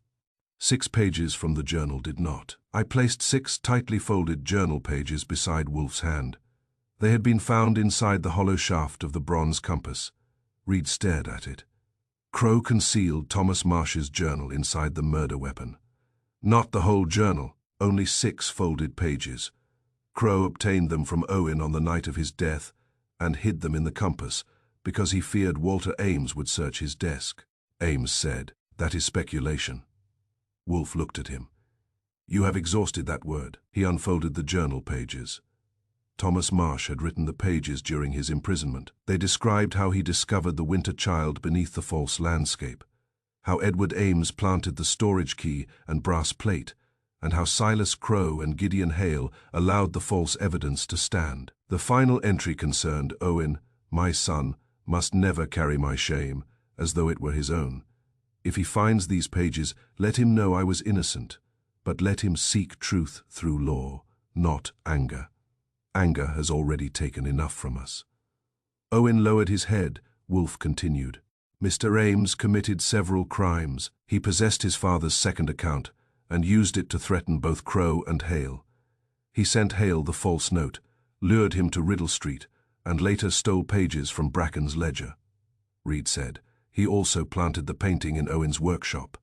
6 pages from the journal did not. I placed 6 tightly folded journal pages beside Wolfe's hand. They had been found inside the hollow shaft of the bronze compass. Reed stared at it. Crow concealed Thomas Marsh's journal inside the murder weapon. Not the whole journal, only 6 folded pages. Crow obtained them from Owen on the night of his death and hid them in the compass because he feared Walter Ames would search his desk. Ames said, "That is speculation." Wolfe looked at him. "You have exhausted that word." He unfolded the journal pages. Thomas Marsh had written the pages during his imprisonment. They described how he discovered the winter child beneath the false landscape, how Edward Ames planted the storage key and brass plate, and how Silas Crow and Gideon Hale allowed the false evidence to stand. The final entry concerned Owen, "My son, must never carry my shame, as though it were his own. If he finds these pages, let him know I was innocent, but let him seek truth through law, not anger. Anger has already taken enough from us." Owen lowered his head. Wolfe continued. "Mr. Ames committed several crimes. He possessed his father's second account and used it to threaten both Crow and Hale. He sent Hale the false note, lured him to Riddle Street, and later stole pages from Bracken's ledger." Reed said. "He also planted the painting in Owen's workshop."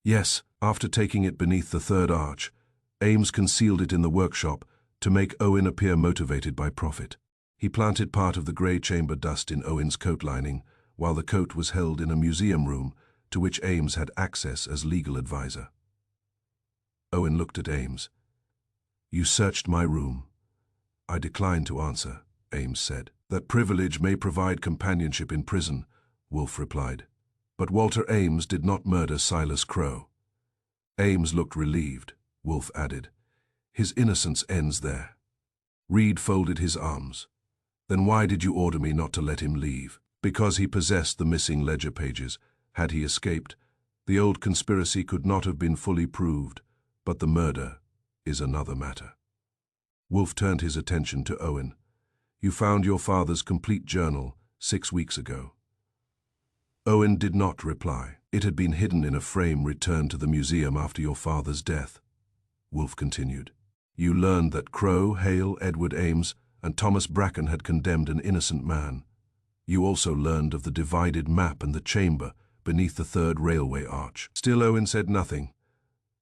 "Yes, after taking it beneath the third arch, Ames concealed it in the workshop to make Owen appear motivated by profit. He planted part of the grey chamber dust in Owen's coat lining, while the coat was held in a museum room to which Ames had access as legal advisor." Owen looked at Ames. "You searched my room." "I declined to answer," Ames said. "That privilege may provide companionship in prison," Wolfe replied. "But Walter Ames did not murder Silas Crow." Ames looked relieved. Wolfe added, "His innocence ends there." Reed folded his arms. "Then why did you order me not to let him leave?" "Because he possessed the missing ledger pages. Had he escaped, the old conspiracy could not have been fully proved, but the murder is another matter." Wolfe turned his attention to Owen. "You found your father's complete journal 6 weeks ago." Owen did not reply. "It had been hidden in a frame returned to the museum after your father's death." Wolfe continued. "You learned that Crow, Hale, Edward Ames, and Thomas Bracken had condemned an innocent man. You also learned of the divided map and the chamber beneath the third railway arch." Still Owen said nothing.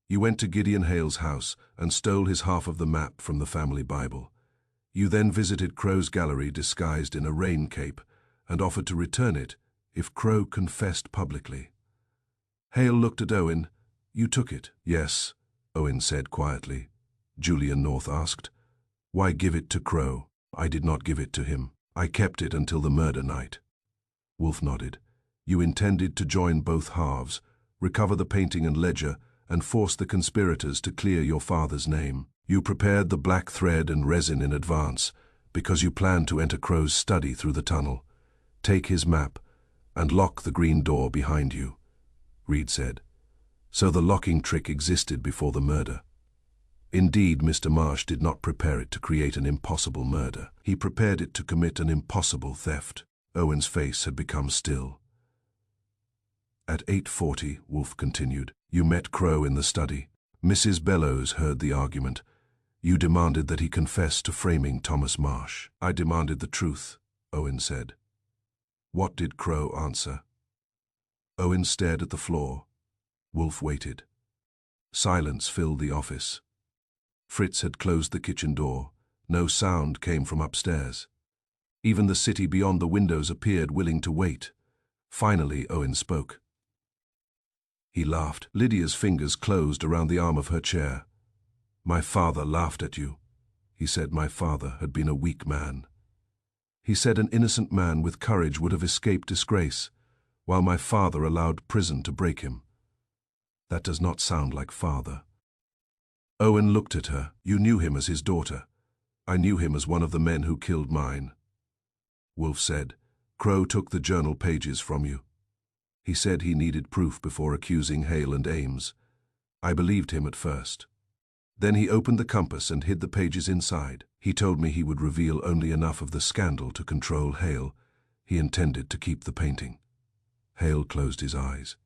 "You went to Gideon Hale's house and stole his half of the map from the family Bible. You then visited Crow's gallery disguised in a rain cape and offered to return it if Crow confessed publicly." Hale looked at Owen. "You took it?" "Yes," Owen said quietly. Julian North asked, "Why give it to Crow?" "I did not give it to him. I kept it until the murder night." Wolfe nodded. "You intended to join both halves, recover the painting and ledger, and force the conspirators to clear your father's name. You prepared the black thread and resin in advance because you planned to enter Crow's study through the tunnel, take his map, and lock the green door behind you," Reed said. "So the locking trick existed before the murder." Indeed, Mr. Marsh did not prepare it to create an impossible murder. He prepared it to commit an impossible theft. Owen's face had become still. "At 8:40, Wolfe continued, you met Crow in the study. Mrs. Bellows heard the argument. You demanded that he confess to framing Thomas Marsh." "I demanded the truth," Owen said. "What did Crow answer?" Owen stared at the floor. Wolfe waited. Silence filled the office. Fritz had closed the kitchen door. No sound came from upstairs. Even the city beyond the windows appeared willing to wait. Finally, Owen spoke. He laughed. Lydia's fingers closed around the arm of her chair. My father laughed at you. He said my father had been a weak man. He said an innocent man with courage would have escaped disgrace, while my father allowed prison to break him. That does not sound like father. Owen looked at her. You knew him as his daughter. I knew him as one of the men who killed mine. Wolfe said, Crow took the journal pages from you. He said he needed proof before accusing Hale and Ames. I believed him at first. Then he opened the compass and hid the pages inside. He told me he would reveal only enough of the scandal to control Hale. He intended to keep the painting. Hale closed his eyes.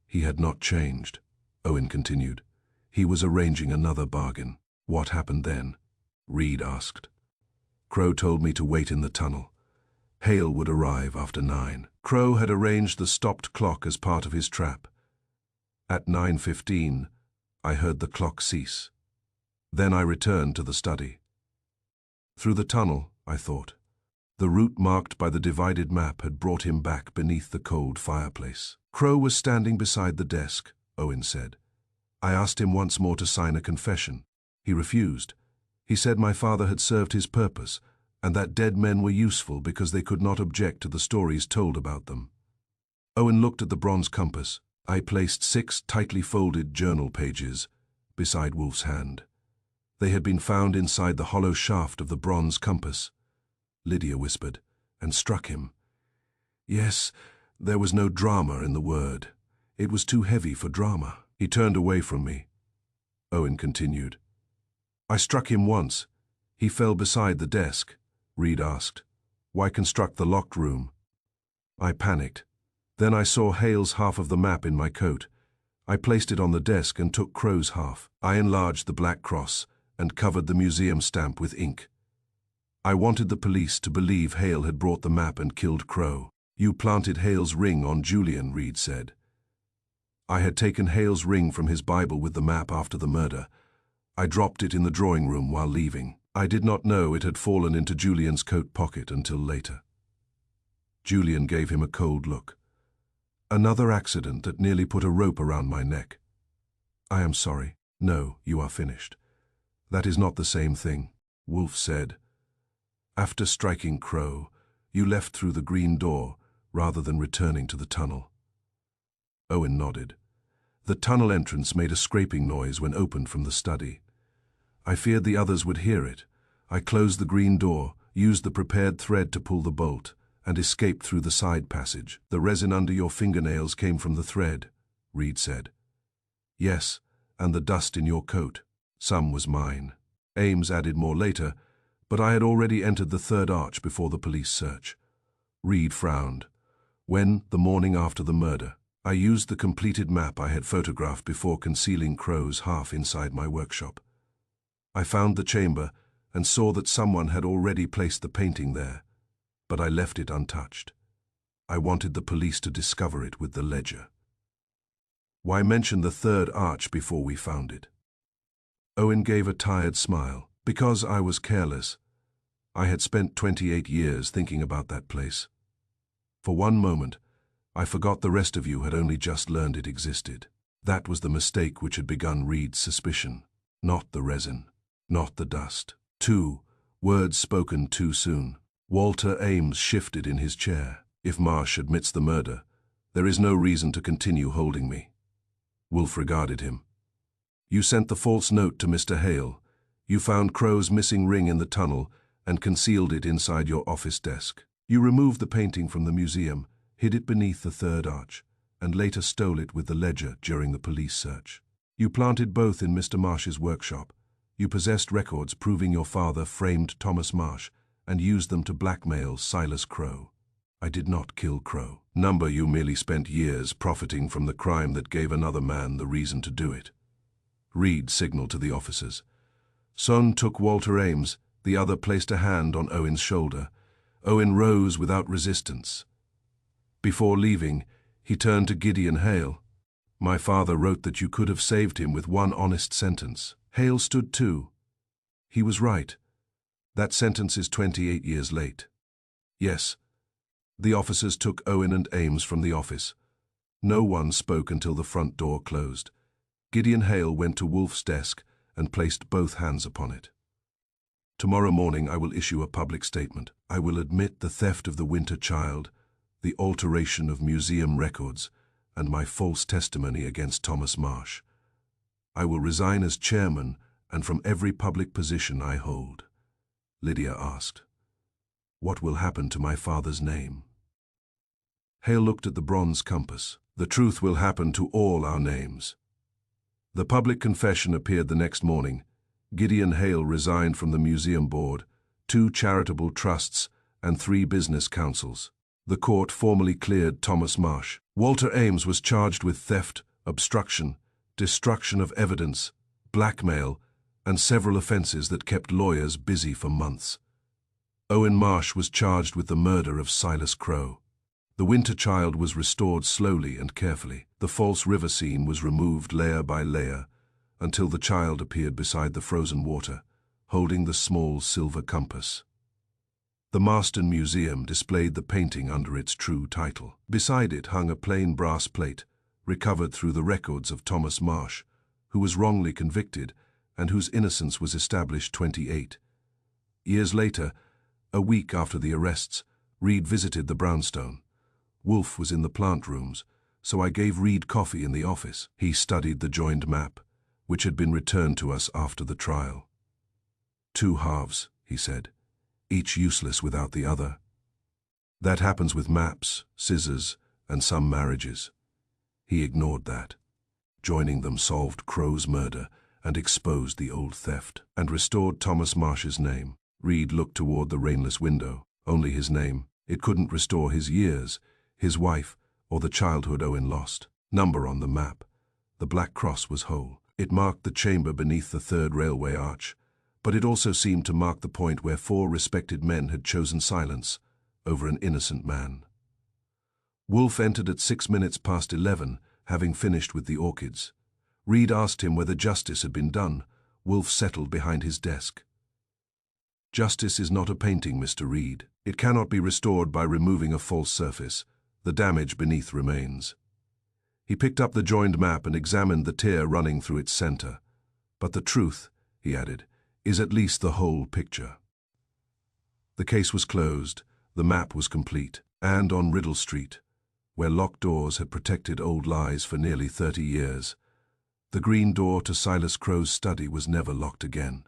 He had not changed, Owen continued. He was arranging another bargain. What happened then? Reed asked. Crow told me to wait in the tunnel. Hale would arrive after 9. Crow had arranged the stopped clock as part of his trap. At 9:15, I heard the clock cease. Then I returned to the study. Through the tunnel, I thought. The route marked by the divided map had brought him back beneath the cold fireplace. Crow was standing beside the desk, Owen said. I asked him once more to sign a confession. He refused. He said my father had served his purpose, and that dead men were useful because they could not object to the stories told about them. Owen looked at the bronze compass. I placed 6 tightly folded journal pages beside Wolfe's hand. They had been found inside the hollow shaft of the bronze compass. Lydia whispered, and struck him. Yes, there was no drama in the word. It was too heavy for drama. He turned away from me. Owen continued. I struck him once. He fell beside the desk. Reed asked, Why construct the locked room? I panicked. Then I saw Hale's half of the map in my coat. I placed it on the desk and took Crow's half. I enlarged the black cross and covered the museum stamp with ink. I wanted the police to believe Hale had brought the map and killed Crow. You planted Hale's ring on Julian, Reed said. I had taken Hale's ring from his Bible with the map after the murder. I dropped it in the drawing room while leaving. I did not know it had fallen into Julian's coat pocket until later. Julian gave him a cold look. Another accident that nearly put a rope around my neck. I am sorry. No, you are finished. That is not the same thing, Wolfe said. After striking Crow, you left through the green door rather than returning to the tunnel. Owen nodded. The tunnel entrance made a scraping noise when opened from the study. I feared the others would hear it. I closed the green door, used the prepared thread to pull the bolt, and escaped through the side passage. The resin under your fingernails came from the thread, Reed said. Yes, and the dust in your coat. Some was mine. Ames added more later, but I had already entered the third arch before the police search. Reed frowned. When, the morning after the murder, I used the completed map I had photographed before concealing Crow's half inside my workshop. I found the chamber and saw that someone had already placed the painting there, but I left it untouched. I wanted the police to discover it with the ledger. Why mention the third arch before we found it? Owen gave a tired smile. Because I was careless. I had spent 28 years thinking about that place. For one moment, I forgot the rest of you had only just learned it existed. That was the mistake which had begun Reed's suspicion. Not the resin. Not the dust. 2 words spoken too soon. Walter Ames shifted in his chair. If Marsh admits the murder, there is no reason to continue holding me. Wolfe regarded him. You sent the false note to Mr. Hale. You found Crow's missing ring in the tunnel and concealed it inside your office desk. You removed the painting from the museum, hid it beneath the third arch, and later stole it with the ledger during the police search. You planted both in Mr. Marsh's workshop. You possessed records proving your father framed Thomas Marsh and used them to blackmail Silas Crow. I did not kill Crow. You merely spent years profiting from the crime that gave another man the reason to do it. Reed signaled to the officers. Son took Walter Ames, the other placed a hand on Owen's shoulder. Owen rose without resistance. Before leaving, he turned to Gideon Hale. My father wrote that you could have saved him with one honest sentence. Hale stood too. He was right. That sentence is 28 years late. Yes. The officers took Owen and Ames from the office. No one spoke until the front door closed. Gideon Hale went to Wolfe's desk and placed both hands upon it. Tomorrow morning I will issue a public statement. I will admit the theft of the winter child, the alteration of museum records, and my false testimony against Thomas Marsh. I will resign as chairman and from every public position I hold. Lydia asked, "What will happen to my father's name?" Hale looked at the bronze compass. "The truth will happen to all our names." The public confession appeared the next morning. Gideon Hale resigned from the museum board, 2 charitable trusts, and 3 business councils. The court formally cleared Thomas Marsh. Walter Ames was charged with theft, obstruction, destruction of evidence, blackmail, and several offenses that kept lawyers busy for months. Owen Marsh was charged with the murder of Silas Crowe. The winter child was restored slowly and carefully. The false river scene was removed layer by layer until the child appeared beside the frozen water, holding the small silver compass. The Marston Museum displayed the painting under its true title. Beside it hung a plain brass plate, recovered through the records of Thomas Marsh, who was wrongly convicted and whose innocence was established 28 years later. A week after the arrests, Reed visited the brownstone. Wolfe was in the plant rooms, so I gave Reed coffee in the office. He studied the joined map, which had been returned to us after the trial. 2 halves, he said, each useless without the other. That happens with maps, scissors, and some marriages. He ignored that. Joining them solved Crowe's murder and exposed the old theft, and restored Thomas Marsh's name. Reed looked toward the rainless window. Only his name. It couldn't restore his years, his wife, or the childhood Owen lost. Number on the map. The black cross was whole. It marked the chamber beneath the 3rd railway arch, but it also seemed to mark the point where 4 respected men had chosen silence over an innocent man. Wolfe entered at 6 minutes past 11, having finished with the orchids. Reed asked him whether justice had been done. Wolfe settled behind his desk. "Justice is not a painting, Mr. Reed. It cannot be restored by removing a false surface. The damage beneath remains." He picked up the joined map and examined the tear running through its center. "But the truth," he added, "is at least the whole picture." The case was closed, the map was complete, and on Riddle Street, where locked doors had protected old lies for nearly 30 years, the green door to Silas Crowe's study was never locked again.